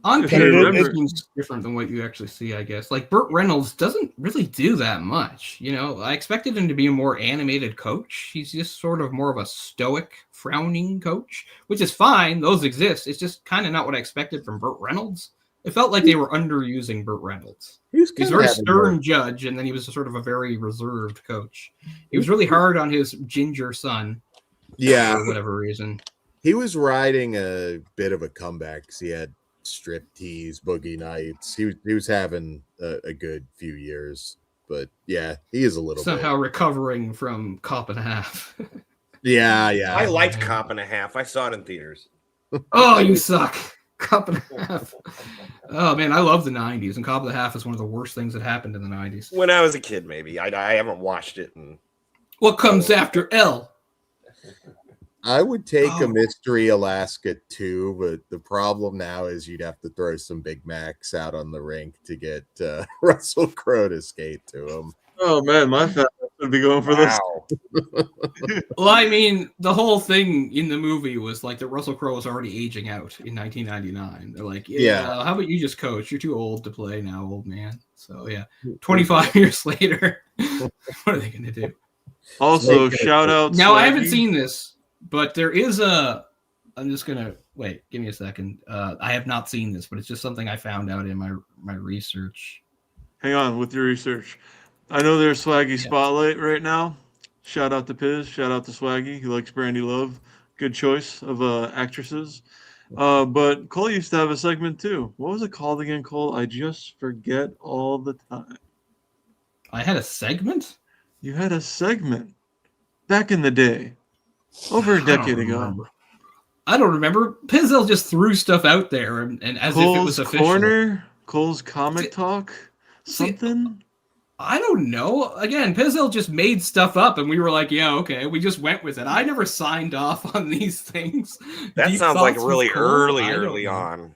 on paper, it's different than what you actually see, I guess. Like Burt Reynolds doesn't really do that much. I expected him to be a more animated coach. He's just sort of more of a stoic, frowning coach, which is fine. Those exist. It's just kind of not what I expected from Burt Reynolds. It felt like they were underusing Burt Reynolds. He's a very stern judge, and then he was sort of a very reserved coach. He was really hard on his ginger son. Yeah. For whatever reason. He was riding a bit of a comeback because he had striptease, boogie nights. He was having a good few years, but yeah, he is a little somehow recovering from Cop and a Half. yeah. I liked Cop and a Half. I saw it in theaters. Oh, you suck. Cop and a Half. Oh man, I love the 90s, and Cop and a Half is one of the worst things that happened in the 90s. When I was a kid, maybe. I haven't watched it. What comes after L? I would take a Mystery Alaska too, but the problem now is you'd have to throw some Big Macs out on the rink to get Russell Crowe to skate to him. Oh man, my fat would be going for this. Well, I mean, the whole thing in the movie was like that Russell Crowe was already aging out in 1999. They're like, how about you just coach? You're too old to play now, old man. So yeah, 25 years later, what are they going to do? Also, shout out. Now, I haven't seen this. But there is I'm just going to wait. Give me a second. I have not seen this, but it's just something I found out in my research. Hang on with your research. I know there's Swaggy Spotlight right now. Shout out to Piz. Shout out to Swaggy. He likes Brandy Love. Good choice of actresses. But Cole used to have a segment too. What was it called again, Cole? I just forget all the time. I had a segment? You had a segment back in the day. Over a decade ago. I don't remember. Pizzell just threw stuff out there and as Cole's if it was official. Corner, Cole's Comic Talk, something. I don't know. Again, Pizzell just made stuff up and we were like, yeah, okay. We just went with it. I never signed off on these things. That sounds like really early on.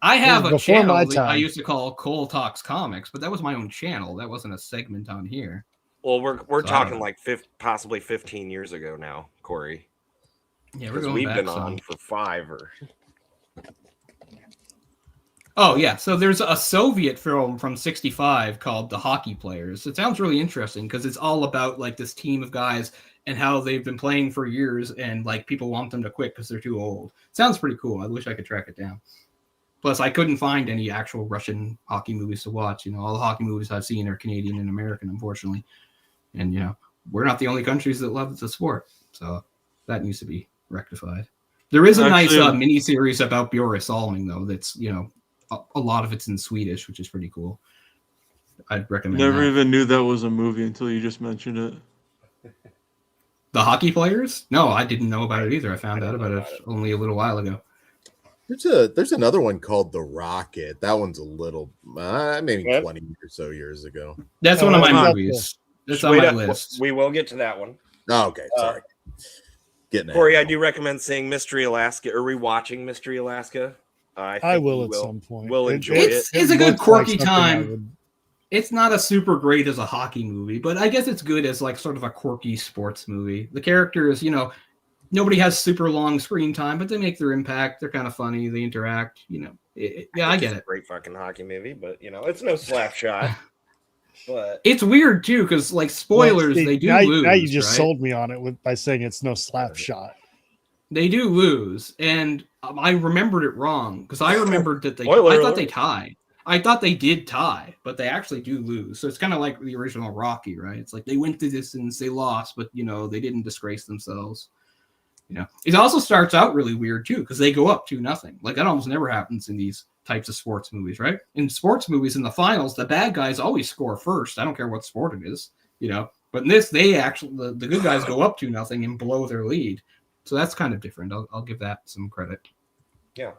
I have a channel that I used to call Cole Talks Comics, but that was my own channel. That wasn't a segment on here. Well, we're talking like possibly 15 years ago now, Kory. Yeah, we've been on for 5 or. Oh, yeah. So there's a Soviet film from 1965 called The Hockey Players. It sounds really interesting because it's all about like this team of guys and how they've been playing for years and like people want them to quit because they're too old. Sounds pretty cool. I wish I could track it down. Plus, I couldn't find any actual Russian hockey movies to watch. You know, all the hockey movies I've seen are Canadian and American, unfortunately. And, you know, we're not the only countries that love the sport. So that needs to be rectified. There is a nice mini-series about Björn Salming, though, that's, you know, a lot of it's in Swedish, which is pretty cool. I'd recommend Never even knew that was a movie until you just mentioned it. The Hockey Players? No, I didn't know about it either. I found out about it only a little while ago. There's another one called The Rocket. That one's a little, maybe 20 or so years ago. That's one of my movies. That's on my list. We will get to that one. Oh, okay, sorry. Kory, I do recommend seeing Mystery Alaska or rewatching Mystery Alaska. I will at some point. We'll enjoy it. It's a good quirky time. It's not a super great as a hockey movie, but I guess it's good as like sort of a quirky sports movie. The characters, you know, nobody has super long screen time, but they make their impact. They're kind of funny. They interact. You know, I get it. Great fucking hockey movie, but you know, it's no slap shot. But it's weird too, because like spoilers, they do lose. Now you just sold me on it by saying it's no slap shot. They do lose, and I remembered it wrong because I remembered that I thought they tied. I thought they did tie, but they actually do lose. So it's kind of like the original Rocky, right? It's like they went the distance, they lost, but you know they didn't disgrace themselves. You know, it also starts out really weird too because they go up 2-0. Like that almost never happens in these types of sports movies, right? In sports movies, in the finals, the bad guys always score first. I don't care what sport it is, you know. But in this, they actually the good guys go up 2-0 and blow their lead. So that's kind of different. I'll give that some credit. Yeah.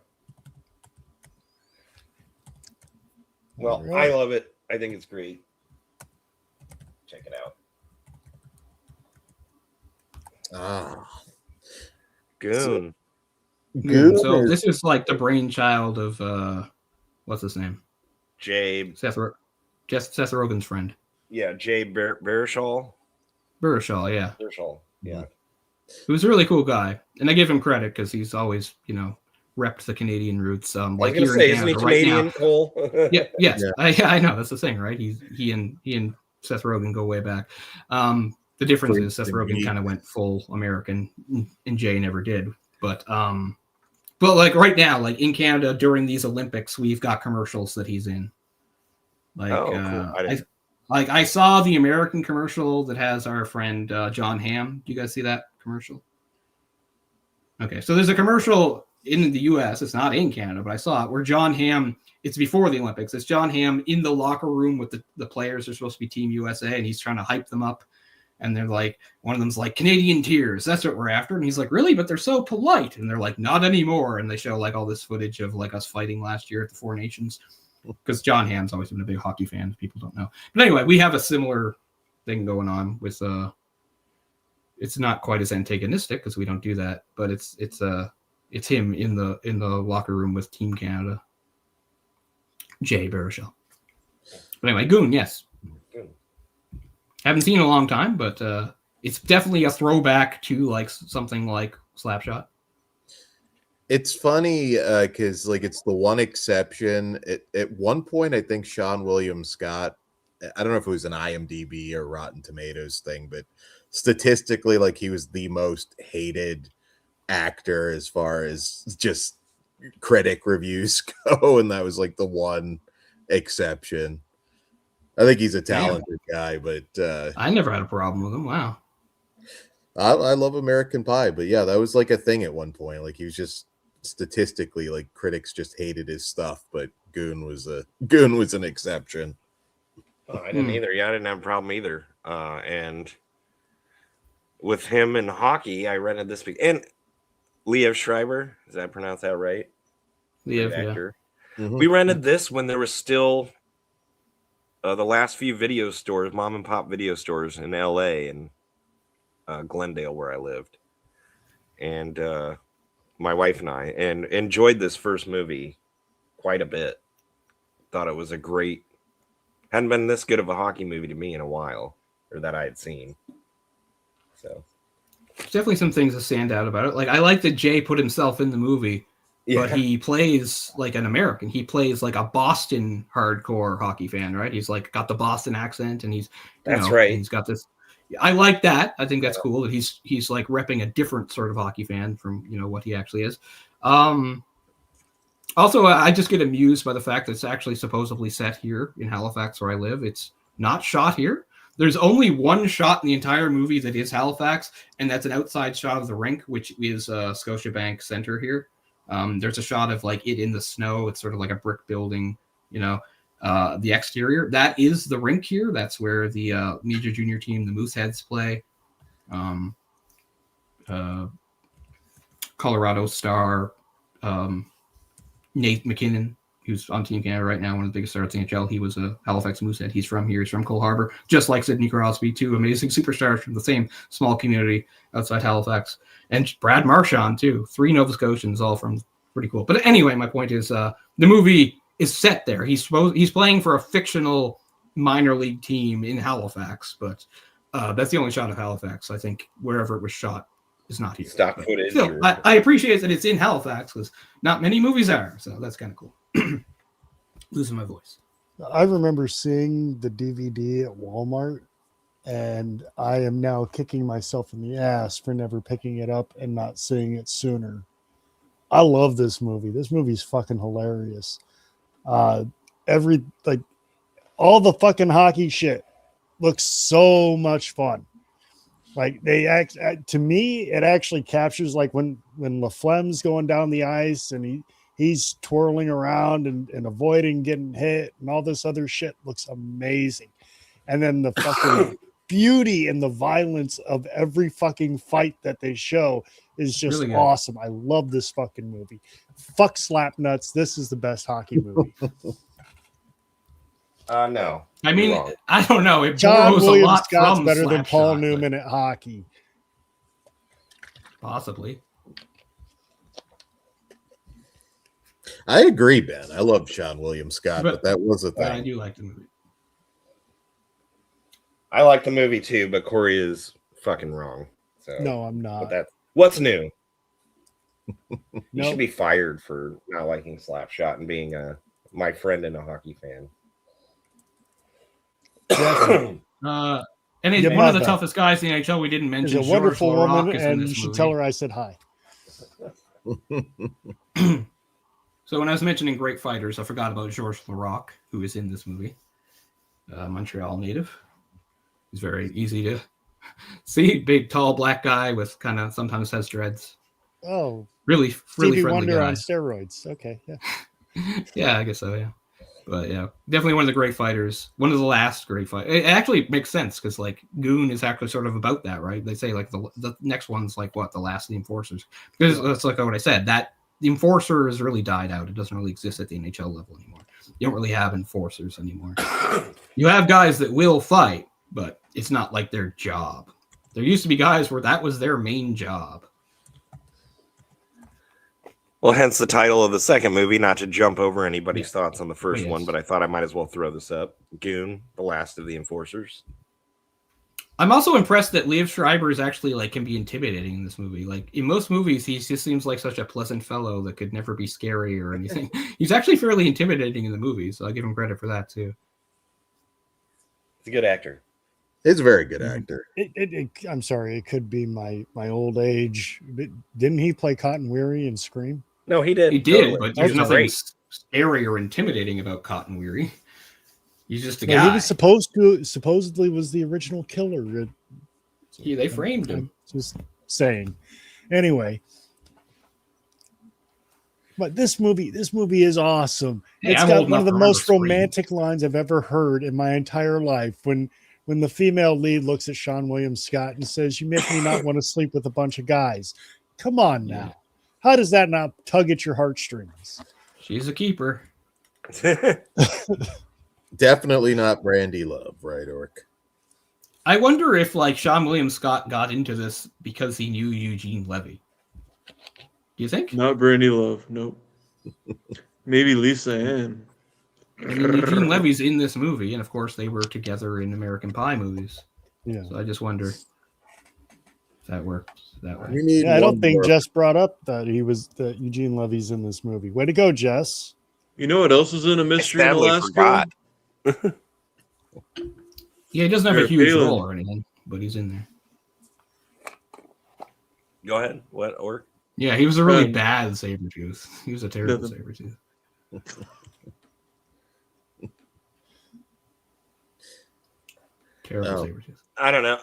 Well, right. I love it. I think it's great. Check it out. Goon. So this is like the brainchild of what's his name? Seth Rogen's friend. Yeah, Jay Baruchel. Baruchel, yeah. Baruchel, yeah. Who's a really cool guy, and I give him credit because he's always, you know, repped the Canadian roots. Like here in Canada, right now. Cole? Yes. Yeah. I know that's the thing, right? He and Seth Rogen go way back. The difference is Seth Rogen kind of went full American, and Jay never did. But like right now, like in Canada during these Olympics, we've got commercials that he's in. Like, cool. I saw the American commercial that has our friend John Hamm. Do you guys see that commercial? Okay, so there's a commercial in the U.S. It's not in Canada, but I saw it where John Hamm. It's before the Olympics. It's John Hamm in the locker room with the players. They're supposed to be Team USA, and he's trying to hype them up. And they're like, one of them's like, Canadian tears. That's what we're after. And he's like, really? But they're so polite. And they're like, not anymore. And they show like all this footage of like us fighting last year at the Four Nations. Because John Hamm's always been a big hockey fan, if people don't know. But anyway, we have a similar thing going on with it's not quite as antagonistic because we don't do that, but it's him in the locker room with Team Canada. Jay Baruchel. But anyway, Goon, yes. Haven't seen in a long time, but it's definitely a throwback to like something like Slapshot. It's funny because like it's the one exception. At one point, I think Sean William Scott, I don't know if it was an IMDb or Rotten Tomatoes thing, but statistically, like he was the most hated actor as far as just critic reviews go, and that was like the one exception. I think he's a talented guy, but I never had a problem with him. Wow. I love American Pie, but yeah, that was like a thing at one point. Like he was just statistically, like critics just hated his stuff, but Goon was an exception. Oh, I didn't either. Yeah, I didn't have a problem either. And with him in hockey, I rented this week. And Liev Schreiber, does that pronounce that right? Liev, actor. Yeah. Mm-hmm. We rented this when there was still the last few video stores, mom and pop video stores in LA and Glendale, where I lived. And my wife and I enjoyed this first movie quite a bit. Thought it was hadn't been this good of a hockey movie to me in a while, or that I had seen. So there's definitely some things that stand out about it. Like I like that Jay put himself in the movie but he plays like an American. He plays like a Boston hardcore hockey fan, right? He's like got the Boston accent, and he's right. He's got this. I like that. I think that's cool that he's like repping a different sort of hockey fan from what he actually is. Also, I just get amused by the fact that it's actually supposedly set here in Halifax, where I live. It's not shot here. There's only one shot in the entire movie that is Halifax, and that's an outside shot of the rink, which is Scotiabank Center here. There's a shot of like it in the snow. It's sort of like a brick building, the exterior. That is the rink here. That's where the major junior team, the Mooseheads, play. Colorado Star, Nate McKinnon, who's on Team Canada right now, one of the biggest stars in the NHL. He was a Halifax Moosehead. He's from here. He's from Cole Harbour, just like Sidney Crosby, two amazing superstars from the same small community outside Halifax. And Brad Marchand, too. 3 Nova Scotians, all from pretty cool. But anyway, my point is the movie is set there. He's playing for a fictional minor league team in Halifax, but that's the only shot of Halifax. I think wherever it was shot is not here. Stock footage. Still, I appreciate that it's in Halifax because not many movies are, so that's kind of cool. Losing my voice. I remember seeing the DVD at Walmart, and I am now kicking myself in the ass for never picking it up and not seeing it sooner. I love this movie. This movie's fucking hilarious. All the fucking hockey shit looks so much fun. Like to me, it actually captures like when Laflemme's going down the ice and he's twirling around and avoiding getting hit and all this other shit looks amazing. And then the fucking beauty and the violence of every fucking fight that they show is just really awesome. I love this fucking movie. Fuck Slapnuts. This is the best hockey movie. No. I mean, I don't know. It John borrows Williams a lot Scott's from better than Paul Slapshot, Newman at hockey. Possibly. I agree, Ben. I love Sean William Scott, but that was a thing. I do like the movie. I like the movie too, but Kory is fucking wrong. So no, I'm not. But what's new? You Nope. should be fired for not liking Slapshot and being my friend and a hockey fan. And he's one of the toughest guys in the NHL. We didn't mention. She's a wonderful woman, and you should tell her I said hi. So when I was mentioning great fighters, I forgot about Georges Laraque, who is in this movie. Montreal native. He's very easy to see. Big, tall, black guy with kind of sometimes has dreads. Oh, really Stevie friendly Wonder guy. on steroids. Okay, yeah. Yeah, I guess so. Yeah, but yeah, definitely one of the great fighters. One of the last great fighters. It actually makes sense because like Goon is actually sort of about that, right? They say like the next one's like what, the last of the Enforcers, because that's like what I said, that the Enforcer has really died out. It doesn't really exist at the NHL level anymore. You don't really have enforcers anymore. You have guys that will fight, but it's not like their job. There used to be guys where that was their main job. Well, hence the title of the second movie, not to jump over anybody's thoughts on the first one, but I thought I might as well throw this up. Goon, the last of the Enforcers. I'm also impressed that Liev Schreiber is actually like can be intimidating in this movie. Like in most movies, he just seems like such a pleasant fellow that could never be scary or anything. He's actually fairly intimidating in the movie, so I give him credit for that too. He's a good actor. He's a very good actor. I'm sorry, it could be my old age. Didn't he play Cotton Weary in Scream? No, he did. He did, but there's nothing scary or intimidating about Cotton Weary. He's just a guy. He was supposedly was the original killer. Yeah, they framed him. Just saying. Anyway, but this movie is awesome. Hey, it's got one of the most romantic lines I've ever heard in my entire life. When the female lead looks at Sean William Scott and says, "You make me not want to sleep with a bunch of guys." Come on now. Yeah. How does that not tug at your heartstrings? She's a keeper. Definitely not Brandy Love, right, Orc? I wonder if like Sean William Scott got into this because he knew Eugene Levy. Do you think? Not Brandy Love, nope. Maybe Lisa Ann. I mean, Eugene Levy's in this movie, and of course they were together in American Pie movies. Yeah. So I just wonder. That worked that way. We need I don't think more. Jess brought up that Eugene Levy's in this movie. Way to go, Jess. You know what else is in a mystery in sadly Alaska? forgot. Yeah, he doesn't have a Eric huge Palin. role or anything, but he's in there. Go ahead. What? Or Yeah, he was a really bad Sabretooth. He was a terrible Nothing. Sabretooth. Terrible Sabretooth. I don't know.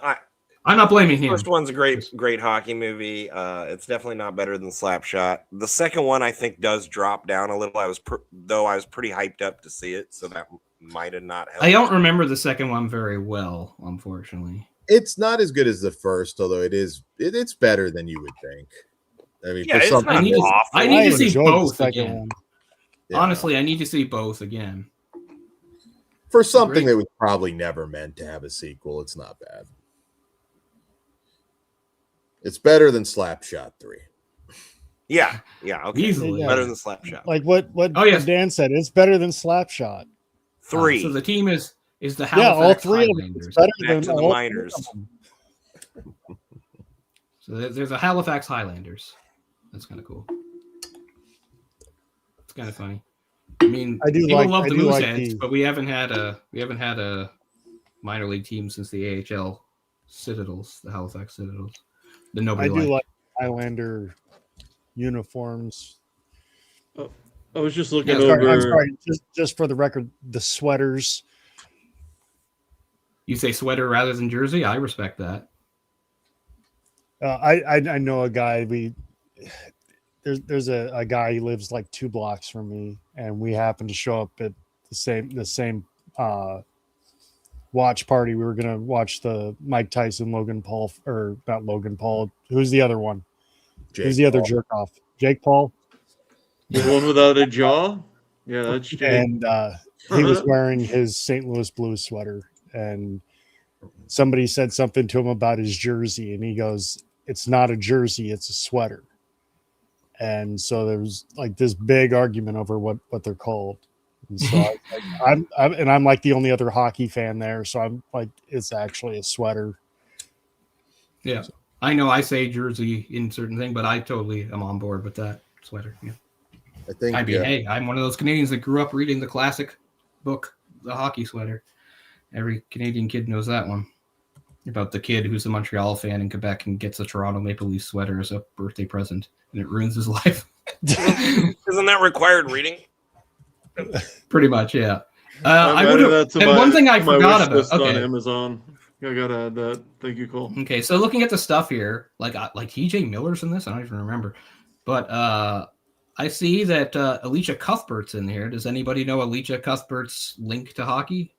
I'm not blaming him. First one's a great hockey movie. It's definitely not better than Slapshot. The second one, I think, does drop down a little. I was pretty hyped up to see it, so that might have not helped. I don't remember the second one very well, unfortunately. It's not as good as the first, although it's better than you would think. I mean, Yeah, for it's something not awful. I need to see enjoyed the both second again. one. Yeah. Honestly, I need to see both again. For something Great. that was probably never meant to have a sequel, it's not bad. It's better than Slapshot 3. Yeah, okay. Easily. Better than Slapshot. Like what Oh, yes. Dan said, it's better than Slapshot. 3. So the team is the Yeah, all Halifax three of them. Highlanders. It's better Back than to the all minors. three of them. So there's a Halifax Highlanders. That's kind of cool. It's kind of funny. I mean, I do people like- love I the do like Mooseheads, the- but we haven't had a minor league team since the AHL Citadels, the Halifax Citadels. The I nobody do liked. like Highlander uniforms. I was just looking Yeah, over. I'm sorry, just for the record, the sweaters. You say sweater rather than jersey. I respect that. I know a guy. There's a guy who lives like 2 blocks from me, and we happened to show up at the same watch party. We were gonna watch the Mike Tyson Logan Paul, or not Logan Paul. Who's the other one? Who's the other jerk off? Jake Paul. The one without a jaw? Yeah, that's Jake. And he was wearing his St. Louis Blues sweater, and somebody said something to him about his jersey, and he goes, "It's not a jersey, it's a sweater." And so there was like this big argument over what they're called. And so I'm like the only other hockey fan there, so I'm like, it's actually a sweater. Yeah, I know I say jersey in certain thing, but I totally am on board with that sweater. Yeah. I think. I mean, hey, I'm one of those Canadians that grew up reading the classic book, The Hockey Sweater. Every Canadian kid knows that one. About the kid who's a Montreal fan in Quebec and gets a Toronto Maple Leaf sweater as a birthday present, and it ruins his life. Isn't that required reading? Pretty much, yeah. I'm I adding would that to and my, one thing I to my forgot wish about. list on Okay, Amazon. I gotta add that. Thank you, Cole. okay. So looking at the stuff here, like TJ Miller's in this. I don't even remember, but I see that Alicia Cuthbert's in here. Does anybody know Alicia Cuthbert's link to hockey?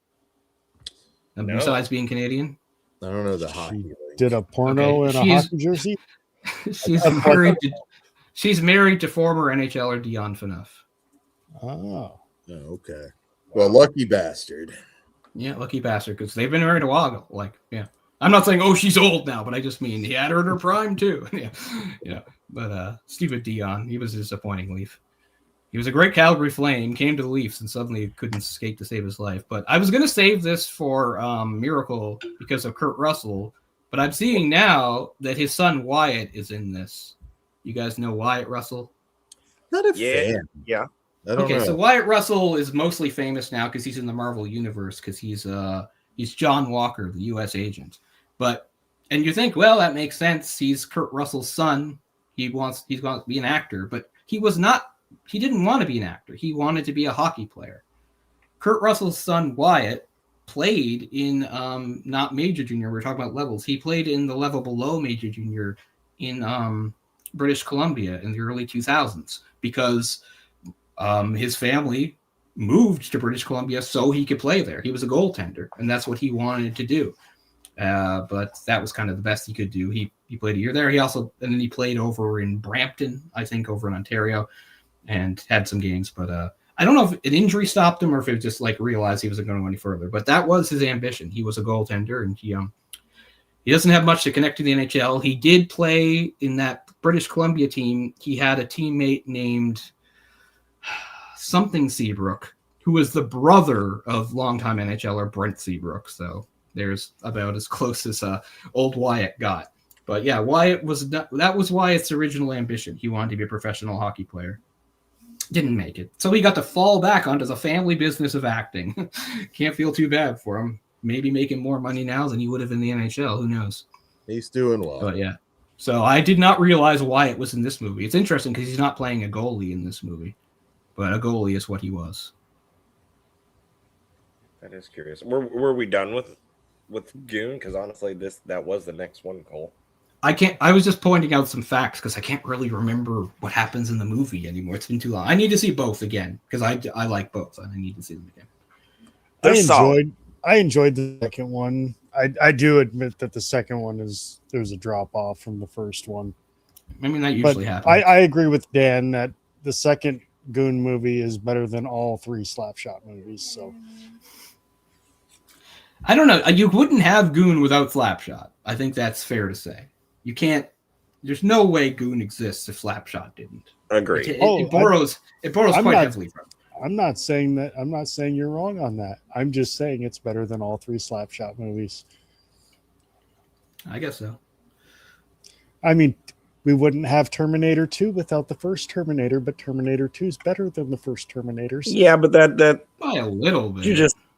No. Besides being Canadian, I don't know the hockey. League. Did a porno Okay, in a hockey jersey? she's married to former NHLer Dion Phaneuf. Oh, Oh, okay. Well, lucky bastard. Yeah, lucky bastard, because they've been married a while. Like, yeah. I'm not saying, oh, she's old now, but I just mean he had her in her prime too. Yeah. But stupid Dion, he was a disappointing Leaf. He was a great Calgary Flame, came to the Leafs, and suddenly couldn't skate to save his life. But I was going to save this for Miracle because of Kurt Russell, but I'm seeing now that his son Wyatt is in this. You guys know Wyatt Russell? Not a fan. Yeah. I don't know. So Wyatt Russell is mostly famous now because he's in the Marvel Universe, because he's John Walker, the U.S. agent. And you think, well, that makes sense. He's Kurt Russell's son. He's going to be an actor, but he didn't want to be an actor. He wanted to be a hockey player. Kurt Russell's son Wyatt played in not Major Junior. We're talking about levels. He played in the level below Major Junior in British Columbia in the early 2000s because his family moved to British Columbia so he could play there. He was a goaltender, and that's what he wanted to do. But that was kind of the best he could do. He played a year there. And then he played over in Brampton, I think, over in Ontario, and had some games. But I don't know if an injury stopped him or if it just like realized he wasn't going to go any further. But that was his ambition. He was a goaltender, and he doesn't have much to connect to the NHL. He did play in that British Columbia team. He had a teammate named something Seabrook, who was the brother of longtime NHLer Brent Seabrook. So there's about as close as old Wyatt got. But yeah, Wyatt was not, that was Wyatt's original ambition. He wanted to be a professional hockey player. Didn't make it. So he got to fall back onto the family business of acting. Can't feel too bad for him. Maybe making more money now than he would have in the NHL. Who knows? He's doing well. But yeah. So I did not realize Wyatt was in this movie. It's interesting because he's not playing a goalie in this movie. But a goalie is what he was. That is curious. Were we done with Goon? Because honestly, that was the next one, Cole. I was just pointing out some facts because I can't really remember what happens in the movie anymore. It's been too long. I need to see both again because I like both. I need to see them again. I enjoyed the second one. I do admit that the second one there's a drop off from the first one. I mean, that usually happens. I agree with Dan that the second Goon movie is better than all 3 Slapshot movies. So I don't know. You wouldn't have Goon without Slapshot. I think that's fair to say. You can't. There's no way Goon exists if Slapshot didn't. Agree. It borrows quite heavily from. I'm not saying that. I'm not saying you're wrong on that. I'm just saying it's better than all 3 Slapshot movies. I guess so. I mean, we wouldn't have Terminator 2 without the first Terminator, but Terminator 2 is better than the first Terminators. Yeah, but that by a little bit.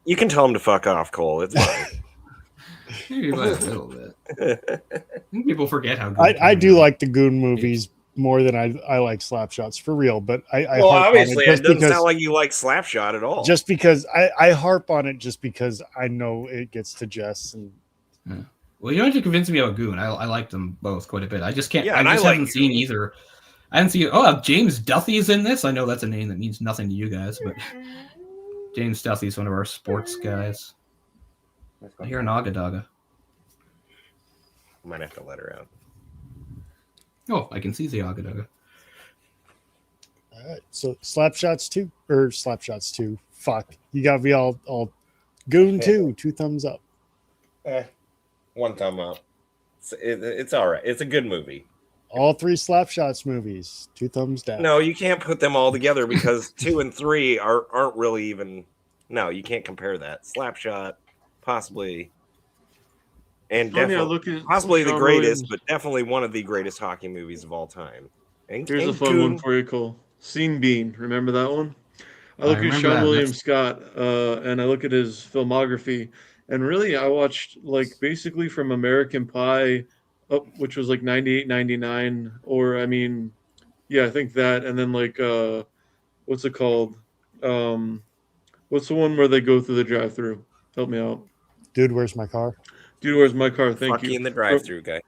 You can tell him to fuck off, Cole. It's fine. Maybe by a little bit. People forget how good I do like the Goon movies more than I like Slapshots for real, but well, obviously it doesn't sound like you like Slapshot at all. Just because I harp on it just because I know it gets to Jess and yeah. Well, you don't have to convince me about Goon. I like them both quite a bit. I just can't. Yeah, I just haven't like seen either. I haven't seen. Oh, James Duthie's in this. I know that's a name that means nothing to you guys, but James Duthie's one of our sports guys. I hear an Agadaga. I might have to let her out. Oh, I can see the Agadaga. All right, so Slapshots 2. Fuck, you got me all Goon 2. 2 thumbs up. 1 thumb up. It's all right. It's a good movie. All 3 Slapshots movies. 2 thumbs down. No, you can't put them all together because 2 and 3 aren't really even. No, you can't compare that. Slapshot, possibly, and definitely possibly the greatest, but definitely one of the greatest hockey movies of all time. Here's a fun one for you, Cole. Scene Bean. Remember that one? I look at Sean William Scott, and I look at his filmography, and really I watched basically from American Pie up, which was 98, 99, or I think that, and then what's it called? What's the one where they go through the drive-thru? Help me out. Dude, Where's My Car? Dude, Where's My Car? Thank you. In the drive-thru, guys.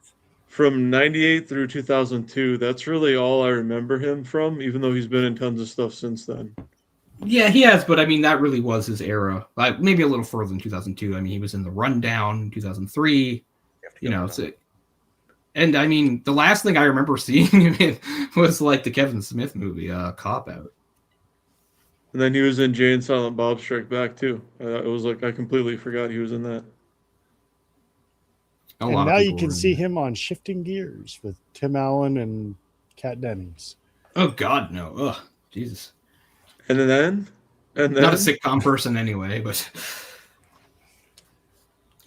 From 98 through 2002, that's really all I remember him from, even though he's been in tons of stuff since then. Yeah, he has, but that really was his era. Maybe a little further than 2002. He was in The Rundown in 2003. And the last thing I remember seeing him in was the Kevin Smith movie, Cop Out. And then he was in Jay and Silent Bob Strike Back too. It was I completely forgot he was in that. And now you can see him on Shifting Gears with Tim Allen and Kat Dennings. Oh God, no! Ugh, Jesus. And then not a sitcom person anyway, but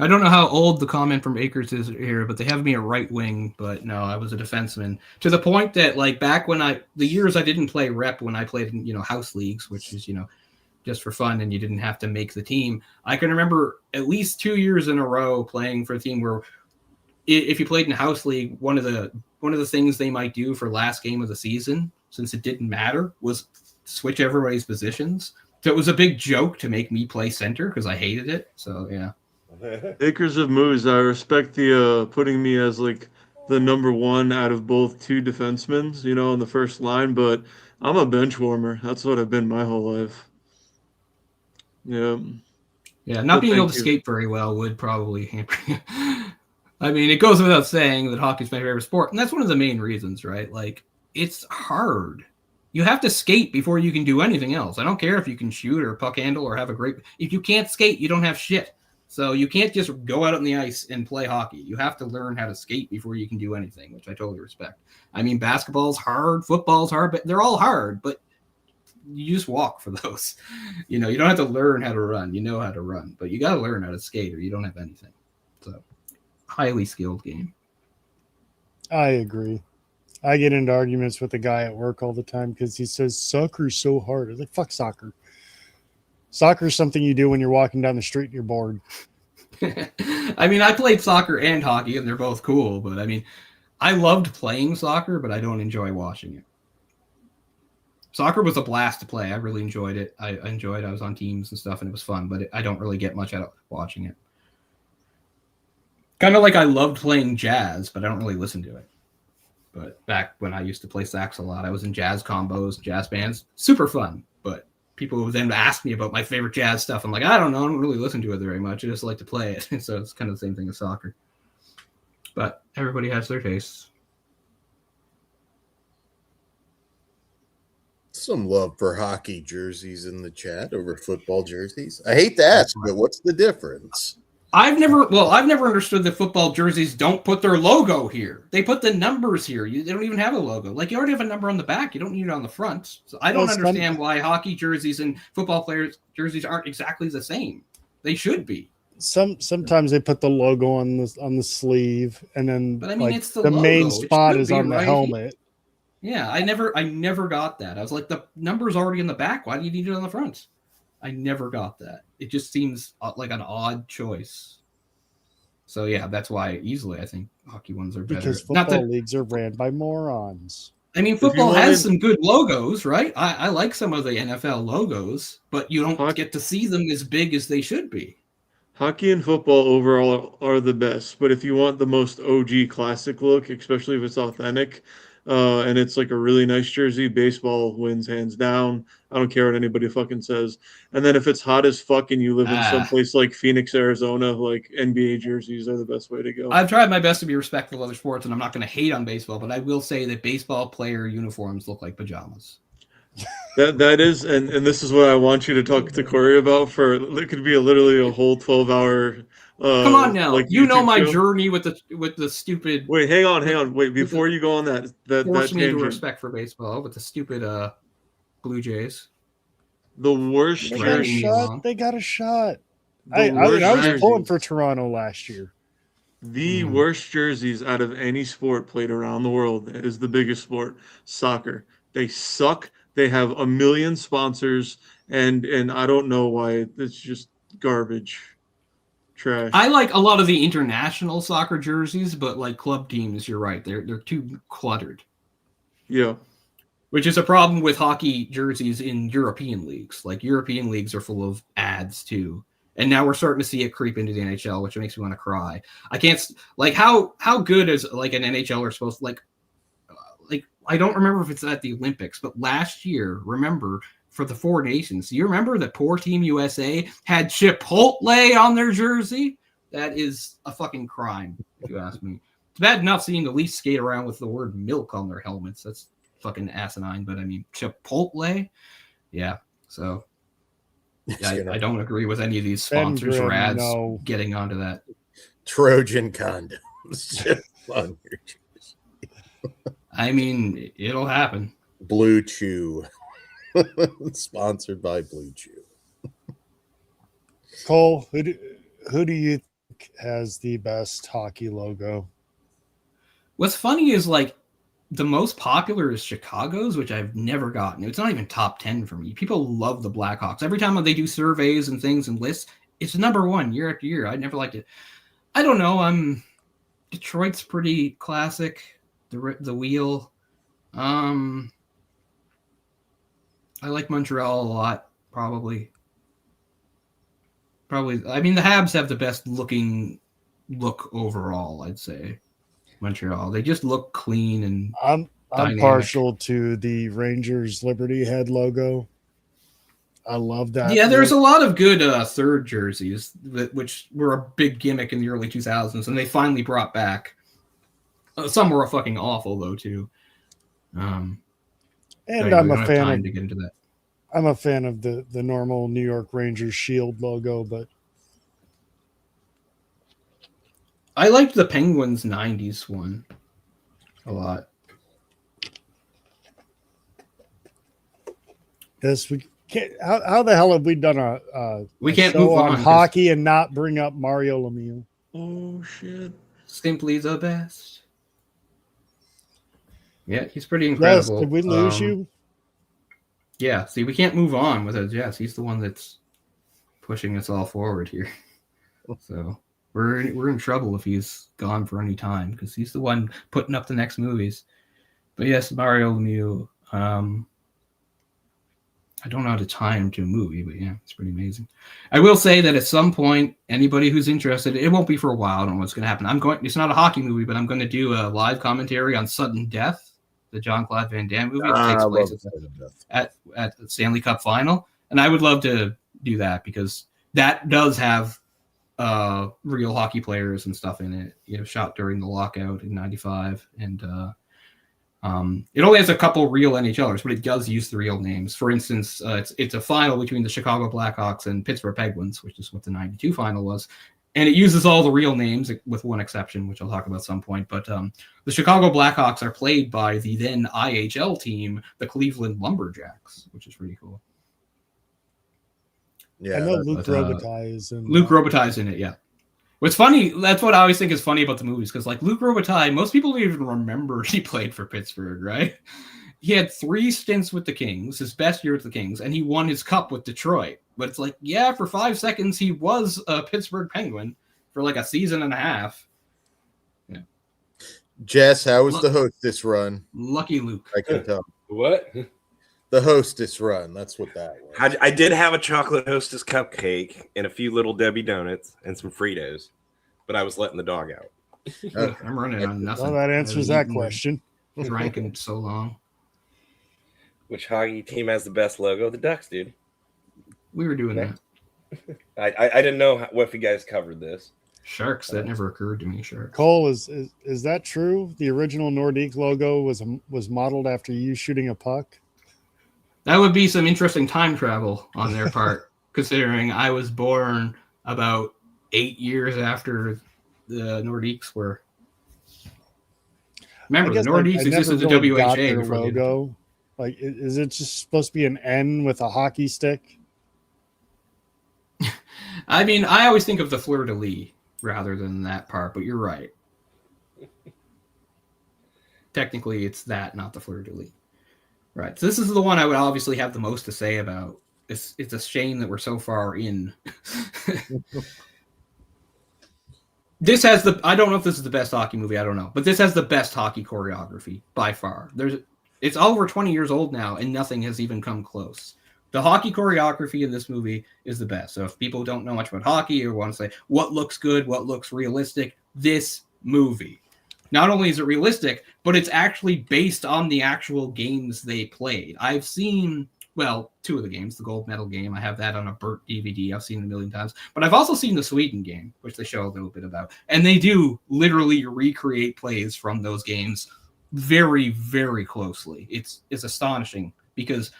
I don't know how old the comment from Akers is here, but they have me a right wing, but no, I was a defenseman. To the point that back when the years I didn't play rep, when I played in, house leagues, which is, just for fun and you didn't have to make the team. I can remember at least 2 years in a row playing for a team where if you played in house league, one of the things they might do for last game of the season, since it didn't matter, was switch everybody's positions. So it was a big joke to make me play center because I hated it. So yeah. Acres of Moose, I respect the putting me as the number 1 out of both 2 defensemen, in the first line, but I'm a bench warmer. That's what I've been my whole life. Yeah. Yeah, not being able to skate very well would probably hamper you. It goes without saying that hockey's my favorite sport, and that's one of the main reasons, right? It's hard. You have to skate before you can do anything else. I don't care if you can shoot or puck handle or have if you can't skate, you don't have shit. So you can't just go out on the ice and play hockey. You have to learn how to skate before you can do anything, which I totally respect. Basketball's hard, football's hard, but they're all hard, but you just walk for those. You don't have to learn how to run. You know how to run, but you got to learn how to skate or you don't have anything. So highly skilled game. I agree. I get into arguments with the guy at work all the time because he says soccer's so hard. I was like, fuck soccer. Soccer is something you do when you're walking down the street and you're bored. I mean, I played soccer and hockey, and they're both cool. But I mean, I loved playing soccer, but I don't enjoy watching it. Soccer was a blast to play. I really enjoyed it. I was on teams and stuff, and it was fun. But I don't really get much out of watching it. Kind of like I loved playing jazz, but I don't really listen to it. But back when I used to play sax a lot, I was in jazz combos, jazz bands. Super fun. But people would then ask me about my favorite jazz stuff. I'm like, I don't know. I don't really listen to it very much. I just like to play it. So it's kind of the same thing as soccer. But everybody has their tastes. Some love for hockey jerseys in the chat over football jerseys. I hate to ask, but what's the difference? I've never understood that football jerseys don't put their logo here. They put the numbers here. They don't even have a logo. Like, you already have a number on the back. You don't need it on the front. So I don't understand why hockey jerseys and football players' jerseys aren't exactly the same. They should be. Sometimes they put the logo on the sleeve, and then but I mean, it's the main spot is on the helmet. Yeah, I never got that. I was like, the number's already in the back. Why do you need it on the front? I never got that. It just seems like an odd choice. So yeah, that's why easily I think hockey ones are better. Because football leagues are ran by morons. I mean, football has some good logos, right? I like some of the NFL logos, but you don't get to see them as big as they should be. Hockey and football overall are the best, but if you want the most OG classic look, especially if it's authentic, and it's like a really nice jersey, baseball wins hands down. I don't care what anybody fucking says. And then if it's hot as fuck and you live in some place like Phoenix, Arizona, like NBA jerseys are the best way to go. I've tried my best to be respectful of other sports, and I'm not going to hate on baseball, but I will say that baseball player uniforms look like pajamas. That is, and this is what I want you to talk to Kory about. For it could be literally a whole 12-hour. Come on now, like you know my show. Journey with the stupid. Wait, hang on. Wait, before you go on that force me to tangent. respect for baseball with the stupid Blue Jays. The worst jersey. They got a shot. I was pulling for Toronto last year. The worst jerseys out of any sport played around the world is the biggest sport, soccer. They suck. They have a million sponsors, and I don't know why. It's just garbage. Trash. I like a lot of the international soccer jerseys, but like club teams, you're right. They're too cluttered. Yeah. Which is a problem with hockey jerseys in European leagues. Like, European leagues are full of ads too. And now we're starting to see it creep into the NHL, which makes me want to cry. I can't, like, how good is like an NHLer supposed to, like I don't remember if it's at the Olympics, but last year, remember, for the Four Nations, you remember that poor Team USA had Chipotle on their jersey? That is a fucking crime, if you ask me. It's bad enough seeing the Leafs skate around with the word milk on their helmets. That's fucking asinine, but I mean, Chipotle? Yeah, so I don't agree with any of these sponsors or ads getting onto that. Trojan condoms on your jersey. I mean, it'll happen. Blue Chew. Sponsored by Blue Chew. Cole, who do you think has the best hockey logo? What's funny is, like, the most popular is Chicago's, which I've never gotten. It's not even top 10 for me. People love the Blackhawks. Every time they do surveys and things and lists, it's number one year after year. I never liked it. I don't know. Detroit's pretty classic. The wheel. I like Montreal a lot, probably. I mean, the Habs have the best look overall, I'd say. Montreal. They just look clean and I'm partial to the Rangers Liberty Head logo. I love that. Yeah, there's a lot of good third jerseys which were a big gimmick in the early 2000s, and they finally brought back. Some were fucking awful though too. And I'm a fan to get into that. I'm a fan of the normal New York Rangers shield logo, but I liked the Penguins 90s one a lot. Yes, we can't. How the hell have we done a we can't show move on hockey and not bring up Mario Lemieux? Oh shit! Simply the best. Yeah, he's pretty incredible. Yes, did we lose you? Yeah, see, we can't move on without Jess. He's the one that's pushing us all forward here. So we're in trouble if he's gone for any time, because he's the one putting up the next movies. But yes, Mario Lemieux. I don't know how to tie him to a movie, but yeah, it's pretty amazing. I will say that at some point, anybody who's interested, it won't be for a while. I don't know what's going to happen. It's not a hockey movie, but I'm going to do a live commentary on Sudden Death, the Jean-Claude Van Damme movie that takes place at the Stanley Cup final. And I would love to do that because that does have real hockey players and stuff in it, shot during the lockout in 95. And it only has a couple real NHLers, but it does use the real names. For instance, it's a final between the Chicago Blackhawks and Pittsburgh Penguins, which is what the 92 final was. And it uses all the real names with one exception, which I'll talk about at some point. But the Chicago Blackhawks are played by the then IHL team, the Cleveland Lumberjacks, which is pretty cool. Yeah, I know Luc Robitaille is in. Luc Robitaille is in it, yeah. What's funny, that's what I always think is funny about the movies, because like Luc Robitaille, most people don't even remember he played for Pittsburgh, right? He had 3 stints with the Kings, his best year with the Kings, and he won his cup with Detroit. But it's like, yeah, for 5 seconds, he was a Pittsburgh Penguin for like a season and a half. Yeah. Jess, how was the hostess run? Lucky Luke. I can tell. What? The hostess run. That's what that was. I did have a chocolate hostess cupcake and a few little Debbie donuts and some Fritos, but I was letting the dog out. Okay. I'm running on nothing. Well, that answers that question. Drank so long. Which hockey team has the best logo? The Ducks, dude. We were doing that. I didn't know if you guys covered this. Sharks. That never occurred to me. Sharks. Cole, is that true? The original Nordique logo was modeled after you shooting a puck? That would be some interesting time travel on their part, considering I was born about 8 years after the Nordiques were. Remember, the Nordiques existed in the WHA before logo. Like, is it just supposed to be an N with a hockey stick? I mean, I always think of the fleur-de-lis rather than that part, but you're right. Technically, it's that, not the fleur-de-lis. Right. So this is the one I would obviously have the most to say about. It's a shame that we're so far in. This has I don't know if this is the best hockey movie, I don't know. But this has the best hockey choreography by far. It's over 20 years old now, and nothing has even come close. The hockey choreography in this movie is the best. So if people don't know much about hockey or want to say what looks good, what looks realistic, this movie. Not only is it realistic, but it's actually based on the actual games they played. I've seen, 2 of the games, the gold medal game. I have that on a burnt DVD. I've seen it a million times. But I've also seen the Sweden game, which they show a little bit about. And they do literally recreate plays from those games very, very closely. It's astonishing because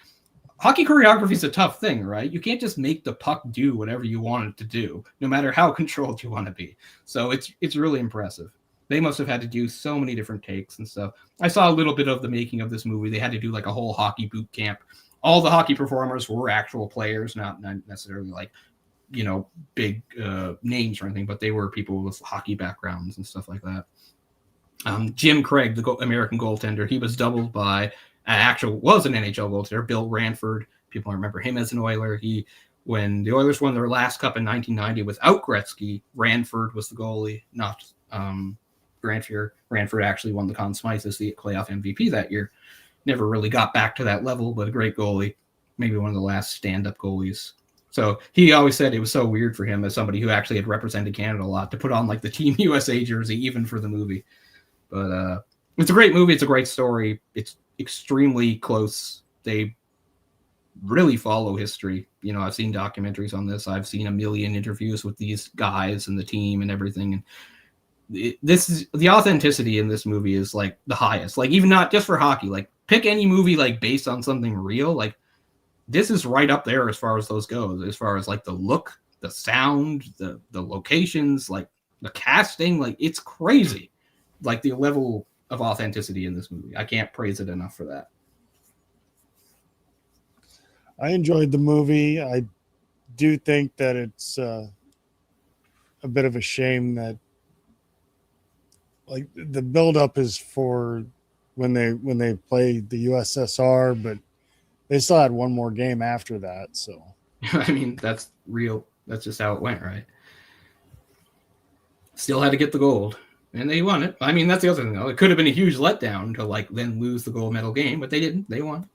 hockey choreography is a tough thing, right? You can't just make the puck do whatever you want it to do, no matter how controlled you want to be. So it's really impressive. They must have had to do so many different takes and stuff. I saw a little bit of the making of this movie. They had to do like a whole hockey boot camp. All the hockey performers were actual players, not necessarily like, big names or anything, but they were people with hockey backgrounds and stuff like that. Jim Craig, the American goaltender, he was doubled by was an NHL goaltender, Bill Ranford. People remember him as an Oiler. When the Oilers won their last cup in 1990 without Gretzky, Ranford was the goalie, not Ranford actually won the Conn Smythe as the playoff MVP that year. Never really got back to that level, but a great goalie. Maybe one of the last stand-up goalies. So he always said it was so weird for him as somebody who actually had represented Canada a lot to put on like the Team USA jersey, even for the movie. But it's a great movie. It's a great story. It's extremely close. They really follow history. I've seen documentaries on this. I've seen a million interviews with these guys and the team and everything. And the authenticity in this movie is like the highest. Like even not just for hockey. Like pick any movie like based on something real. Like this is right up there as far as those goes. As far as like the look, the sound, the locations, like the casting. Like it's crazy. Like the level of authenticity in this movie. I can't praise it enough for that. I enjoyed the movie. I do think that it's a bit of a shame that like the buildup is for when they played the USSR, but they still had one more game after that. So I mean, that's real. That's just how it went, right? Still had to get the gold, and they won it. I mean, that's the other thing, though. It could have been a huge letdown to like then lose the gold medal game, but they didn't. They won.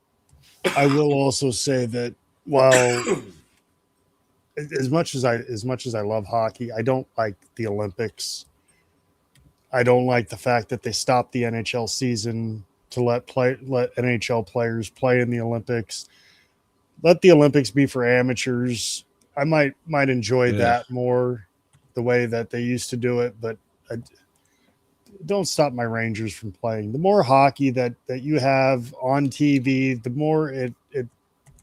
I will also say that while as much as I love hockey, I don't like the Olympics. I don't like the fact that they stopped the NHL season to let NHL players play in the Olympics. Let the Olympics be for amateurs. I might enjoy that more, the way that they used to do it, but don't stop my Rangers from playing. The more hockey that you have on TV, the more it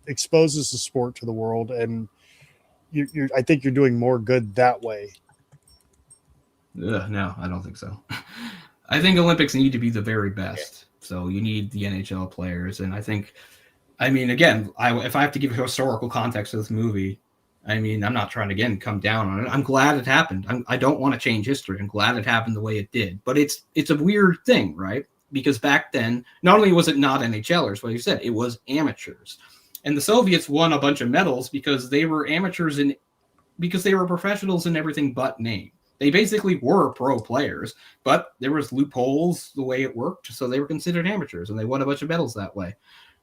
exposes the sport to the world, and I think you're doing more good that way. No, I don't think so. I think Olympics need to be the very best. So you need the NHL players. And I mean, again, if I have to give historical context to this movie, I mean, I'm not trying to, again, come down on it. I'm glad it happened. I don't want to change history. I'm glad it happened the way it did. But it's a weird thing, right? Because back then, not only was it not NHLers, what you said, it was amateurs. And the Soviets won a bunch of medals because they were amateurs because they were professionals in everything but name. They basically were pro players, but there was loopholes the way it worked, so they were considered amateurs, and they won a bunch of medals that way.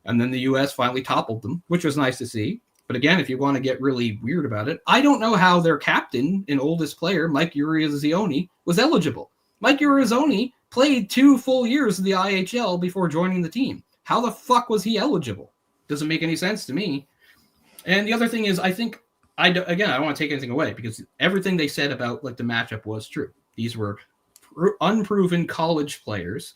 And then the U.S. finally toppled them, which was nice to see. But again, if you want to get really weird about it, I don't know how their captain and oldest player, Mike Eruzione, was eligible. Mike Eruzione played 2 full years of the IHL before joining the team. How the fuck was he eligible? Doesn't make any sense to me. And the other thing is, I think, I don't want to take anything away because everything they said about like the matchup was true. These were unproven college players.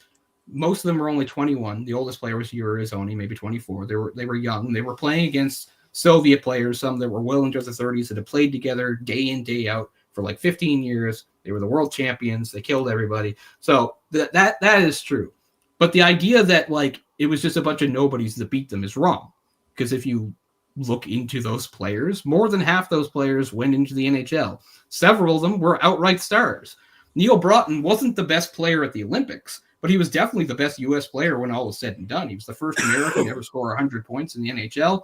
Most of them were only 21. The oldest player was Eruzione, maybe 24. They were young. They were playing against Soviet players, some that were well into their 30s, that had played together day in, day out for like 15 years. They were the world champions. They killed everybody. So that is true. But the idea that like it was just a bunch of nobodies that beat them is wrong. Because if you look into those players, more than half those players went into the NHL. Several of them were outright stars. Neil Broughton wasn't the best player at the Olympics, but he was definitely the best U.S. player when all was said and done. He was the first American to ever score 100 points in the NHL.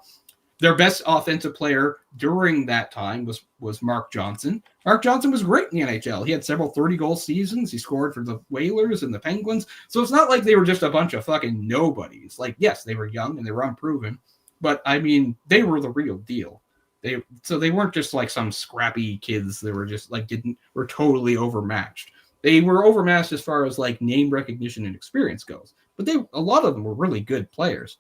Their best offensive player during that time was Mark Johnson. Mark Johnson was great in the NHL. He had several 30-goal seasons. He scored for the Whalers and the Penguins. So it's not like they were just a bunch of fucking nobodies. Like, yes, they were young and they were unproven, but I mean, they were the real deal. They weren't just like some scrappy kids that were just like were totally overmatched. They were overmatched as far as like name recognition and experience goes, but a lot of them were really good players.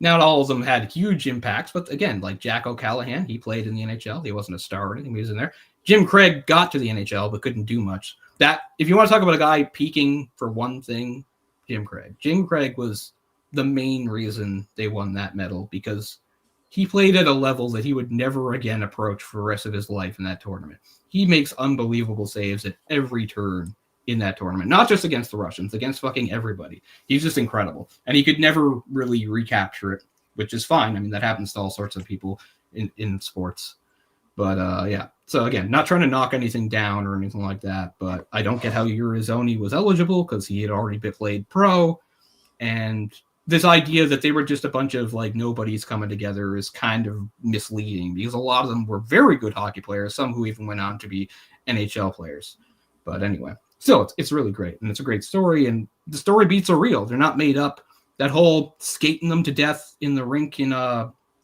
Not all of them had huge impacts, but again, like Jack O'Callahan, he played in the NHL. He wasn't a star or anything. He was in there. Jim Craig got to the NHL, but couldn't do much. That, if you want to talk about a guy peaking for one thing, Jim Craig. Jim Craig was the main reason they won that medal because he played at a level that he would never again approach for the rest of his life in that tournament. He makes unbelievable saves at every turn in that tournament, not just against the Russians, against fucking everybody. He's just incredible. And he could never really recapture it, which is fine. I mean, that happens to all sorts of people in sports. But yeah, so again, not trying to knock anything down or anything like that, but I don't get how Eruzione was eligible because he had already been played pro. And this idea that they were just a bunch of like nobodies coming together is kind of misleading because a lot of them were very good hockey players, some who even went on to be NHL players. But anyway, still, it's really great, and it's a great story, and the story beats are real. They're not made up. That whole skating them to death in the rink in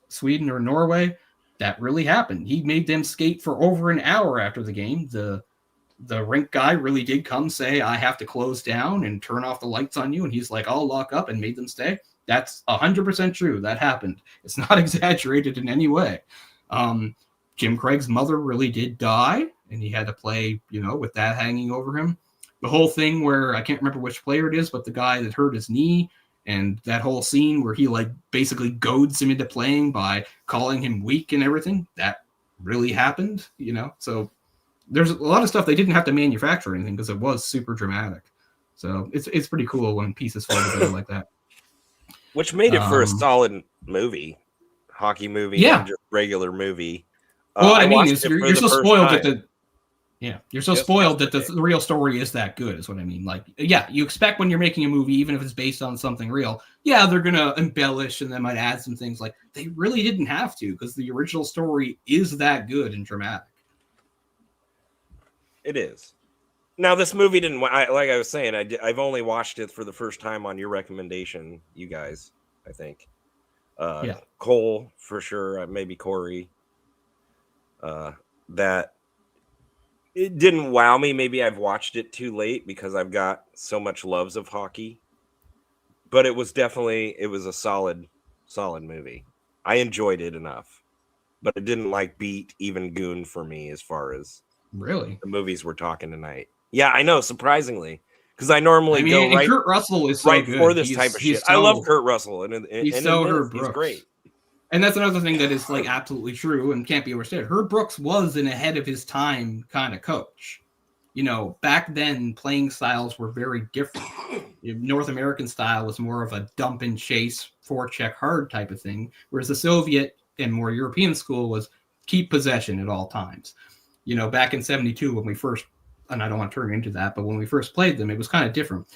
Sweden or Norway, that really happened. He made them skate for over an hour after the game. The rink guy really did come say, I have to close down and turn off the lights on you, and he's like, I'll lock up, and made them stay. That's 100% true. That happened. It's not exaggerated in any way. Jim Craig's mother really did die, and he had to play, with that hanging over him. The whole thing where I can't remember which player it is, but the guy that hurt his knee, and that whole scene where he like basically goads him into playing by calling him weak and everything, that really happened, So there's a lot of stuff they didn't have to manufacture or anything because it was super dramatic. So it's pretty cool when pieces fall together like that. Which made it for a solid movie, hockey movie, not just regular movie. Well, what I mean is you're so spoiled at Yeah, you're so spoiled that the real story is that good, is what I mean. Like, yeah, you expect when you're making a movie, even if it's based on something real, yeah, they're going to embellish and they might add some things. Like, they really didn't have to, because the original story is that good and dramatic. It is. Now, this movie didn't, like I was saying, I've only watched it for the first time on your recommendation, you guys, I think. Yeah. Cole, for sure, maybe Kory. That it didn't wow me. Maybe I've watched it too late because I've got so much loves of hockey. But it was a solid movie. I enjoyed it enough. But it didn't beat even Goon for me as far as really the movies we're talking tonight. Yeah, I know, surprisingly. Because I normally go right. Kurt Russell is so right good for this type of shit. I love Kurt Russell, and he's so Herb Brooks. He's great. And that's another thing that is absolutely true and can't be overstated. Herb Brooks was an ahead of his time kind of coach. Back then playing styles were very different. North American style was more of a dump and chase, forecheck hard type of thing, whereas the Soviet and more European school was keep possession at all times. Back in 72 when we first, and I don't want to turn into that, but when we first played them, it was kind of different.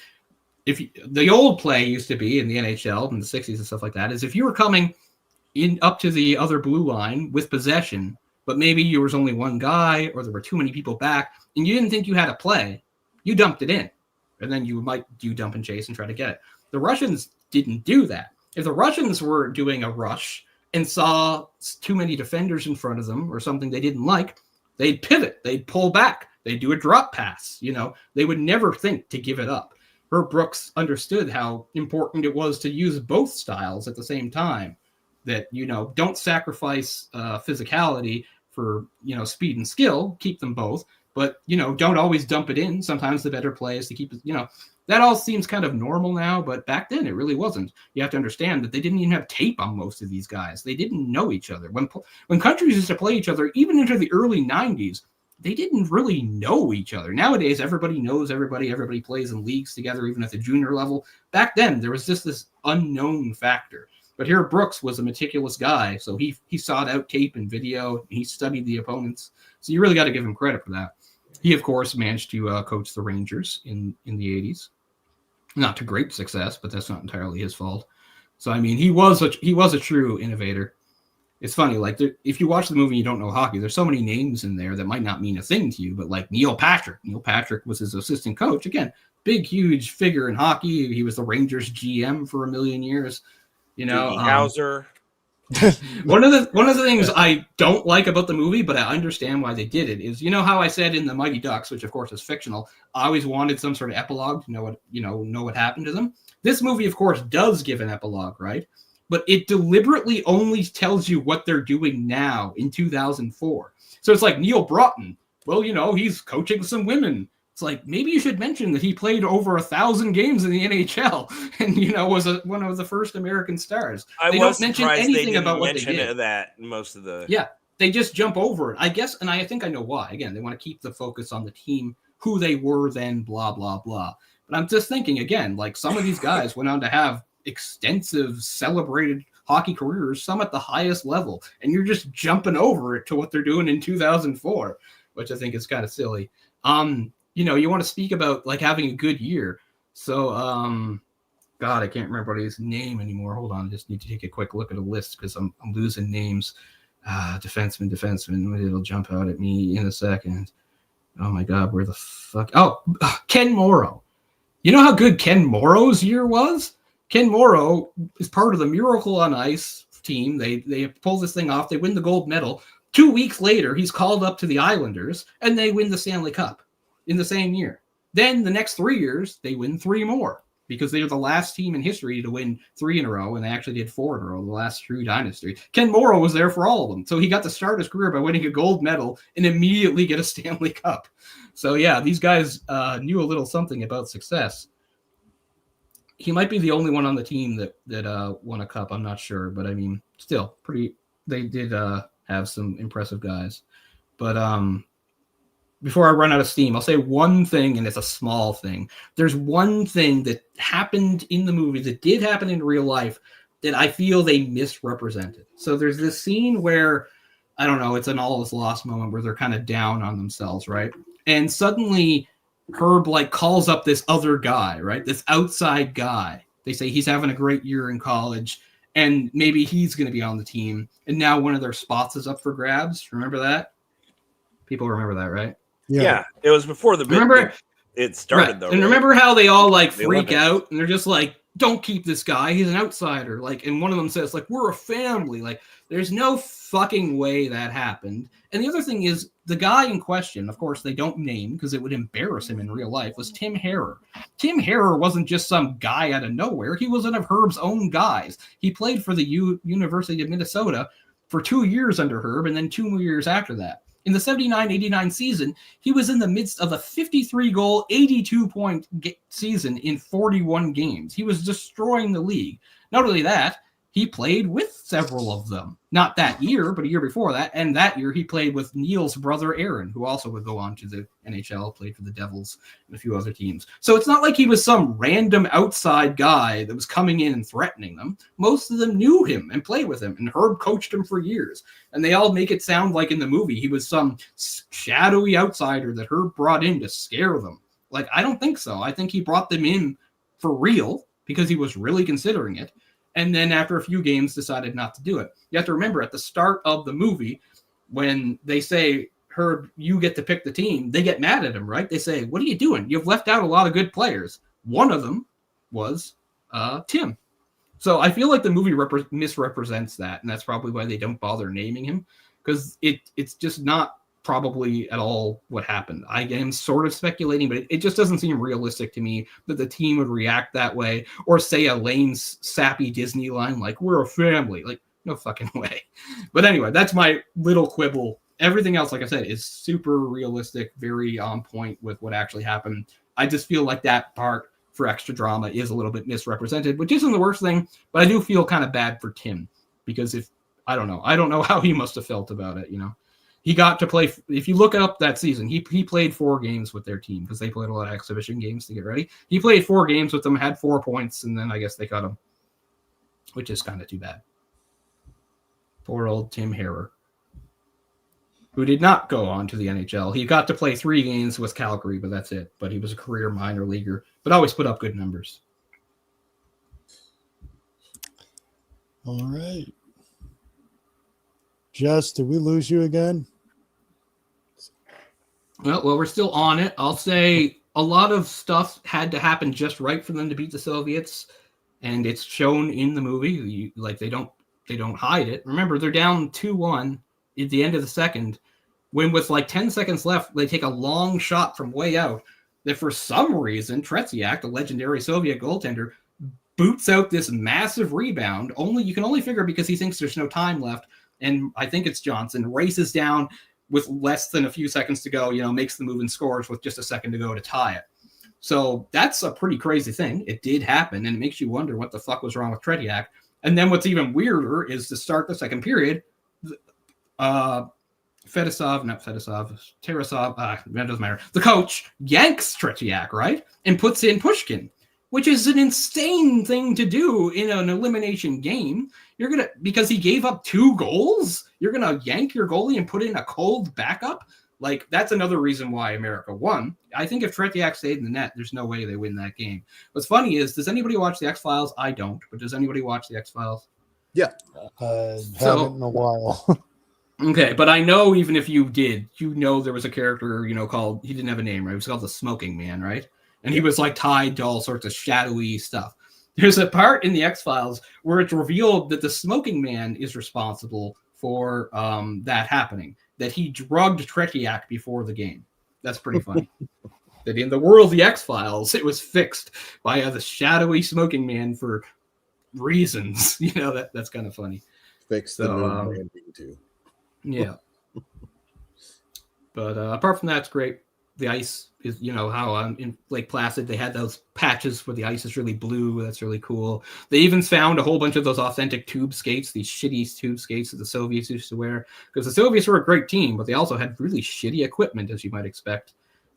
The old play used to be in the NHL in the 60s and stuff like that, is if you were coming in up to the other blue line with possession, but maybe there was only one guy or there were too many people back and you didn't think you had a play, you dumped it in. And then you might do dump and chase and try to get it. The Russians didn't do that. If the Russians were doing a rush and saw too many defenders in front of them or something they didn't like, they'd pivot, they'd pull back, they'd do a drop pass. They would never think to give it up. Herb Brooks understood how important it was to use both styles at the same time. That, don't sacrifice physicality for, speed and skill, keep them both, but, don't always dump it in. Sometimes the better play is to keep it, that all seems kind of normal now, but back then it really wasn't. You have to understand that they didn't even have tape on most of these guys. They didn't know each other. When countries used to play each other, even into the early 90s, they didn't really know each other. Nowadays, everybody knows everybody. Everybody plays in leagues together, even at the junior level. Back then, there was just this unknown factor. But here, Brooks was a meticulous guy, so he sought out tape and video. He studied the opponents, so you really got to give him credit for that. He, of course, managed to coach the Rangers in the 80s, not to great success, but that's not entirely his fault. So I mean, he was a true innovator. It's funny, if you watch the movie and you don't know hockey, there's so many names in there that might not mean a thing to you, but like Neil Patrick. Neil Patrick was his assistant coach. Again, big, huge figure in hockey. He was the Rangers GM for a million years. Hauser. One of the things I don't like about the movie, but I understand why they did it, is how I said in the Mighty Ducks, which of course is fictional, I always wanted some sort of epilogue to know what happened to them. This movie, of course, does give an epilogue, right? But it deliberately only tells you what they're doing now in 2004. So it's like Neil Broughton. Well, he's coaching some women. It's like, maybe you should mention that he played over 1,000 games in the NHL and, was one of the first American stars. They don't mention anything about what they did. That most of the... Yeah, they just jump over it, I guess, and I think I know why. Again, they want to keep the focus on the team, who they were then, blah, blah, blah. But I'm just thinking, again, some of these guys went on to have extensive, celebrated hockey careers, some at the highest level, and you're just jumping over it to what they're doing in 2004, which I think is kind of silly. You want to speak about having a good year. So, God, I can't remember his name anymore. Hold on. I just need to take a quick look at a list because I'm losing names. Defenseman. It'll jump out at me in a second. Oh my God, where the fuck? Oh, Ken Morrow. You know how good Ken Morrow's year was? Ken Morrow is part of the Miracle on Ice team. They pull this thing off. They win the gold medal. 2 weeks later, he's called up to the Islanders, and they win the Stanley Cup in the same year. Then the next 3 years, they win 3 more because they are the last team in history to win 3 in a row, and they actually did 4 in a row, the last true dynasty. Ken Morrow was there for all of them. So he got to start his career by winning a gold medal and immediately get a Stanley Cup. So yeah, these guys knew a little something about success. He might be the only one on the team that won a cup. I'm not sure, but I mean, still they did have some impressive guys. But before I run out of steam, I'll say one thing, and it's a small thing. There's one thing that happened in the movie that did happen in real life that I feel they misrepresented. So there's this scene where, I don't know, it's an all is lost moment where they're kind of down on themselves, right? And suddenly Herb like calls up this other guy, right? This outside guy. They say he's having a great year in college and maybe he's going to be on the team. And now one of their spots is up for grabs. Remember that? People remember that, right? Yeah. It was before the it started right. though. And right? remember how they all like freak out and they're just like, don't keep this guy. He's an outsider. Like, and one of them says, like, we're a family. Like, there's no fucking way that happened. And the other thing is the guy in question, of course, they don't name because it would embarrass him in real life, was Tim Harrer. Tim Harrer wasn't just some guy out of nowhere. He was one of Herb's own guys. He played for the University of Minnesota for 2 years under Herb and then 2 more years after that. In the 79-89 season, he was in the midst of a 53-goal, 82-point season in 41 games. He was destroying the league. Not only that, he played with several of them. Not that year, but a year before that. And that year, he played with Neil's brother, Aaron, who also would go on to the NHL, played for the Devils and a few other teams. So it's not like he was some random outside guy that was coming in and threatening them. Most of them knew him and played with him, and Herb coached him for years. And they all make it sound like in the movie he was some shadowy outsider that Herb brought in to scare them. Like, I don't think so. I think he brought them in for real because he was really considering it. And then after a few games decided not to do it. You have to remember at the start of the movie, when they say, Herb, you get to pick the team, they get mad at him, right? They say, what are you doing? You've left out a lot of good players. One of them was Tim. So I feel like the movie misrepresents that, and that's probably why they don't bother naming him, because it's just not probably at all what happened. I am sort of speculating, but it just doesn't seem realistic to me that the team would react that way or say a lame, sappy Disney line like, we're a family. Like, no fucking way. But anyway, that's my little quibble. Everything else, like I said, is super realistic, very on point with what actually happened. I just feel like that part for extra drama is a little bit misrepresented, which isn't the worst thing, but I do feel kind of bad for Tim because I don't know how he must have felt about it, you know. He got to play, if you look up that season, he played 4 games with their team because they played a lot of exhibition games to get ready. He played 4 games with them, had 4 points, and then I guess they cut him, which is kind of too bad. Poor old Tim Harrer, who did not go on to the NHL. He got to play 3 games with Calgary, but that's it. But he was a career minor leaguer, but always put up good numbers. All right. Jess, did we lose you again? Well, we're still on it. I'll say a lot of stuff had to happen just right for them to beat the Soviets, and it's shown in the movie. They don't hide it. Remember, they're down 2-1 at the end of the second, when with like 10 seconds left, they take a long shot from way out that for some reason Tretiak, the legendary Soviet goaltender, boots out this massive rebound. You can only figure because he thinks there's no time left. And I think it's Johnson races down with less than a few seconds to go, makes the move and scores with just a second to go to tie it. So that's a pretty crazy thing. It did happen, and it makes you wonder what the fuck was wrong with Tretiak. And then what's even weirder is to start the second period, Tarasov, that doesn't matter. The coach yanks Tretiak, right? And puts in Pushkin, which is an insane thing to do in an elimination game. Because he gave up 2 goals, you're going to yank your goalie and put in a cold backup? Like, that's another reason why America won. I think if Tretiak stayed in the net, there's no way they win that game. What's funny is, does anybody watch the X-Files? I don't, but does anybody watch the X-Files? Yeah. Haven't in a while. Okay, but I know even if you did, there was a character, called, he didn't have a name, right? It was called the Smoking Man, right? And he was like tied to all sorts of shadowy stuff. There's a part in the X-Files where it's revealed that the Smoking Man is responsible for that happening, that he drugged Tretiak before the game. That's pretty funny. That in the world of the X-Files, it was fixed by the shadowy Smoking Man for reasons. That's kind of funny. Fixed the moon landing too. Yeah. But apart from that, it's great. The ice is, how in Lake Placid, they had those patches where the ice is really blue. That's really cool. They even found a whole bunch of those authentic tube skates, these shitty tube skates that the Soviets used to wear. Because the Soviets were a great team, but they also had really shitty equipment, as you might expect,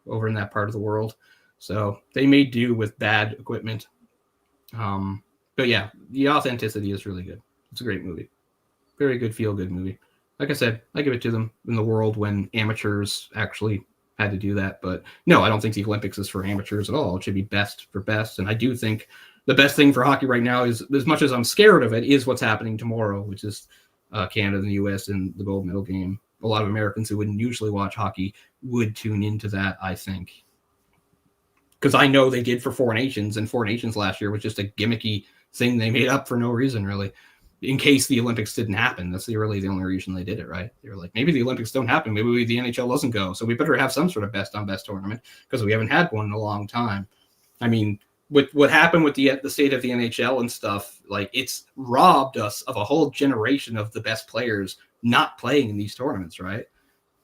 over in that part of the world. So they made do with bad equipment. But yeah, the authenticity is really good. It's a great movie. Very good, feel-good movie. Like I said, I give it to them in the world when amateurs actually had to do that. But no, I don't think the Olympics is for amateurs at all. It should be best for best. And I do think the best thing for hockey right now is, as much as I'm scared of it, is what's happening tomorrow, which is Canada and the U.S. in the gold medal game. A lot of Americans who wouldn't usually watch hockey would tune into that, I think. Because I know they did for Four Nations, and Four Nations last year was just a gimmicky thing they made up for no reason, really, in case the Olympics didn't happen. That's really the only reason they did it, right? They were like, maybe the Olympics don't happen. Maybe the NHL doesn't go. So we better have some sort of best-on-best tournament because we haven't had one in a long time. I mean, with what happened with the state of the NHL and stuff, like, it's robbed us of a whole generation of the best players not playing in these tournaments, right?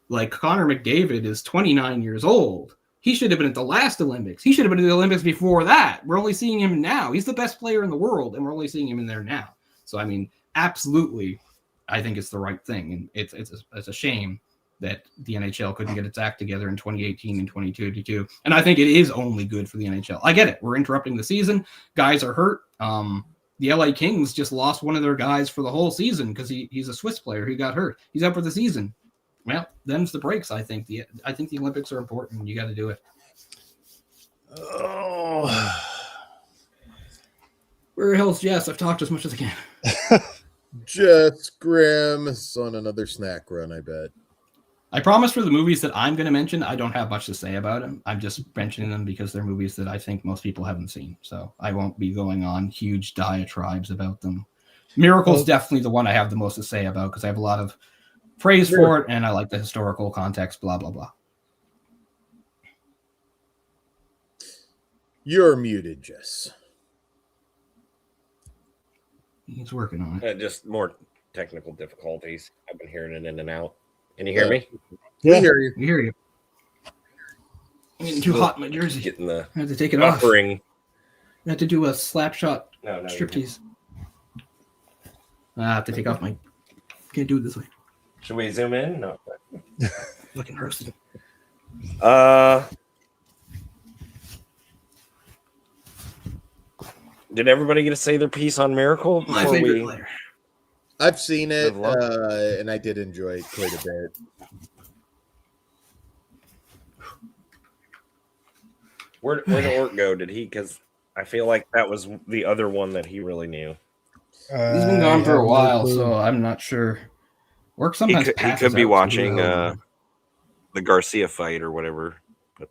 Like, Connor McDavid is 29 years old. He should have been at the last Olympics. He should have been at the Olympics before that. We're only seeing him now. He's the best player in the world, and we're only seeing him in there now. So, I mean, absolutely, I think it's the right thing. And it's a shame that the NHL couldn't get its act together in 2018 and 2022. And I think it is only good for the NHL. I get it. We're interrupting the season. Guys are hurt. The LA Kings just lost one of their guys for the whole season because he's a Swiss player who got hurt. He's out for the season. Well, them's the breaks, I think. I think the Olympics are important. You got to do it. Oh. Where the hell's Jess? I've talked as much as I can. Jess Grimm is on another snack run, I bet. I promise for the movies that I'm going to mention, I don't have much to say about them. I'm just mentioning them because they're movies that I think most people haven't seen. So I won't be going on huge diatribes about them. Miracle's definitely the one I have the most to say about because I have a lot of praise for it and I like the historical context, blah, blah, blah. You're muted, Jess. He's working on it. Just more technical difficulties. I've been hearing it in and out. Can you hear me? Yeah. We hear you. We hear you. I'm getting too hot in my jersey. Getting the I have to take it buffering. off. I have to do a slap shot No, striptease. I have to take off my... Can't do it this way. Should we zoom in? No. Looking roasted. Did everybody get to say their piece on Miracle? My favorite player. I've seen it, and I did enjoy it quite a bit. Where did Orc go? Did he? Because I feel like that was the other one that he really knew. He's been gone for a while, so I'm not sure. Orc sometimes he could be watching the Garcia fight or whatever. But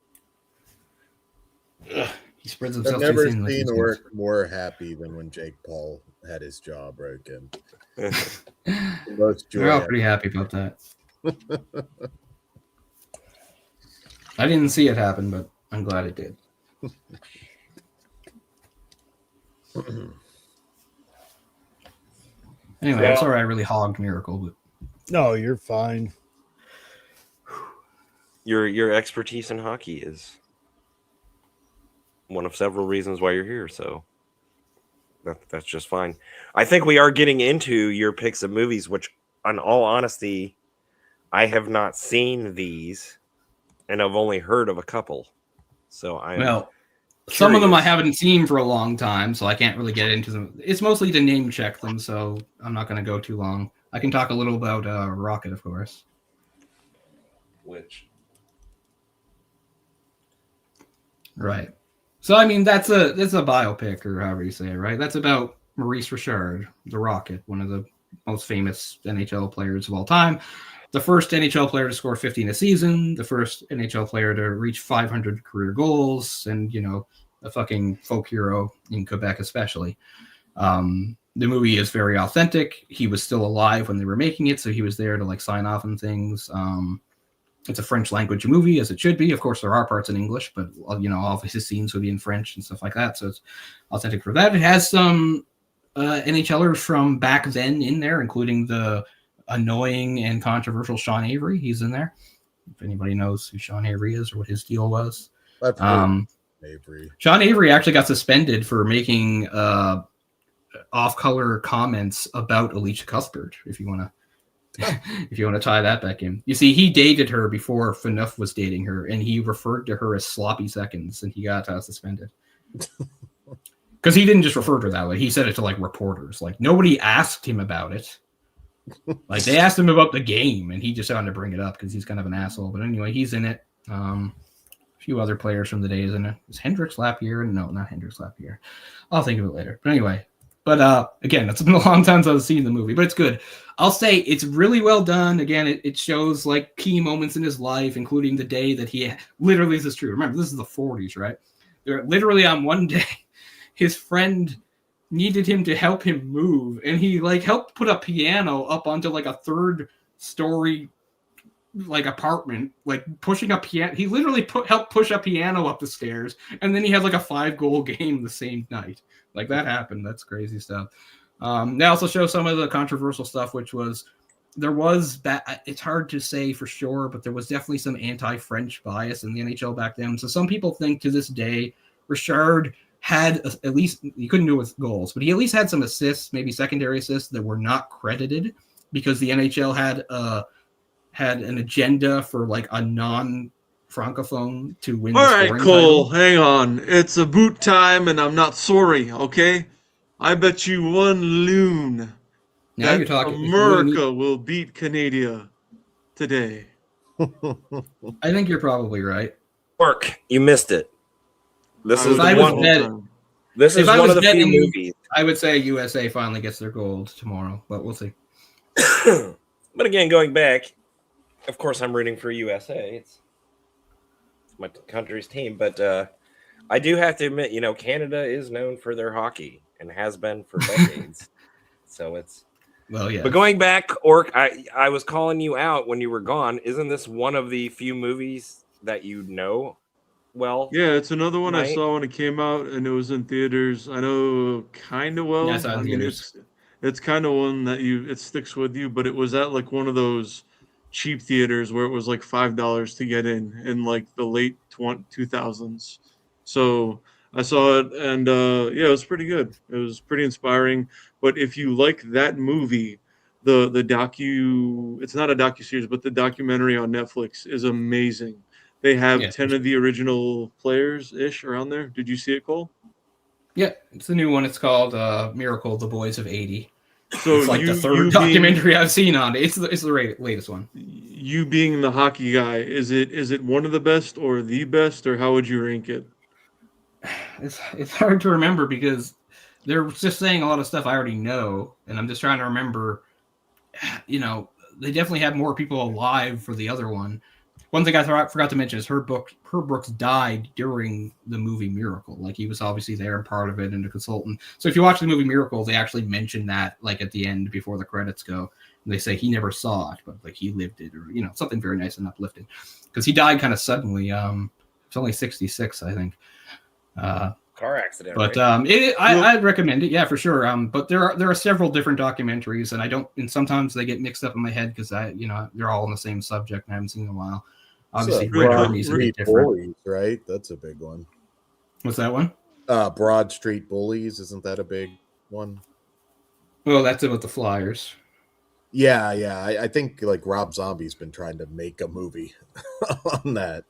he spreads himself. I've never seen Orc more happy than when Jake Paul had his jaw broken. We're all pretty happy about that. I didn't see it happen, but I'm glad it did. Anyway, I'm sorry I really hogged Miracle, but no, you're fine. Your expertise in hockey is one of several reasons why you're here, so that's just fine. I think we are getting into your picks of movies, which, in all honesty, I have not seen these, and I've only heard of a couple. So some of them I haven't seen for a long time, so I can't really get into them. It's mostly to name check them, so I'm not going to go too long. I can talk a little about Rocket, of course. Right. So, I mean, that's a biopic, or however you say it, right? That's about Maurice Richard, the Rocket, one of the most famous NHL players of all time. The first NHL player to score 50 in a season, the first NHL player to reach 500 career goals, and, a fucking folk hero in Quebec especially. The movie is very authentic. He was still alive when they were making it, so he was there to, sign off on things. It's a French language movie, as it should be. Of course, there are parts in English, but, all of his scenes would be in French and stuff like that. So it's authentic for that. It has some NHLers from back then in there, including the annoying and controversial Sean Avery. He's in there. If anybody knows who Sean Avery is or what his deal was. Avery. Sean Avery actually got suspended for making off-color comments about Alicia Cuthbert, if you want to. If you want to tie that back in. You see, he dated her before Phaneuf was dating her, and he referred to her as sloppy seconds, and he got suspended. Because he didn't just refer to her that way. He said it to, reporters. Nobody asked him about it. They asked him about the game, and he just wanted to bring it up because he's kind of an asshole. But anyway, he's in it. A few other players from the days, and is Hendricks Lapierre? No, not Hendricks Lapierre. I'll think of it later. But anyway, again, it's been a long time since I've seen the movie, but it's good. I'll say it's really well done. Again, it shows like key moments in his life, including the day that he literally, this is true. Remember, this is the 40s, right? They're literally on one day, his friend needed him to help him move, and he like helped put a piano up onto like a 3rd story like apartment, like pushing a piano. He literally helped push a piano up the stairs, and then he had like a 5-goal game the same night. Like that happened. That's crazy stuff. They also show some of the controversial stuff, which was there was that. It's hard to say for sure, but there was definitely some anti-French bias in the NHL back then. So some people think to this day, Richard had at least, he couldn't do it with goals, but he at least had some assists, maybe secondary assists that were not credited because the NHL had an agenda for like a non-francophone to win. All right, Cole, hang on. It's a boot time, and I'm not sorry. Okay, I bet you one loon. Now you're talking. America will beat Canada today. I think you're probably right. Mark, you missed it. This is one of the few movies. I would say USA finally gets their gold tomorrow, but we'll see. But again, going back, of course, I'm rooting for USA. It's my country's team, but I do have to admit, Canada is known for their hockey and has been for decades. So it's yeah. But going back, Orc, I was calling you out when you were gone. Isn't this one of the few movies that you know? Well, yeah, it's another one I saw when it came out, and it was in theaters. I know kind of well. Yeah, I mean, it's kind of one that it sticks with you, but it was at like one of those cheap theaters where it was like $5 to get in like the late 2000s. So I saw it, and it was pretty good. It was pretty inspiring. But if you like that movie, the it's not a docuseries, but the documentary on Netflix is amazing. They have 10 of the original players-ish around there. Did you see it, Cole? Yeah, it's the new one. It's called Miracle, The Boys of 80. So it's like the 3rd documentary I've seen on it. It's the latest one. You being the hockey guy, is it one of the best or the best, or how would you rank it? It's hard to remember because they're just saying a lot of stuff I already know, and I'm just trying to remember. They definitely have more people alive for the other one. One thing I forgot to mention is Herb Brooks died during the movie Miracle. Like, he was obviously there and part of it and a consultant. So if you watch the movie Miracle, they actually mention that like at the end before the credits go. And they say he never saw it, but like he lived it, or something very nice and uplifting. Because he died kind of suddenly. It's only 66, I think. Car accident. But right? I'd recommend it, yeah, for sure. But there are several different documentaries, and sometimes they get mixed up in my head because they're all on the same subject and I haven't seen in a while. Obviously, Red Army's a bit different. Bullies, right? That's a big one. What's that one? Broad Street Bullies, isn't that a big one? Well, that's about the Flyers. Yeah. I think like Rob Zombie's been trying to make a movie on that.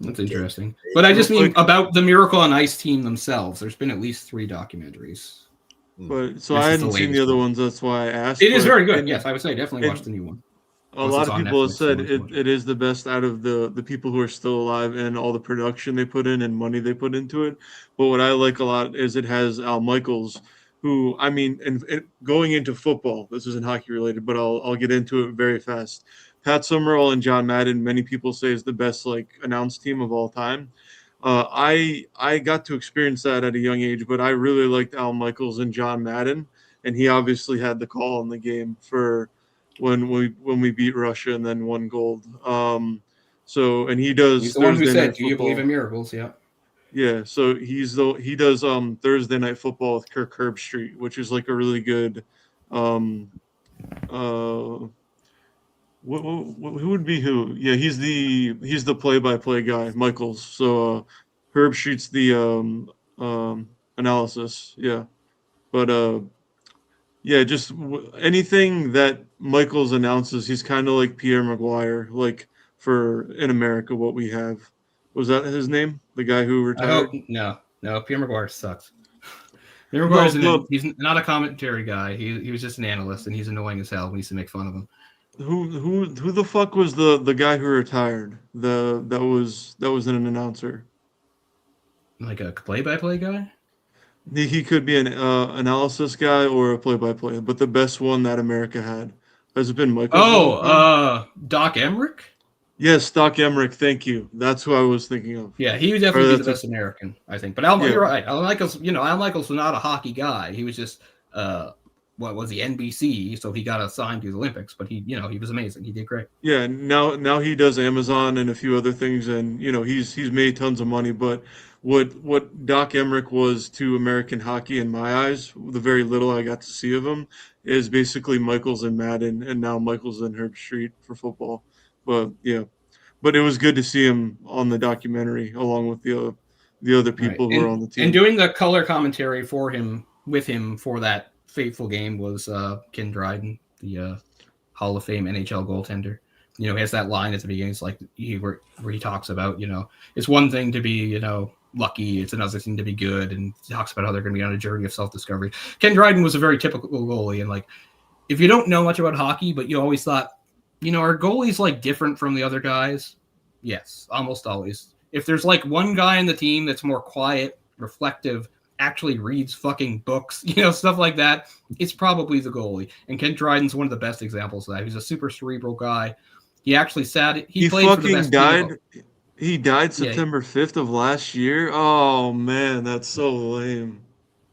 That's interesting. But I just mean about the Miracle on Ice team themselves. There's been at least 3 documentaries. But so I hadn't seen the other ones. That's why I asked. It is very good. Yes, I would say definitely watch the new one. A lot of people have said it is the best out of the people who are still alive and all the production they put in and money they put into it. But what I like a lot is it has Al Michaels, who, I mean, and going into football, this isn't hockey related, but I'll get into it very fast. Pat Summerall and John Madden, many people say is the best announced team of all time. I got to experience that at a young age, but I really liked Al Michaels and John Madden, and he obviously had the call in the game for when we beat Russia and then won gold. So, and he does. He's the one who said, "Do you believe in miracles?" Yeah. Yeah. So he does Thursday Night Football with Kirk Herbstreit, which is like a really good. Who would be who? Yeah, he's the play-by-play guy, Michaels. So Herbstreit's the analysis. Yeah, but just anything that Michaels announces, he's kind of like Pierre Maguire, like for in America what we have. Was that his name? The guy who retired? No, Pierre Maguire sucks. Pierre Maguire's he's not a commentary guy. He was just an analyst, and he's annoying as hell. We used to make fun of him. Who the fuck was the guy who retired? That was an announcer. Like a play-by-play guy? He could be an analysis guy or a play-by-play, but the best one that America had has it been Michael's the whole time? Doc Emmerich? Yes, Doc Emmerich. Thank you. That's who I was thinking of. Yeah, he would definitely be the best American, I think. But you're right. Al Michaels, Al Michaels was not a hockey guy. He was just what was he, NBC? So he got assigned to the Olympics. But he was amazing. He did great. Yeah. Now he does Amazon and a few other things, and he's made tons of money. But what Doc Emmerich was to American hockey in my eyes, the very little I got to see of him, is basically Michaels and Madden, and now Michaels and Herb Street for football. But yeah. But it was good to see him on the documentary along with the other people who were on the team. And doing the color commentary with him for that fateful game was Ken Dryden, the Hall of Fame NHL goaltender. He has that line at the beginning. It's like where he talks about, it's one thing to be, lucky. It's another thing to be good. And he talks about how they're going to be on a journey of self-discovery. Ken Dryden was a very typical goalie. And like, if you don't know much about hockey, but you always thought, are goalies like different from the other guys? Yes, almost always. If there's like one guy on the team that's more quiet, reflective, actually reads fucking books, stuff like that, it's probably the goalie. And Ken Dryden's one of the best examples of that. He's a super cerebral guy. He actually he played for the best died. He died September 5th of last year. Oh man, that's so lame.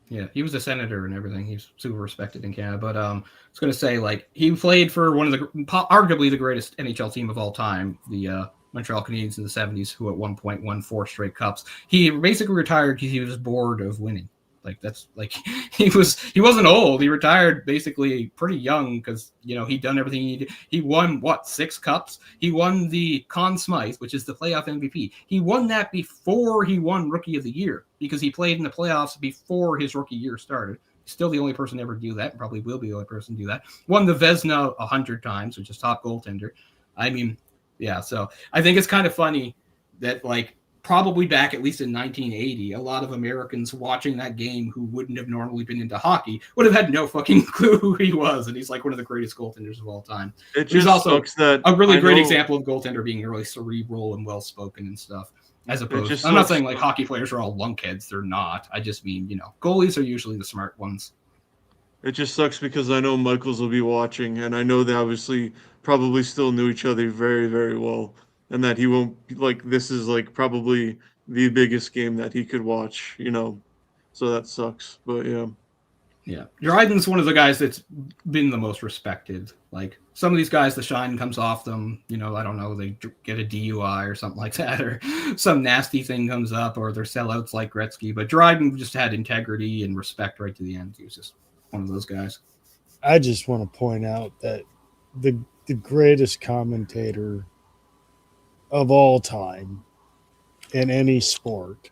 Yeah, he was a senator and everything. He's super respected in Canada. But I was going to say, like, he played for one of arguably the greatest NHL team of all time, the Montreal Canadiens in the 70s, who at one point won 4 straight cups. He basically retired because he was bored of winning. Like, that's like he wasn't old. He retired basically pretty young because he'd done everything he did. He won 6 cups. He won the Conn Smythe, which is the playoff MVP. He won that before he won Rookie of the Year because he played in the playoffs before his rookie year started. Still the only person to ever do that, and probably will be the only person to do that. Won the Vezina 100 times, which is top goaltender. I mean, yeah. So I think it's kind of funny that like. Probably back at least in 1980, a lot of Americans watching that game who wouldn't have normally been into hockey would have had no fucking clue who he was, and he's like one of the greatest goaltenders of all time. He's also a really great example of goaltender being really cerebral and well-spoken and stuff. As opposed, I'm not saying like hockey players are all lunkheads. They're not. I just mean, goalies are usually the smart ones. It just sucks because I know Michaels will be watching, and I know they obviously probably still knew each other very, very well. And that he won't this is like probably the biggest game that he could watch, so that sucks. But yeah, Dryden's one of the guys that's been the most respected. Like some of these guys, the shine comes off them. I don't know, they get a DUI or something like that, or some nasty thing comes up, or they're sellouts like Gretzky. But Dryden just had integrity and respect right to the end. He was just one of those guys. I just want to point out that the greatest commentator of all time in any sport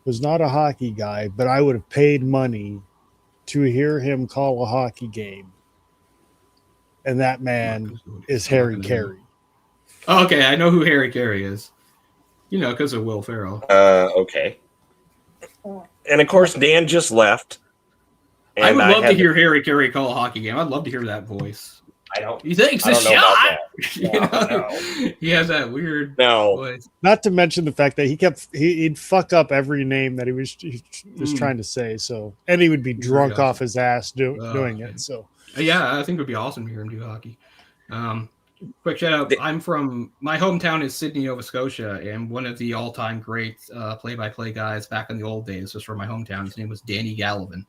was not a hockey guy, but I would have paid money to hear him call a hockey game. And that man is Harry Carey. Oh, okay, I know who Harry Carey is. Because of Will Ferrell. Okay. And of course, Dan just left. I would love to hear Harry Carey call a hockey game. I'd love to hear that voice. He takes a shot. No. He has that weird voice. Not to mention the fact that he'd fuck up every name that he was trying to say. So, and he would be drunk off his ass doing it. So, yeah, I think it would be awesome to hear him do hockey. Quick shout out. My hometown is Sydney, Nova Scotia, and one of the all-time great play-by-play guys back in the old days was from my hometown. His name was Danny Gallivan,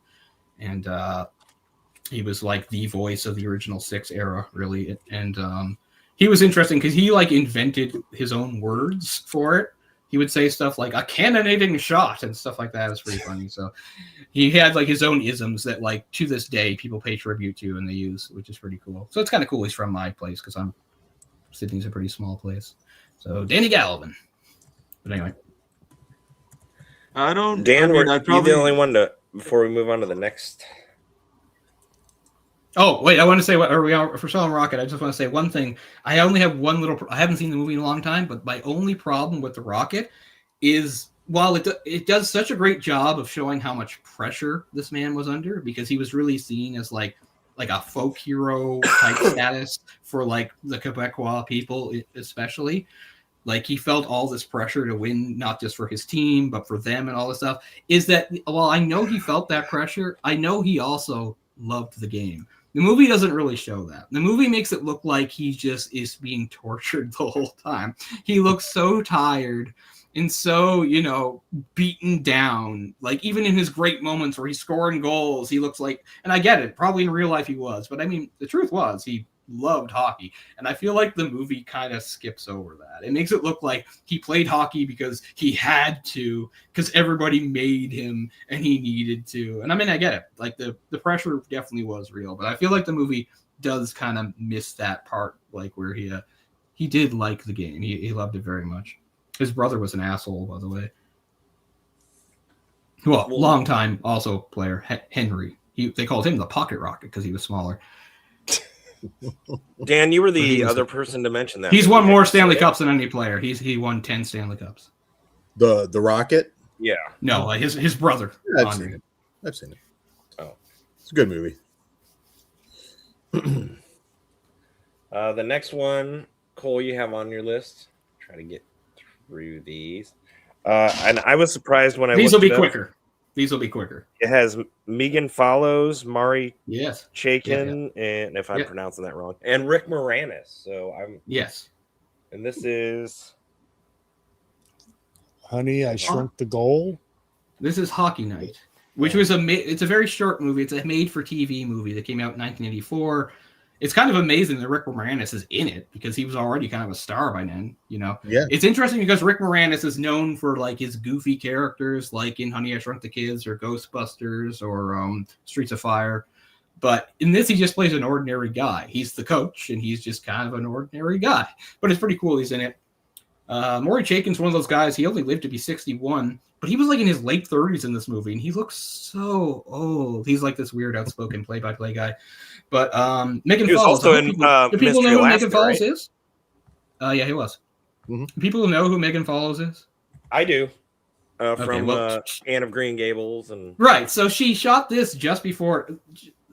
and he was like the voice of the original 6 era, really. And he was interesting because he like invented his own words for it. He would say stuff like a cannonading shot and stuff like that. It's pretty funny. So he had like his own isms that like to this day people pay tribute to and they use, which is pretty cool. So it's kind of cool he's from my place because Sydney's a pretty small place. So Danny Gallivan. But anyway. Dan, we're the only one before we move on to the next. Oh, wait, I want to say for Solomon Rocket, I just want to say one thing. I only have I haven't seen the movie in a long time, but my only problem with the Rocket is while it does such a great job of showing how much pressure this man was under, because he was really seen as like like a folk hero type status for like the Quebecois people, especially. Like he felt all this pressure to win, not just for his team, but for them and all this stuff. Is that, well, I know he felt that pressure. I know he also loved the game. The movie doesn't really show that. The movie makes it look like he just is being tortured the whole time. He looks so tired and so, you know, beaten down. Like even in his great moments where he's scoring goals, he looks like, and I get it, probably in real life he was, but I mean, the truth was he loved hockey. And I feel like the movie kind of skips over that. It makes it look like he played hockey because he had to, because everybody made him and he needed to. And I mean, I get it. Like the pressure definitely was real, but I feel like the movie does kind of miss that part, like where he did like the game. He loved it very much. His brother was an asshole, by the way. Well, long time also player, Henry. They called him the pocket rocket because he was smaller. Dan, you were the other person to mention that. He's won more Stanley Cups than any player. He won 10 Stanley Cups. The Rocket? Yeah. No, his brother. Yeah, I've seen it. Oh, it's a good movie. The next one, Cole, you have on your list. Try to get through these. And I was surprised when these will be quicker. These will be quicker. It has Megan Follows, Mari Chaikin, and if I'm pronouncing that wrong, and Rick Moranis. So I'm and this is Honey, I Shrunk the Goal. This is Hockey Night, which was it's a very short movie. It's a made-for-TV movie that came out in 1984. It's kind of amazing that Rick Moranis is in it because he was already kind of a star by then, you know? Yeah. It's interesting because Rick Moranis is known for like his goofy characters like in Honey, I Shrunk the Kids or Ghostbusters or Streets of Fire. But in this, he just plays an ordinary guy. He's the coach and he's just kind of an ordinary guy. But it's pretty cool he's in it. Maury Chaikin's one of those guys. He only lived to be 61, but he was like in his late 30s in this movie, and he looks so old. He's like this weird, outspoken play-by-play guy. But Megan Follows. Also in do people know who Megan Follows is? Yeah, he was. Mm-hmm. Do people know who Megan Follows is? I do. From Anne of Green Gables and right. So she shot this just before.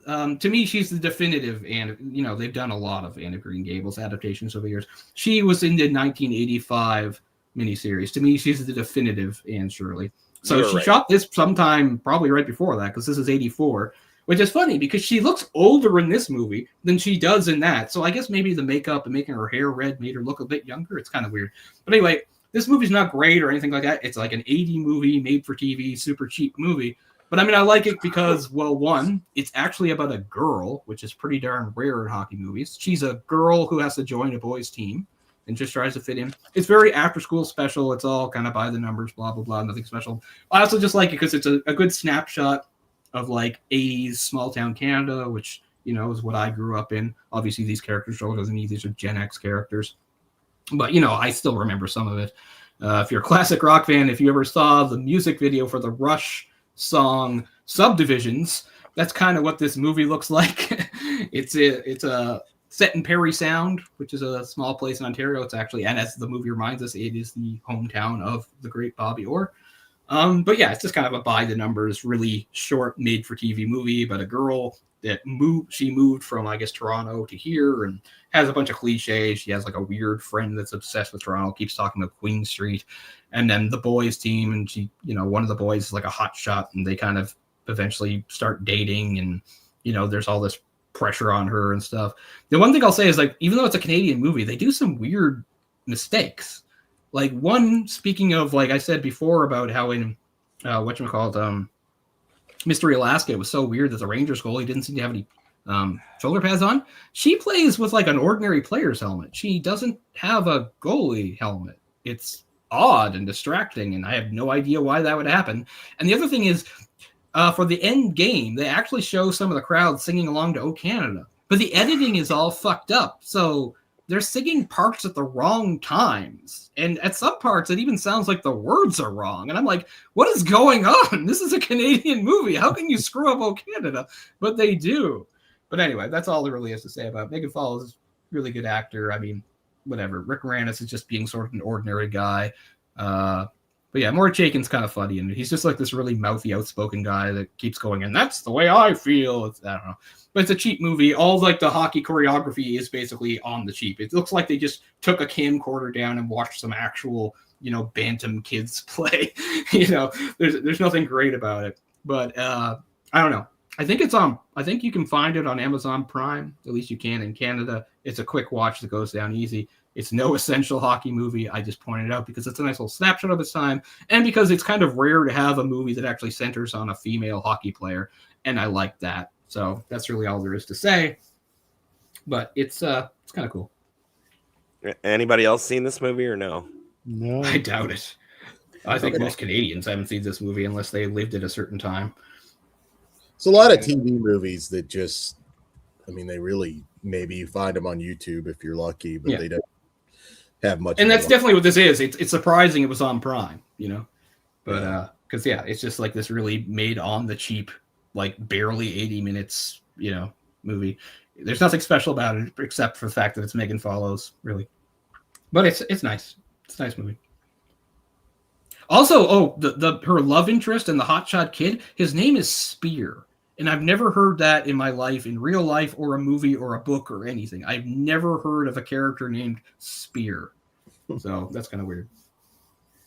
To me, she's the definitive, and you know they've done a lot of Anne of Green Gables adaptations over the years. She was in the 1985 miniseries. To me, she's the definitive Anne Shirley. So she shot this sometime probably right before that because this is 84, which is funny because she looks older in this movie than she does in that. So I guess maybe the makeup and making her hair red made her look a bit younger. It's kind of weird. But anyway, this movie's not great or anything like that. It's like an 80 movie made for TV, super cheap movie. But I mean, I like it because, well, one, it's actually about a girl, which is pretty darn rare in hockey movies. She's a girl who has to join a boys' team and just tries to fit in. It's very after-school special. It's all kind of by the numbers, blah, blah, blah, nothing special. I also just like it because it's a good snapshot of, like, 80s small-town Canada, which, you know, is what I grew up in. Obviously, these characters are older than me. These are Gen X characters. But, you know, I still remember some of it. If you're a classic rock fan, if you ever saw the music video for the Rush song Subdivisions, that's kind of what this movie looks like. It's a set in Perry Sound, which is a small place in Ontario. It's actually, and as the movie reminds us, it is the hometown of the great Bobby Orr. But yeah, it's just kind of a by the numbers, really short, made for TV movie about a girl that moved from, I guess, Toronto to here and has a bunch of cliches. She has like a weird friend that's obsessed with Toronto, keeps talking about Queen Street, and then the boys team. And she, you know, one of the boys is like a hot shot and they kind of eventually start dating. And, you know, there's all this pressure on her and stuff. The one thing I'll say is, like, even though it's a Canadian movie, they do some weird mistakes. Like one, speaking of, like I said before about how in Mystery Alaska, it was so weird that the Rangers goalie didn't seem to have any shoulder pads on. She plays with like an ordinary player's helmet. She doesn't have a goalie helmet. It's odd and distracting, and I have no idea why that would happen. And the other thing is, for the end game, they actually show some of the crowd singing along to "O Canada," but the editing is all fucked up. So they're singing parts at the wrong times. And at some parts, it even sounds like the words are wrong. And I'm like, what is going on? This is a Canadian movie. How can you screw up "O Canada"? But they do. But anyway, that's all there really is to say about it. Megan Follows is a really good actor. I mean, whatever. Rick Moranis is just being sort of an ordinary guy. But yeah, Maury Chaykin's kind of funny, and he's just like this really mouthy, outspoken guy that keeps going, and that's the way I feel. I don't know. But it's a cheap movie. All like the hockey choreography is basically on the cheap. It looks like they just took a camcorder down and watched some actual, bantam kids play. There's nothing great about it. But I don't know. I think you can find it on Amazon Prime. At least you can in Canada. It's a quick watch that goes down easy. It's no essential hockey movie. I just pointed out because it's a nice little snapshot of its time, and because it's kind of rare to have a movie that actually centers on a female hockey player, and I like that. So that's really all there is to say. But it's kind of cool. Anybody else seen this movie or no? No, I doubt it. I think most Canadians haven't seen this movie unless they lived at a certain time. It's a lot of TV movies that just, they really, maybe you find them on YouTube if you're lucky, but they don't have much. And that's definitely what this is. It's surprising it was on Prime, but because it's just like this really made on the cheap, like barely 80 minutes, movie. There's nothing special about it except for the fact that it's Megan Follows, really. But it's nice. It's a nice movie. Also, her love interest and the hotshot kid, his name is Spear. And I've never heard that in my life, in real life or a movie or a book or anything. I've never heard of a character named Spear. So that's kind of weird.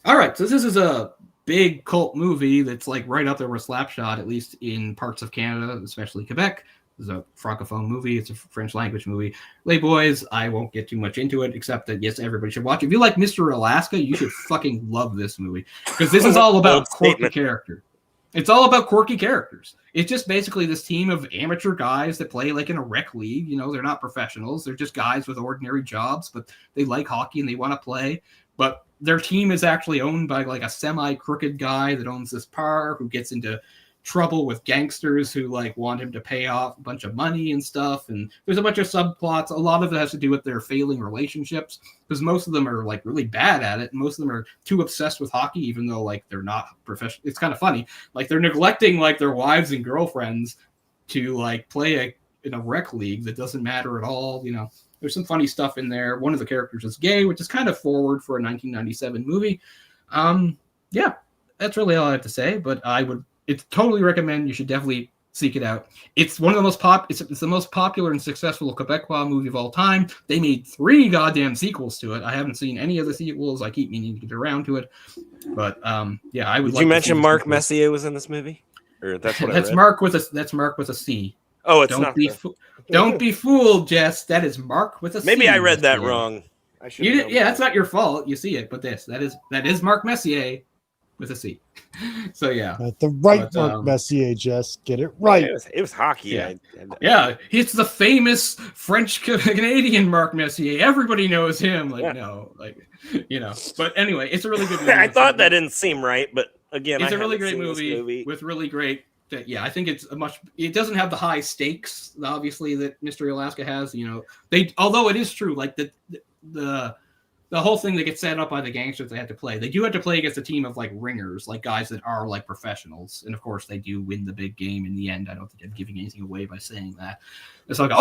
All right, so this is a big cult movie that's like right up there with Slapshot, at least in parts of Canada, especially Quebec. This is a francophone movie. It's a French language movie. Les Boys, I won't get too much into it, except that, yes, everybody should watch it. If you like Mr. Alaska, you should fucking love this movie. Because this is all about quirky character. It's all about quirky characters. It's just basically this team of amateur guys that play like in a rec league. They're not professionals. They're just guys with ordinary jobs, but they like hockey and they want to play. But their team is actually owned by like a semi-crooked guy that owns this bar who gets into trouble with gangsters who like want him to pay off a bunch of money and stuff. And there's a bunch of subplots. A lot of it has to do with their failing relationships because most of them are like really bad at it. And most of them are too obsessed with hockey, even though like they're not professional. It's kind of funny. Like they're neglecting like their wives and girlfriends to like play in a rec league that doesn't matter at all. There's some funny stuff in there. One of the characters is gay, which is kind of forward for a 1997 movie. Yeah, that's really all I have to say, but it's totally recommend. You should definitely seek it out. It's one of the most it's the most popular and successful Quebecois movie of all time. They made 3 goddamn sequels to it. I haven't seen any of the sequels. I keep meaning to get around to it. But yeah, I would. Did you mention Marc Messier was in this movie? Or that's what that's Mark with a Mark with a C. Oh, it's not. Don't be fooled, Jess. That is Mark with a C. Maybe I read that wrong. You did, yeah, that's not your fault. You see it, but that is Marc Messier with a C. So yeah, at the right Marc Messier, Jess, get it right. It was hockey. Yeah, it's the famous French Canadian Marc Messier. Everybody knows him. But anyway, it's a really good movie. I thought that didn't seem right, but again, it's a really great movie with really great. I think it doesn't have the high stakes, obviously, that Mystery Alaska has. Although it is true, like the whole thing that gets set up by the gangsters they had to play. They do have to play against a team of like ringers, like guys that are like professionals. And of course they do win the big game in the end. I don't think I'm giving anything away by saying that. It's like,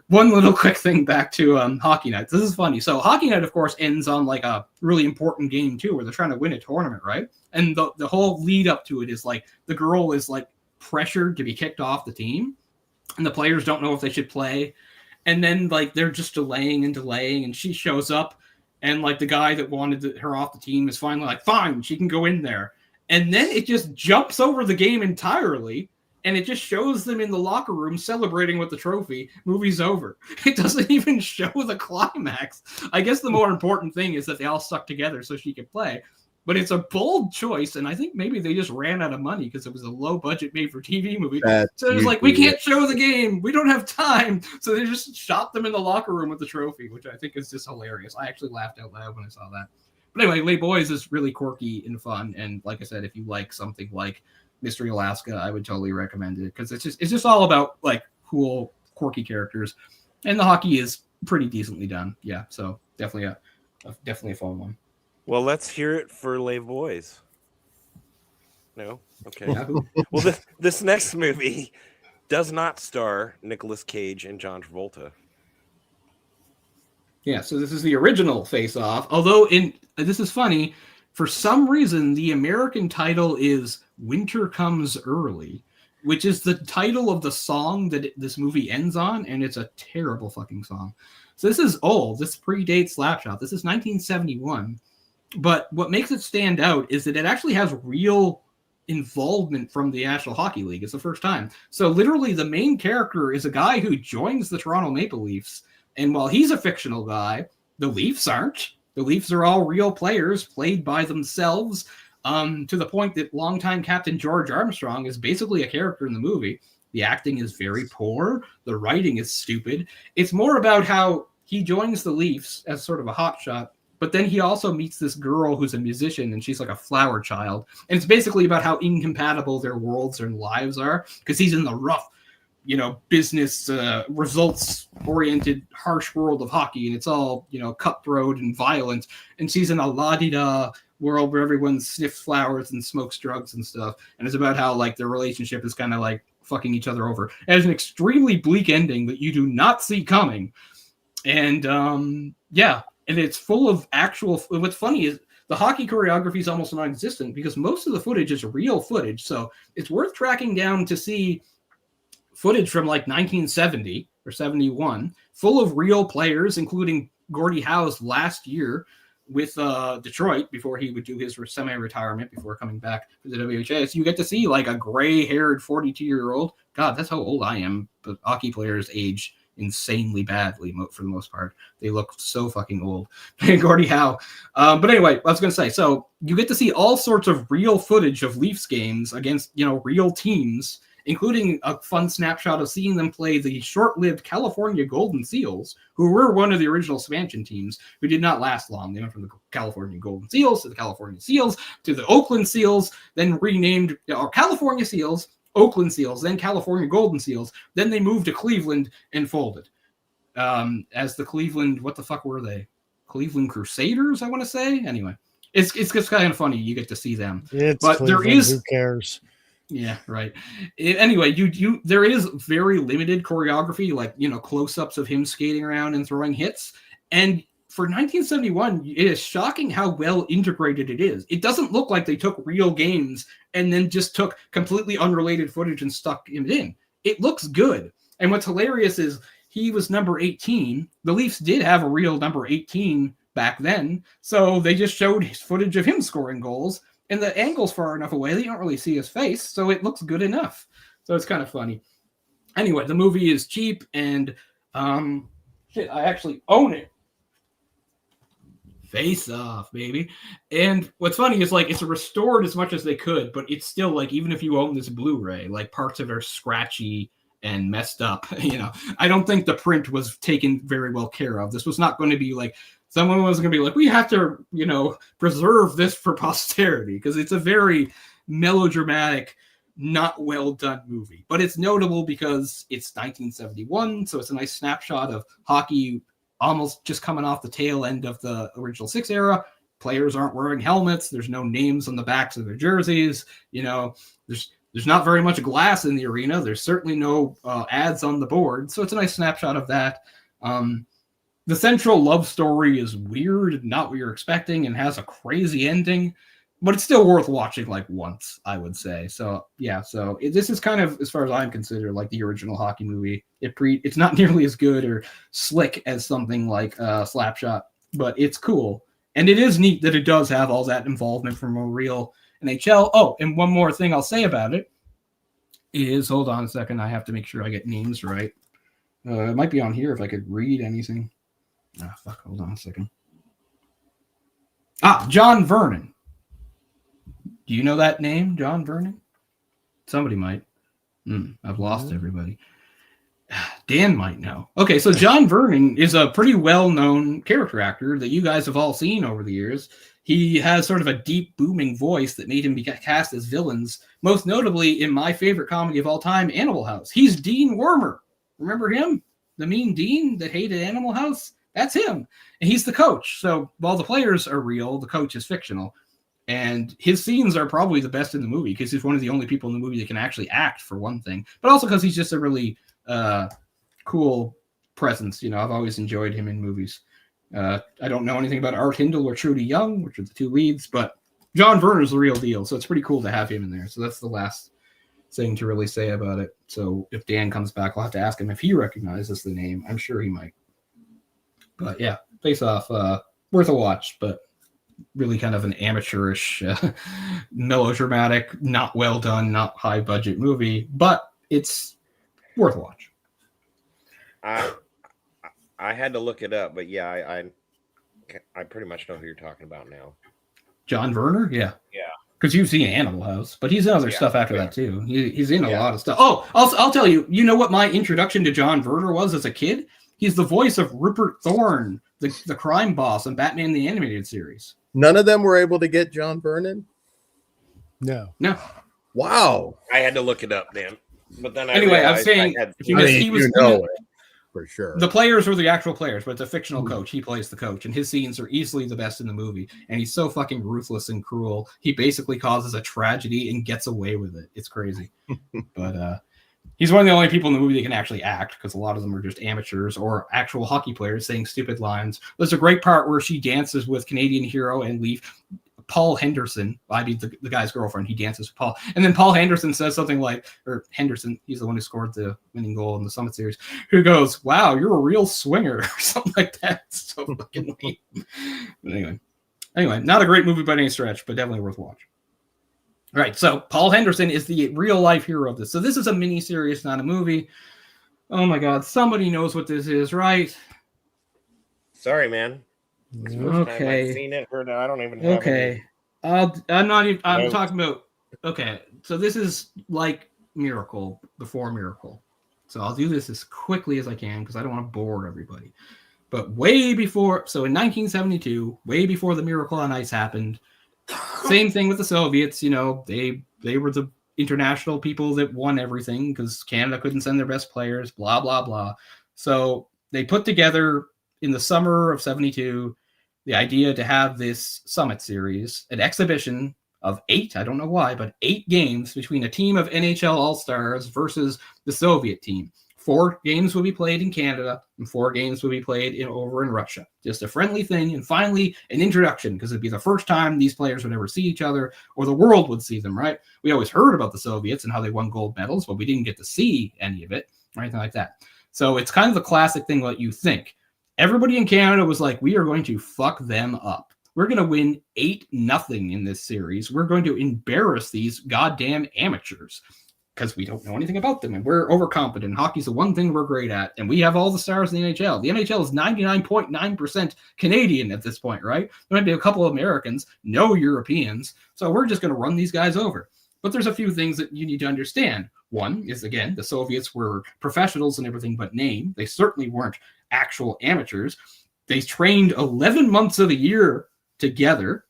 one little quick thing back to Hockey Night. This is funny. So Hockey Night, of course, ends on like a really important game too, where they're trying to win a tournament, right? And the whole lead up to it is like the girl is like pressured to be kicked off the team. And the players don't know if they should play. And then like they're just delaying, and she shows up. And like the guy that wanted her off the team is finally like, fine, she can go in there. And then it just jumps over the game entirely. And it just shows them in the locker room celebrating with the trophy. Movie's over. It doesn't even show the climax. I guess the more important thing is that they all stuck together so she could play. But it's a bold choice, and I think maybe they just ran out of money because it was a low-budget made-for-TV movie. So it was like, we can't show the game. We don't have time. So they just shot them in the locker room with the trophy, which I think is just hilarious. I actually laughed out loud when I saw that. But anyway, Les Boys is really quirky and fun, and like I said, if you like something like Mystery Alaska, I would totally recommend it because it's just all about like cool, quirky characters, and the hockey is pretty decently done. Yeah, so definitely a fun one. Well, let's hear it for Les Boys. No? Okay. Well, this next movie does not star Nicolas Cage and John Travolta. Yeah, so this is the original Face Off. Although this is funny, for some reason, the American title is Winter Comes Early, which is the title of the song that this movie ends on, and it's a terrible fucking song. So this is old. This predates Slapshot. This is 1971. But what makes it stand out is that it actually has real involvement from the National Hockey League. It's the first time. So literally the main character is a guy who joins the Toronto Maple Leafs. And while he's a fictional guy, the Leafs aren't. The Leafs are all real players played by themselves, to the point that longtime captain George Armstrong is basically a character in the movie. The acting is very poor. The writing is stupid. It's more about how he joins the Leafs as sort of a hotshot, but then he also meets this girl who's a musician, and she's like a flower child. And it's basically about how incompatible their worlds and lives are, because he's in the rough, business, results-oriented, harsh world of hockey, and it's all, cutthroat and violent. And she's in a la-di-da world where everyone sniffs flowers and smokes drugs and stuff. And it's about how, their relationship is kind of like fucking each other over. It has an extremely bleak ending that you do not see coming. And, and it's full of actual... What's funny is the hockey choreography is almost non-existent because most of the footage is real footage. So it's worth tracking down to see footage from 1970 or 71, full of real players, including Gordie Howe's last year with Detroit before he would do his semi-retirement before coming back to the WHA. So you get to see a gray-haired 42-year-old. God, that's how old I am. But hockey players age insanely badly for the most part. They look so fucking old. Gordie Howe. But anyway, I was going to say, so you get to see all sorts of real footage of Leafs games against, real teams, including a fun snapshot of seeing them play the short-lived California Golden Seals, who were one of the original expansion teams, who did not last long. They went from the California Golden Seals to the California Seals to the Oakland Seals, then renamed California Seals, Oakland Seals, then California Golden Seals. Then they moved to Cleveland and folded as the Cleveland, what the fuck were they? Cleveland Crusaders, I want to say. Anyway, it's just kind of funny. You get to see them. But Cleveland, who cares? Yeah, right. Anyway, there is very limited choreography, close-ups of him skating around and throwing hits. And for 1971, it is shocking how well integrated it is. It doesn't look like they took real games and then just took completely unrelated footage and stuck it in. It looks good. And what's hilarious is he was number 18. The Leafs did have a real number 18 back then. So they just showed his footage of him scoring goals. And the angle's far enough away that you don't really see his face, so it looks good enough. So it's kind of funny. Anyway, the movie is cheap, and I actually own it. Face Off, baby. And what's funny is it's restored as much as they could, but it's still even if you own this Blu-ray, parts of it are scratchy and messed up. I don't think the print was taken very well care of. This was not going to be someone was going to be we have to, preserve this for posterity, because it's a very melodramatic, not well done movie. But it's notable because it's 1971, so it's a nice snapshot of hockey almost just coming off the tail end of the original Six era. Players aren't wearing helmets. There's no names on the backs of their jerseys. There's not very much glass in the arena. There's certainly no ads on the board. So it's a nice snapshot of that. The central love story is weird, not what you're expecting, and has a crazy ending, but it's still worth watching once, I would say. So yeah, this is kind of, as far as I'm considered, the original hockey movie. It's not nearly as good or slick as something like Slapshot, but it's cool. And it is neat that it does have all that involvement from a real NHL. Oh, and one more thing I'll say about it is, hold on a second, I have to make sure I get names right. It might be on here if I could read anything. Fuck, hold on a second. John Vernon. Do you know that name, John Vernon? Somebody might. I've lost everybody. Dan might know. Okay, so John Vernon is a pretty well-known character actor that you guys have all seen over the years. He has sort of a deep, booming voice that made him be cast as villains, most notably in my favorite comedy of all time, Animal House. He's Dean Wormer. Remember him? The mean Dean that hated Animal House? That's him. And he's the coach. So while the players are real, the coach is fictional. And his scenes are probably the best in the movie because he's one of the only people in the movie that can actually act, for one thing. But also because he's just a really cool presence. I've always enjoyed him in movies. I don't know anything about Art Hindle or Trudy Young, which are the two leads, but John Verner's the real deal, so it's pretty cool to have him in there. So that's the last thing to really say about it. So if Dan comes back, I'll have to ask him if he recognizes the name. I'm sure he might. But yeah, Face Off, worth a watch, but really kind of an amateurish, melodramatic, not well done, not high budget movie, but it's worth a watch. I had to look it up, but yeah, I pretty much know who you're talking about now. John Verner, yeah. Because you've seen Animal House, but he's in other stuff after that too. He's in a lot of stuff. Oh, I'll tell you. You know what my introduction to John Verner was as a kid? He's the voice of Rupert Thorne, the crime boss in Batman the Animated Series. None of them were able to get John Vernon? No. Wow. I had to look it up, Dan. But then I'm saying if you missed, he was for sure. The players were the actual players, but it's a fictional coach. He plays the coach, and his scenes are easily the best in the movie. And he's so fucking ruthless and cruel. He basically causes a tragedy and gets away with it. It's crazy. But he's one of the only people in the movie that can actually act, because a lot of them are just amateurs or actual hockey players saying stupid lines. There's a great part where she dances with Canadian hero and Leaf Paul Henderson. I mean, the guy's girlfriend. He dances with Paul. And then Paul Henderson says something like, or Henderson, he's the one who scored the winning goal in the Summit Series, who goes, "Wow, you're a real swinger," or something like that. It's so fucking lame. But anyway, not a great movie by any stretch, but definitely worth watching. All right, so Paul Henderson is the real life hero of this. So this is a mini series, not a movie. Oh my God, somebody knows what this is, right? Sorry, man. Okay. I've seen it, heard it. I don't even have Okay. I'm not even. I'm talking about. Okay, so this is like Miracle before Miracle. So I'll do this as quickly as I can because I don't want to bore everybody. But way before, so in 1972, way before the Miracle on Ice happened, same thing with the Soviets. You know, they were the international people that won everything because Canada couldn't send their best players. Blah blah blah. So they put together in the summer of '72. The idea to have this Summit Series, an exhibition of 8, I don't know why, but 8 games between a team of NHL All-Stars versus the Soviet team. 4 games will be played in Canada, and 4 games will be played over in Russia. Just a friendly thing, and finally, an introduction, because it'd be the first time these players would ever see each other, or the world would see them, right? We always heard about the Soviets and how they won gold medals, but we didn't get to see any of it, or anything like that. So it's kind of the classic thing what you think. Everybody in Canada was like, we are going to fuck them up. We're going to win 8-0 in this series. We're going to embarrass these goddamn amateurs because we don't know anything about them and we're overconfident. Hockey's the one thing we're great at, and we have all the stars in the NHL. The NHL is 99.9% Canadian at this point, right? There might be a couple of Americans, no Europeans. So we're just going to run these guys over. But there's a few things that you need to understand. One is, again, the Soviets were professionals in everything but name. They certainly weren't actual amateurs. They trained 11 months of the year together.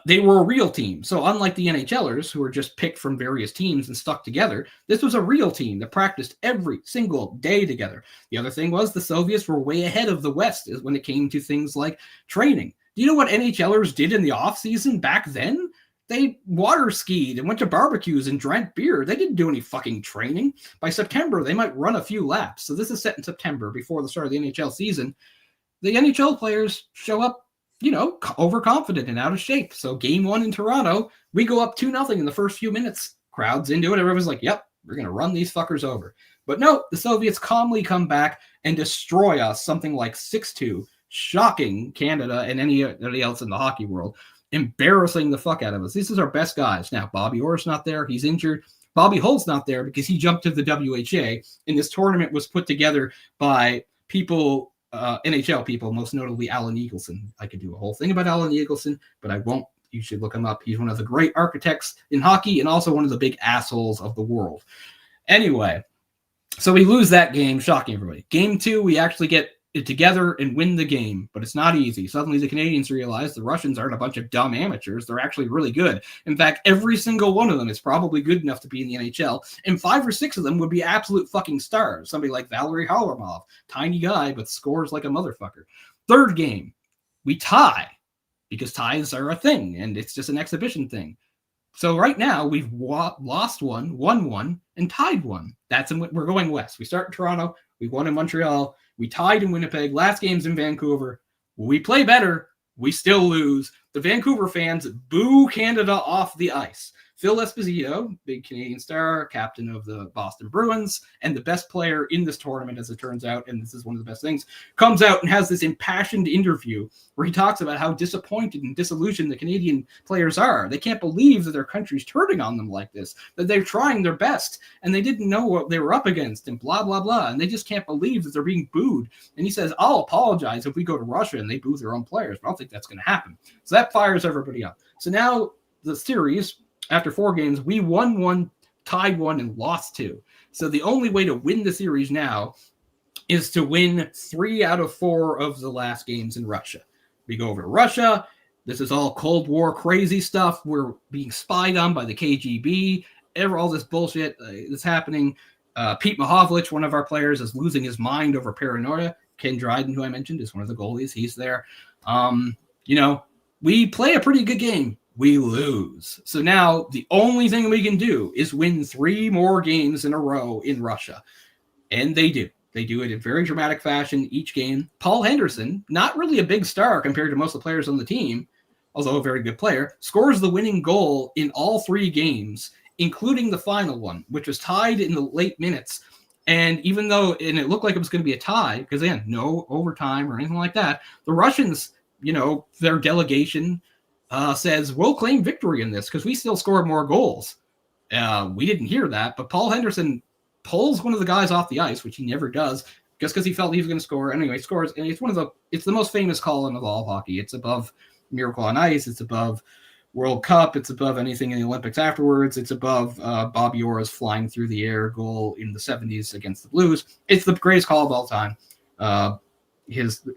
They were a real team. So unlike the NHLers, who were just picked from various teams and stuck together, this was a real team that practiced every single day together. The other thing was the Soviets were way ahead of the West when it came to things like training. Do you know what NHLers did in the off-season back then? They water skied and went to barbecues and drank beer. They didn't do any fucking training. By September, they might run a few laps. So this is set in September before the start of the NHL season. The NHL players show up, overconfident and out of shape. So game 1 in Toronto, we go up 2-0 in the first few minutes. Crowd's into it. Everyone's like, yep, we're going to run these fuckers over. But no, the Soviets calmly come back and destroy us something like 6-2, shocking Canada and anybody else in the hockey world. Embarrassing the fuck out of us. These are our best guys. Now, Bobby Orr's not there. He's injured. Bobby Hull's not there because he jumped to the WHA, and this tournament was put together by people, NHL people, most notably Alan Eagleson. I could do a whole thing about Alan Eagleson, but I won't. You should look him up. He's one of the great architects in hockey and also one of the big assholes of the world. Anyway, so we lose that game, shocking everybody. Game 2, we actually get it together and win the game, but it's not easy. Suddenly the Canadians realize the Russians aren't a bunch of dumb amateurs. They're actually really good. In fact, every single one of them is probably good enough to be in the NHL, and 5 or 6 of them would be absolute fucking stars. Somebody like Valery Harlamov, tiny guy, but scores like a motherfucker. Third game, we tie, because ties are a thing, and it's just an exhibition thing. So right now, we've lost 1, won 1, and tied 1. We're going west. We start in Toronto, we won in Montreal, we tied in Winnipeg. Last game's in Vancouver. We play better, We still lose. The Vancouver fans boo Canada off the ice. Phil Esposito, big Canadian star, captain of the Boston Bruins, and the best player in this tournament, as it turns out, and this is one of the best things, comes out and has this impassioned interview where he talks about how disappointed and disillusioned the Canadian players are. They can't believe that their country's turning on them like this, that they're trying their best, and they didn't know what they were up against, and blah, blah, blah, and they just can't believe that they're being booed. And he says, I'll apologize if we go to Russia and they boo their own players, but I don't think that's going to happen. So that fires everybody up. So now the series, after 4 games, we won 1, tied 1, and lost 2. So the only way to win the series now is to win 3 out of 4 of the last games in Russia. We go over to Russia. This is all Cold War crazy stuff. We're being spied on by the KGB. All this bullshit is happening. Pete Mahovlich, one of our players, is losing his mind over paranoia. Ken Dryden, who I mentioned, is one of the goalies. He's there. We play a pretty good game. We lose. So now the only thing we can do is win 3 more games in a row in Russia. And they do. They do it in very dramatic fashion each game. Paul Henderson, not really a big star compared to most of the players on the team, although a very good player, scores the winning goal in all 3 games, including the final one, which was tied in the late minutes. And even though it looked like it was going to be a tie, because again, no overtime or anything like that, the Russians, their delegation says, we'll claim victory in this because we still scored more goals. We didn't hear that, but Paul Henderson pulls one of the guys off the ice, which he never does, just because he felt he was going to score. Anyway, he scores, and it's the most famous call in all of hockey. It's above Miracle on Ice. It's above World Cup. It's above anything in the Olympics afterwards. It's above Bobby Orr's flying through the air goal in the 70s against the Blues. It's the greatest call of all time.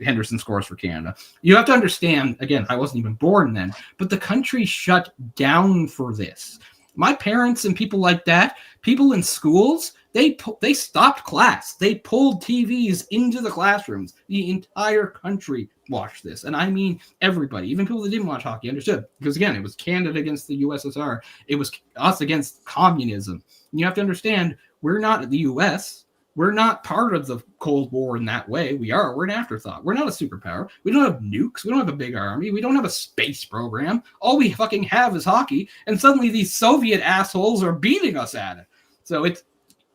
Henderson scores for Canada. You have to understand, again, I wasn't even born then, but the country shut down for this. My parents and people like that, people in schools, they stopped class. They pulled TVs into the classrooms. The entire country watched this. And I mean everybody, even people that didn't watch hockey understood. Because again, it was Canada against the USSR. It was us against communism. And you have to understand, we're not the US. We're not part of the Cold War in that way. We're an afterthought. We're not a superpower. We don't have nukes. We don't have a big army. We don't have a space program. All we fucking have is hockey. And suddenly these Soviet assholes are beating us at it. So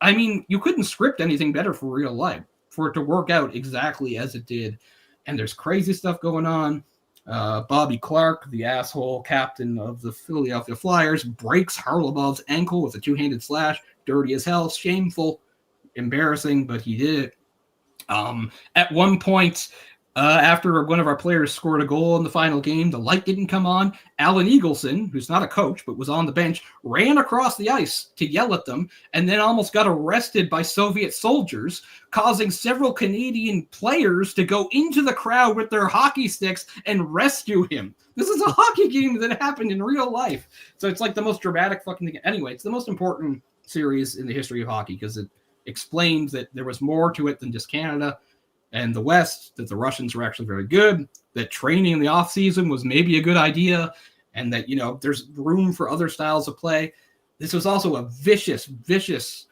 you couldn't script anything better for real life, for it to work out exactly as it did. And there's crazy stuff going on. Bobby Clark, the asshole captain of the Philadelphia Flyers, breaks Harlamov's ankle with a 2-handed slash. Dirty as hell. Shameful. Embarrassing, but he did it. At one point, after one of our players scored a goal in the final game, the light didn't come on. Alan Eagleson, who's not a coach but was on the bench, ran across the ice to yell at them and then almost got arrested by Soviet soldiers, causing several Canadian players to go into the crowd with their hockey sticks and rescue him. This is a hockey game that happened in real life. So it's like the most dramatic fucking thing. Anyway, it's the most important series in the history of hockey because it explained that there was more to it than just Canada and the West, that the Russians were actually very good, that training in the off season was maybe a good idea, and that, there's room for other styles of play. This was also a vicious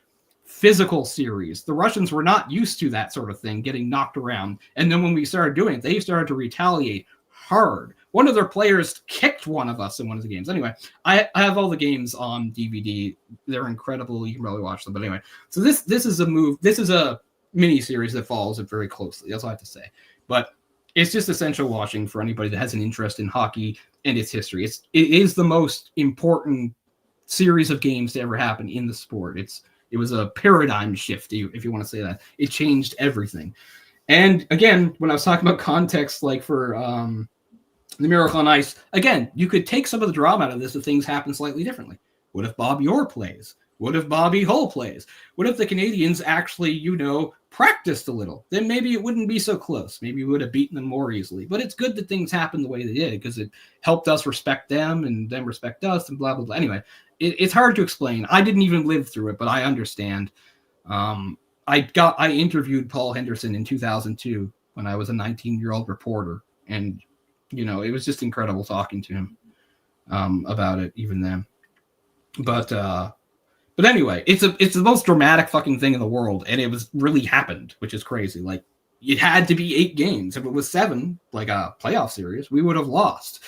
physical series. The Russians were not used to that sort of thing, getting knocked around. And then when we started doing it, they started to retaliate hard. One of their players kicked one of us in one of the games. Anyway, I have all the games on DVD. They're incredible. You can probably watch them. But anyway, so this is a mini series that follows it very closely. That's all I have to say. But it's just essential watching for anybody that has an interest in hockey and its history. It is the most important series of games to ever happen in the sport. It was a paradigm shift, if you want to say that. It changed everything. And again, when I was talking about context, like for the Miracle on Ice, again, you could take some of the drama out of this if things happen slightly differently. What if Bobby Orr plays? What if Bobby Hull plays? What if the Canadians actually, practiced a little? Then maybe it wouldn't be so close. Maybe we would have beaten them more easily. But it's good that things happened the way they did because it helped us respect them and them respect us and blah, blah, blah. Anyway, it's hard to explain. I didn't even live through it, but I understand. I interviewed Paul Henderson in 2002 when I was a 19-year-old reporter. And, it was just incredible talking to him about it even then. But anyway, it's the most dramatic fucking thing in the world, and it was really happened, which is crazy. Like, it had to be 8 games. If it was 7, like a playoff series, we would have lost.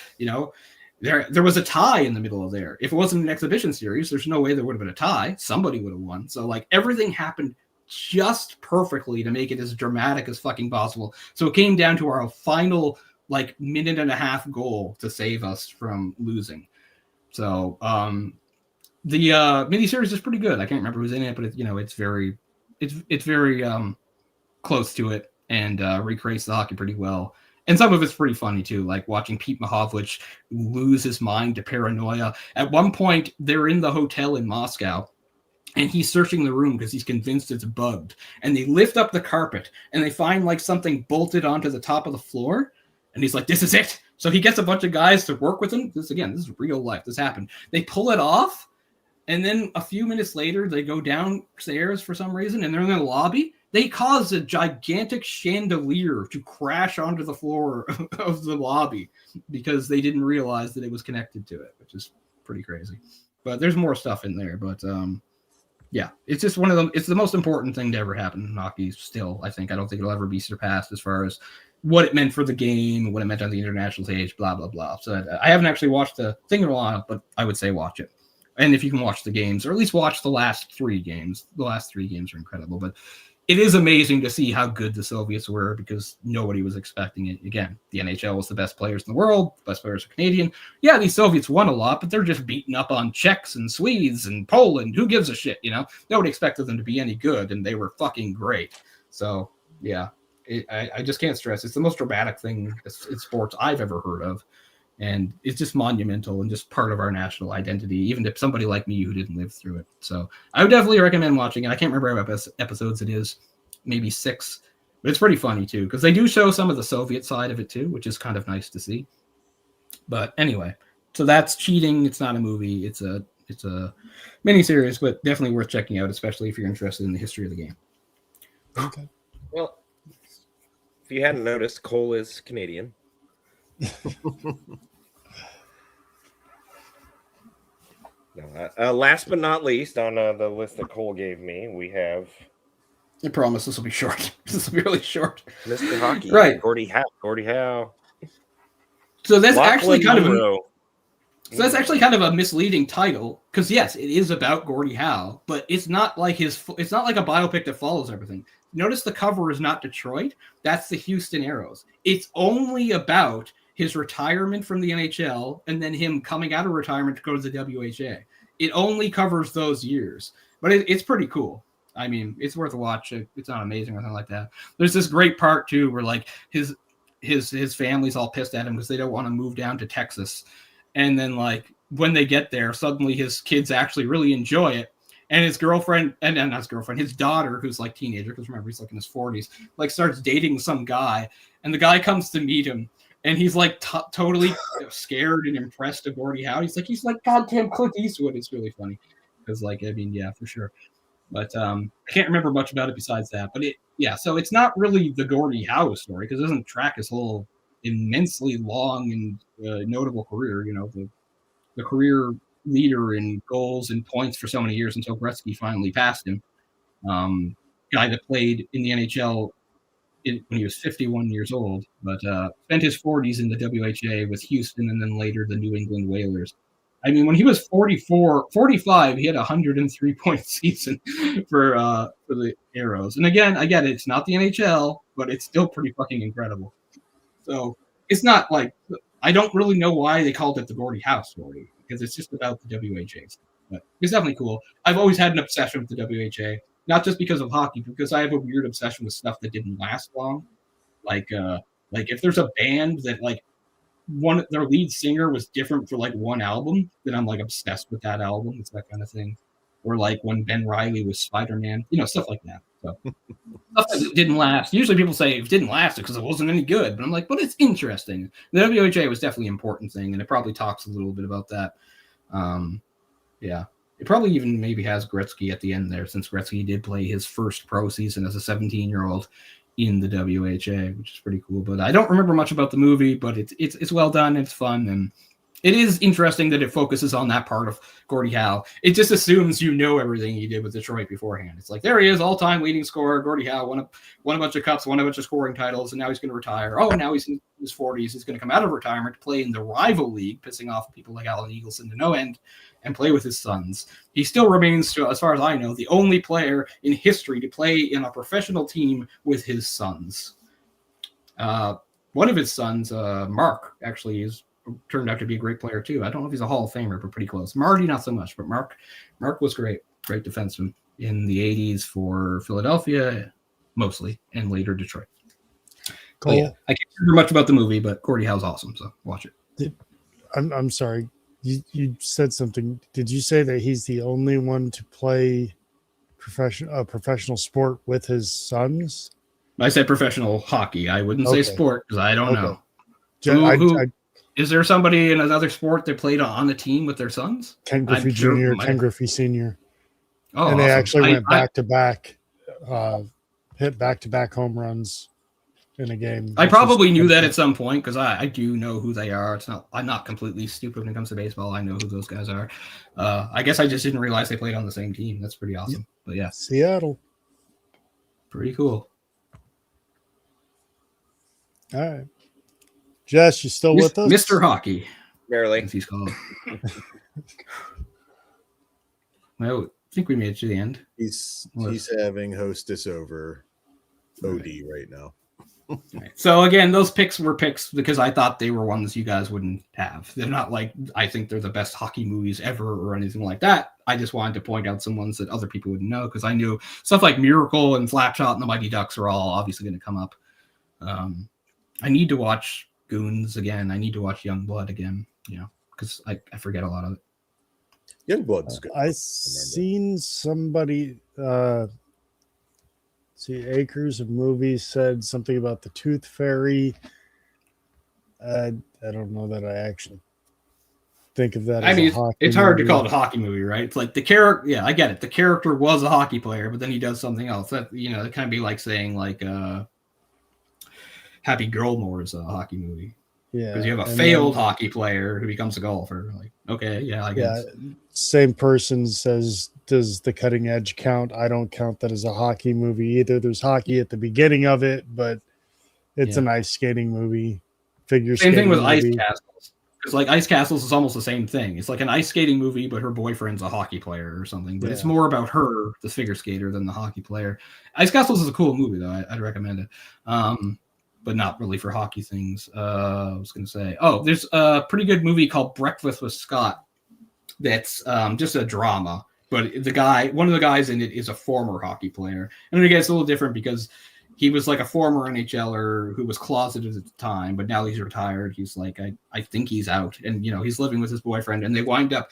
There was a tie in the middle of there. If it wasn't an exhibition series, there's no way there would have been a tie. Somebody would have won. So like everything happened just perfectly to make it as dramatic as fucking possible. So it came down to our final like minute and a half goal to save us from losing. So the miniseries is pretty good. I can't remember who's in it, but it's very close to it and recreates the hockey pretty well. And some of it's pretty funny too, like watching Pete Mahovlich lose his mind to paranoia. At one point, they're in the hotel in Moscow, and he's searching the room because he's convinced it's bugged. And they lift up the carpet, and they find like something bolted onto the top of the floor. And he's like, "This is it." So he gets a bunch of guys to work with him. This is real life. This happened. They pull it off, and then a few minutes later, they go downstairs for some reason, and they're in the lobby. They cause a gigantic chandelier to crash onto the floor of the lobby because they didn't realize that it was connected to it, which is pretty crazy. But there's more stuff in there. But yeah, it's just one of them. It's the most important thing to ever happen in hockey still, I think. I don't think it'll ever be surpassed as far as what it meant for the game, what it meant on the international stage, blah, blah, blah. So I haven't actually watched the thing in a while, but I would say watch it. And if you can watch the games, or at least watch the last 3 games. The last 3 games are incredible. But it is amazing to see how good the Soviets were because nobody was expecting it. Again, the NHL was the best players in the world. The best players are Canadian. Yeah, these Soviets won a lot, but they're just beating up on Czechs and Swedes and Poland. Who gives a shit, Nobody expected them to be any good, and they were fucking great. So, yeah, I just can't stress. It's the most dramatic thing in sports I've ever heard of. And it's just monumental and just part of our national identity, even to somebody like me who didn't live through it. So I would definitely recommend watching it. I can't remember how many episodes it is, maybe 6, but it's pretty funny too, because they do show some of the Soviet side of it too, which is kind of nice to see. But anyway, so that's Cheating. It's not a movie. It's a miniseries, but definitely worth checking out, especially if you're interested in the history of the game. Okay. Well, if you hadn't noticed, Cole is Canadian. No, last but not least on the list that Cole gave me, we have. I promise this will be short. This will be really short. Mr. Hockey, right? Gordie Howe. So that's actually kind of. So that's actually kind of a misleading title because yes, it is about Gordie Howe, but it's not like it's not like a biopic that follows everything. Notice the cover is not Detroit. That's the Houston Aeros. It's only about his retirement from the NHL and then him coming out of retirement to go to the WHA. It only covers those years, but it's pretty cool. I mean, it's worth a watch. It's not amazing or anything like that. There's this great part too, where like his family's all pissed at him because they don't want to move down to Texas, and then like when they get there, suddenly his kids actually really enjoy it, and his girlfriend and not his girlfriend, his daughter, who's like teenager, because remember he's like in his 40s, like starts dating some guy, and the guy comes to meet him. And he's like totally scared and impressed of Gordie Howe. He's like goddamn Clint Eastwood. It's really funny because, like, I mean, yeah, for sure. But I can't remember much about it besides that. But so it's not really the Gordie Howe story because it doesn't track his whole immensely long and notable career. The career leader in goals and points for so many years until Gretzky finally passed him. Guy that played in the NHL. When he was 51 years old, but spent his 40s in the WHA with Houston and then later the New England Whalers. I mean, when he was 45, he had a 103-point season for the Aeros. And again, I get it. It's not the NHL, but it's still pretty fucking incredible. So it's not like – I don't really know why they called it the Gordie Howe story because it's just about the WHA. But it's definitely cool. I've always had an obsession with the WHA. Not just because of hockey, because I have a weird obsession with stuff that didn't last long. Like if there's a band that like their lead singer was different for like one album, then I'm like obsessed with that album. It's that kind of thing. Or like when Ben Reilly was Spider-Man, stuff like that. So stuff that didn't last. Usually people say it didn't last because it wasn't any good, but I'm like, but it's interesting. The WHA was definitely an important thing, and it probably talks a little bit about that. Yeah. It probably even maybe has Gretzky at the end there, since Gretzky did play his first pro season as a 17-year-old in the WHA, which is pretty cool. But I don't remember much about the movie, but it's well done, it's fun, and it is interesting that it focuses on that part of Gordie Howe. It just assumes you know everything he did with Detroit beforehand. It's like, there he is, all-time leading scorer, Gordie Howe, won a bunch of cups, won a bunch of scoring titles, and now he's going to retire. Oh, now he's in his 40s. He's going to come out of retirement to play in the rival league, pissing off people like Alan Eagleson to no end, and play with his sons. He still remains, as far as I know, the only player in history to play in a professional team with his sons. One of his sons, Mark, actually turned out to be a great player too. I don't know if he's a Hall of Famer, but pretty close. Marty, not so much, but Mark was great defenseman in the 80s for Philadelphia, mostly, and later Detroit. Cool. Yeah, I can't remember much about the movie, but Gordie Howe's awesome, so watch it. I'm sorry. You said something. Did you say that he's the only one to play professional sport with his sons? I said professional hockey. I wouldn't say sport because I don't know. Is there somebody in another sport that played on a team with their sons? Ken Griffey Jr., Ken Griffey Sr. Oh, and they actually went back-to-back, hit back-to-back home runs in a game. I probably knew that at some point because I do know who they are. I'm not completely stupid when it comes to baseball. I know who those guys are. I guess I just didn't realize they played on the same team. That's pretty awesome. But yeah, Seattle. Pretty cool. All right. Jess, you still with us? Mr. Hockey. Barely. As he's called. Well, I think we made it to the end. He's having hostess over OD right now. Right. So again, those picks were picks because I thought they were ones you guys wouldn't have. They're not like I think they're the best hockey movies ever or anything like that. I just wanted to point out some ones that other people wouldn't know because I knew stuff like Miracle and Flapshot and the Mighty Ducks are all obviously going to come up. I need to watch Goons again. I need to watch Youngblood again, because I forget a lot of it. Youngblood's good. I seen somebody Acres of Movies said something about the Tooth Fairy. I don't know that I actually think of that. It's hard to call it a hockey movie, right? It's like the character. Yeah, I get it. The character was a hockey player, but then he does something else. That it kind of be like saying like Happy Gilmore is a hockey movie. Yeah, because you have a failed hockey player who becomes a golfer. Like, okay, yeah, I guess. Yeah, same person says, does The Cutting Edge count? I don't count that as a hockey movie either. There's hockey at the beginning of it, but it's an ice skating movie. Same thing with Ice Castles. Because like Ice Castles is almost the same thing. It's like an ice skating movie, but her boyfriend's a hockey player or something. But it's more about her, the figure skater, than the hockey player. Ice Castles is a cool movie, though. I'd recommend it. But not really for hockey things. I was going to say, there's a pretty good movie called Breakfast with Scott. That's just a drama, but one of the guys in it is a former hockey player. And again, it's a little different because he was like a former NHLer who was closeted at the time, but now he's retired. He's like, I think he's out, and he's living with his boyfriend, and they wind up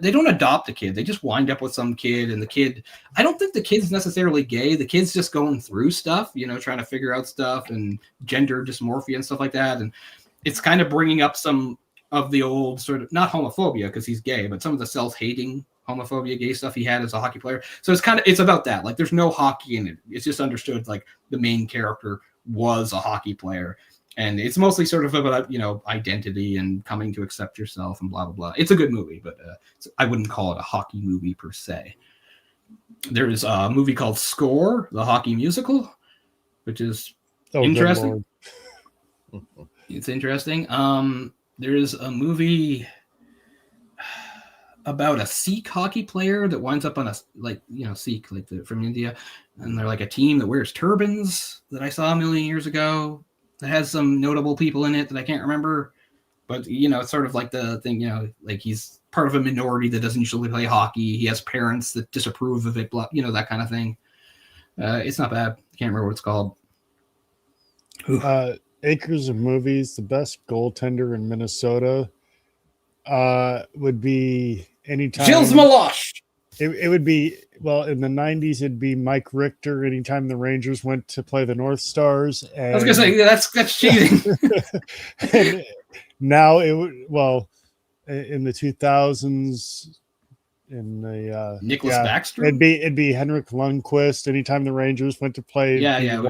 they don't adopt a kid. They just wind up with some kid, and the kid, I don't think the kid's necessarily gay. The kid's just going through stuff, trying to figure out stuff and gender dysmorphia and stuff like that. And it's kind of bringing up some of the old sort of, not homophobia because he's gay, but some of the self-hating homophobia, gay stuff he had as a hockey player. So it's about that. Like there's no hockey in it. It's just understood like the main character was a hockey player. And it's mostly sort of about, identity and coming to accept yourself and blah, blah, blah. It's a good movie, but I wouldn't call it a hockey movie per se. There's a movie called Score, the hockey musical, which is interesting. It's interesting. There's a movie about a Sikh hockey player that winds up on Sikh, from India. And they're like a team that wears turbans that I saw a million years ago. That has some notable people in it that I can't remember, but it's sort of like the thing, like he's part of a minority that doesn't usually play hockey. He has parents that disapprove of it, that kind of thing. It's not bad. I can't remember what it's called. Acres of Movies, the best goaltender in Minnesota would be anytime. Gilles Meloche. It would be, in the 90s, it'd be Mike Richter anytime the Rangers went to play the North Stars. And, I was going to say, that's cheating. And now it would, in the 2000s, in the Nicholas Backstrom? it'd be Henrik Lundqvist anytime the Rangers went to play. Yeah.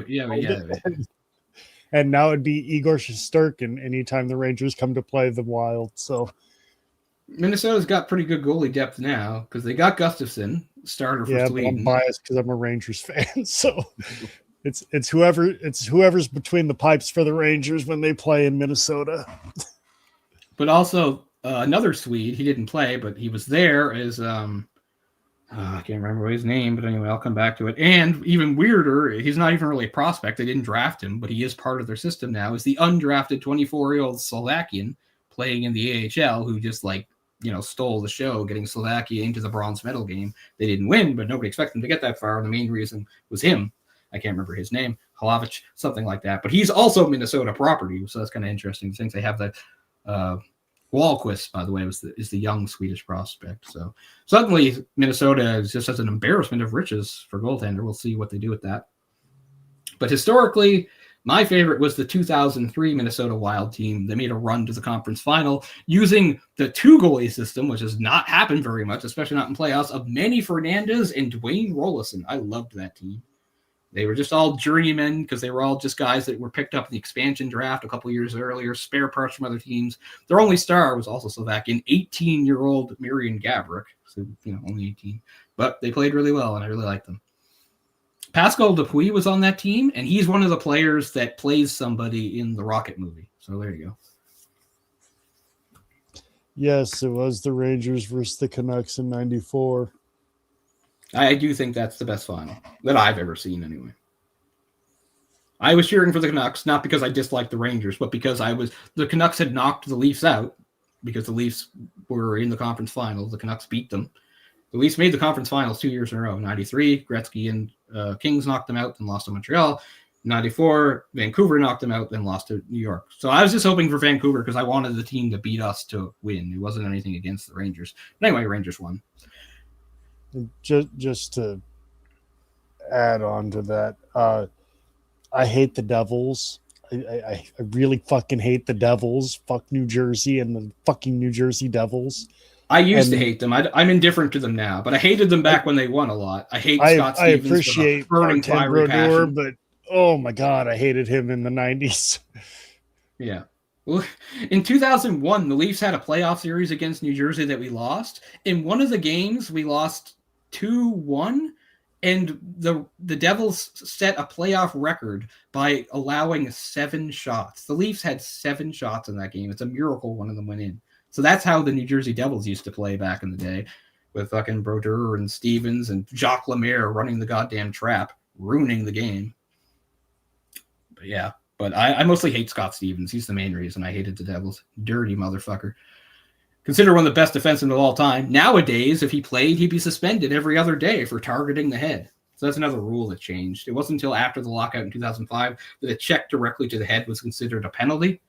And now it'd be Igor Shesterkin anytime the Rangers come to play the Wild. So Minnesota's got pretty good goalie depth now because they got Gustafsson, starter for Sweden. But I'm biased because I'm a Rangers fan. So it's whoever's between the pipes for the Rangers when they play in Minnesota. But also another Swede, he didn't play, but he was there as I can't remember his name, but anyway, I'll come back to it. And even weirder, he's not even really a prospect. They didn't draft him, but he is part of their system now, is the undrafted 24-year-old Slovakian playing in the AHL who just stole the show, getting Slovakia into the bronze medal game. They didn't win, but nobody expected them to get that far. And the main reason was him. I can't remember his name, Hlavich, something like that. But he's also Minnesota property, so that's kind of interesting. I think they have that. Wahlquist, by the way, is the young Swedish prospect. So suddenly Minnesota is just as an embarrassment of riches for goaltender. We'll see what they do with that. But historically, my favorite was the 2003 Minnesota Wild team. They made a run to the conference final using the two-goalie system, which has not happened very much, especially not in playoffs, of Manny Fernandez and Dwayne Rollison. I loved that team. They were just all journeymen because they were all just guys that were picked up in the expansion draft a couple years earlier, spare parts from other teams. Their only star was also Slovakian, 18-year-old Marian Gaborik. So, only 18. But they played really well, and I really liked them. Pascal Dupuis was on that team, and he's one of the players that plays somebody in the Rocket movie. So there you go. Yes, it was the Rangers versus the Canucks in '94. I do think that's the best final that I've ever seen anyway. I was cheering for the Canucks, not because I disliked the Rangers, but because the Canucks had knocked the Leafs out because the Leafs were in the conference finals. The Canucks beat them. The Leafs made the conference finals 2 years in a row. 93, Gretzky and Kings knocked them out and lost to Montreal. 94, Vancouver knocked them out and lost to New York. So I was just hoping for Vancouver because I wanted the team to beat us to win. It wasn't anything against the Rangers. But anyway, Rangers won. Just to add on to that, I hate the Devils. I really fucking hate the Devils. Fuck New Jersey and the fucking New Jersey Devils. I used to hate them. I'm indifferent to them now, but I hated them back when they won a lot. I hate Scott Stevens. I appreciate burning fiery passion. But oh my god, I hated him in the 90s. Yeah. Well, in 2001, the Leafs had a playoff series against New Jersey that we lost. In one of the games, we lost 2-1, and the Devils set a playoff record by allowing 7 shots. The Leafs had 7 shots in that game. It's a miracle one of them went in. So that's how the New Jersey Devils used to play back in the day, with fucking Brodeur and Stevens and Jacques Lemaire running the goddamn trap, ruining the game. But yeah, but I mostly hate Scott Stevens. He's the main reason I hated the Devils. Dirty motherfucker. Considered one of the best defensemen of all time. Nowadays, if he played, he'd be suspended every other day for targeting the head. So that's another rule that changed. It wasn't until after the lockout in 2005 that a check directly to the head was considered a penalty.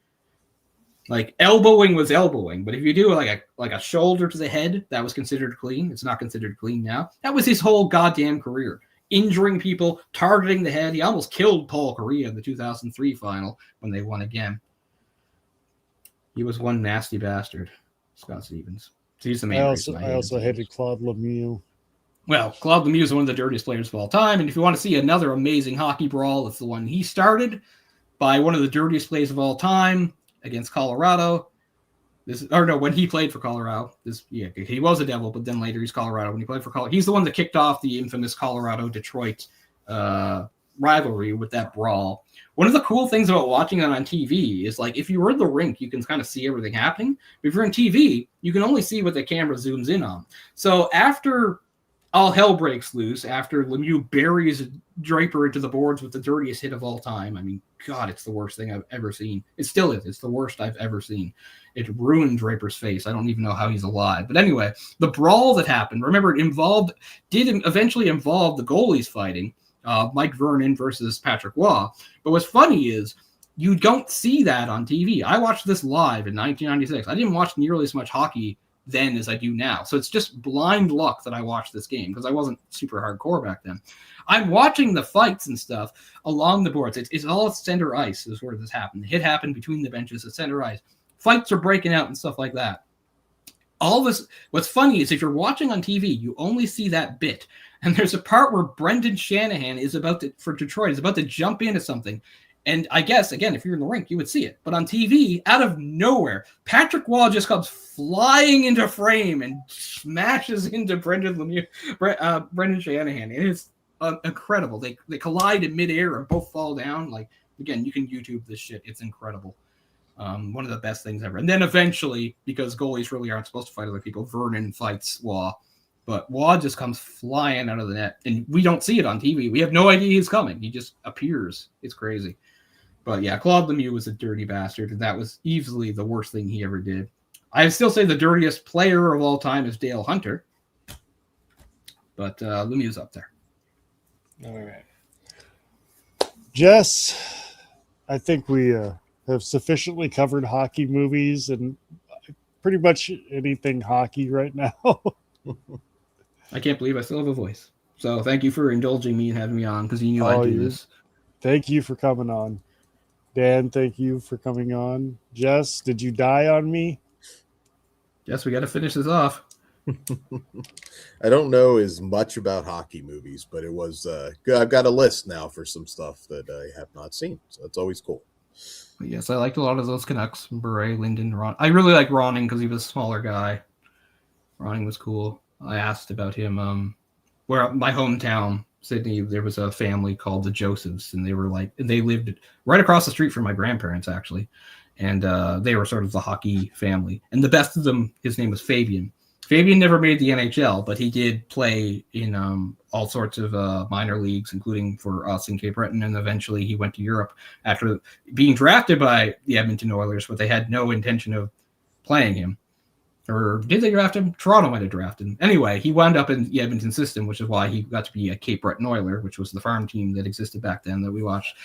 Like elbowing was elbowing, but if you do like a shoulder to the head, that was considered clean. It's not considered clean now. That was his whole goddamn career. Injuring people, targeting the head. He almost killed Paul Kory in the 2003 final when they won again. He was one nasty bastard, Scott Stevens. So he's the main reason I also hated Claude Lemieux. Well, Claude Lemieux is one of the dirtiest players of all time, and if you want to see another amazing hockey brawl, it's the one he started by one of the dirtiest plays of all time against Colorado. When he played for Colorado. He was a Devil, but then later he's Colorado. When he played for Colorado, he's the one that kicked off the infamous Colorado-Detroit rivalry with that brawl. One of the cool things about watching that on TV is, like, if you were in the rink, you can kind of see everything happening. But if you're on TV, you can only see what the camera zooms in on. So after all hell breaks loose, after Lemieux buries Draper into the boards with the dirtiest hit of all time, I mean, God, it's the worst thing I've ever seen. It still is. It's the worst I've ever seen. It ruined Draper's face. I don't even know how he's alive. But anyway, the brawl that happened, remember, did eventually involve the goalies fighting, Mike Vernon versus Patrick Waugh. But what's funny is you don't see that on TV. I watched this live in 1996. I didn't watch nearly as much hockey then as I do now. So it's just blind luck that I watched this game because I wasn't super hardcore back then. I'm watching the fights and stuff along the boards. It's all at center ice is where this happened. The hit happened between the benches at center ice. Fights are breaking out and stuff like that. All this, what's funny is if you're watching on TV, you only see that bit. And there's a part where Brendan Shanahan for Detroit is about to jump into something. And I guess, again, if you're in the rink, you would see it. But on TV, out of nowhere, Patrick Waugh just comes flying into frame and smashes into Brendan Shanahan. It is incredible. They collide in midair and both fall down. Like, again, you can YouTube this shit. It's incredible. One of the best things ever. And then eventually, because goalies really aren't supposed to fight other people, Vernon fights Waugh. But Waugh just comes flying out of the net. And we don't see it on TV. We have no idea he's coming. He just appears. It's crazy. But yeah, Claude Lemieux was a dirty bastard, and that was easily the worst thing he ever did. I still say the dirtiest player of all time is Dale Hunter, but Lemieux's up there. All right. Jess, I think we have sufficiently covered hockey movies and pretty much anything hockey right now. I can't believe I still have a voice. So thank you for indulging me and having me on, because you knew I'd do this. Thank you for coming on. Dan, thank you for coming on. Jess, did you die on me? Jess, we got to finish this off. I don't know as much about hockey movies, but it was good. I've got a list now for some stuff that I have not seen, so it's always cool. But yes, I liked a lot of those Canucks. Bure, Linden, Ron. I really like Ronning because he was a smaller guy. Ronning was cool. I asked about him. Where my hometown, Sydney, there was a family called the Josephs, and they lived right across the street from my grandparents, actually. And they were sort of the hockey family. And the best of them, his name was Fabian. Fabian never made the NHL, but he did play in all sorts of minor leagues, including for us in Cape Breton. And eventually he went to Europe after being drafted by the Edmonton Oilers, but they had no intention of playing him. Or did they draft him? Toronto might have drafted him. Anyway, he wound up in the Edmonton system, which is why he got to be a Cape Breton Oiler, which was the farm team that existed back then that we watched.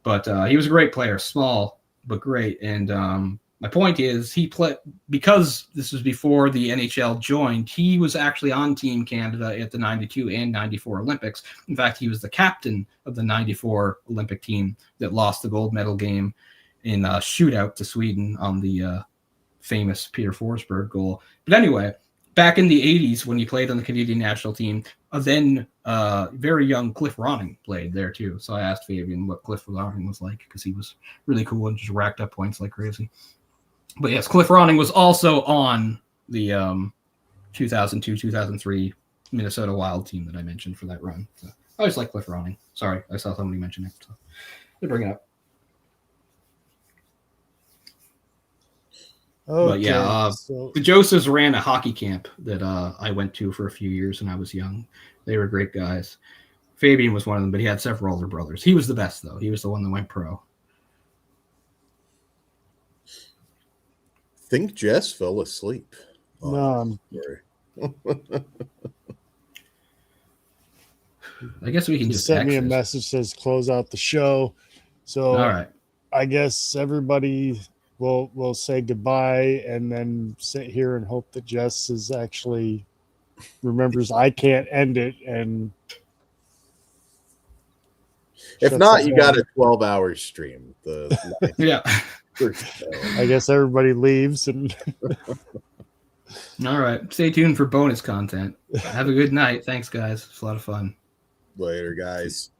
But he was a great player, small, but great. And my point is, he played, because this was before the NHL joined, he was actually on Team Canada at the 92 and 94 Olympics. In fact, he was the captain of the 94 Olympic team that lost the gold medal game in a shootout to Sweden on the famous Peter Forsberg goal. But anyway, back in the 80s when he played on the Canadian national team, then very young Cliff Ronning played there too. So I asked Fabian what Cliff Ronning was like, because he was really cool and just racked up points like crazy. But yes, Cliff Ronning was also on the 2002-2003 Minnesota Wild team that I mentioned for that run. So I always like Cliff Ronning. Sorry, I saw somebody mention it. So to bring it up. Okay, but yeah, the Josephs ran a hockey camp that I went to for a few years when I was young. They were great guys. Fabian was one of them, but he had several older brothers. He was the best, though. He was the one that went pro. I think Jess fell asleep. No. I guess we can just send me a message that says close out the show. So all right. I guess everybody will say goodbye and then sit here and hope that Jess is actually remembers I can't end it. And if not, you got a 12-hour stream. Yeah. I guess everybody leaves and all right. Stay tuned for bonus content. Have a good night. Thanks, guys. It's a lot of fun. Later, guys.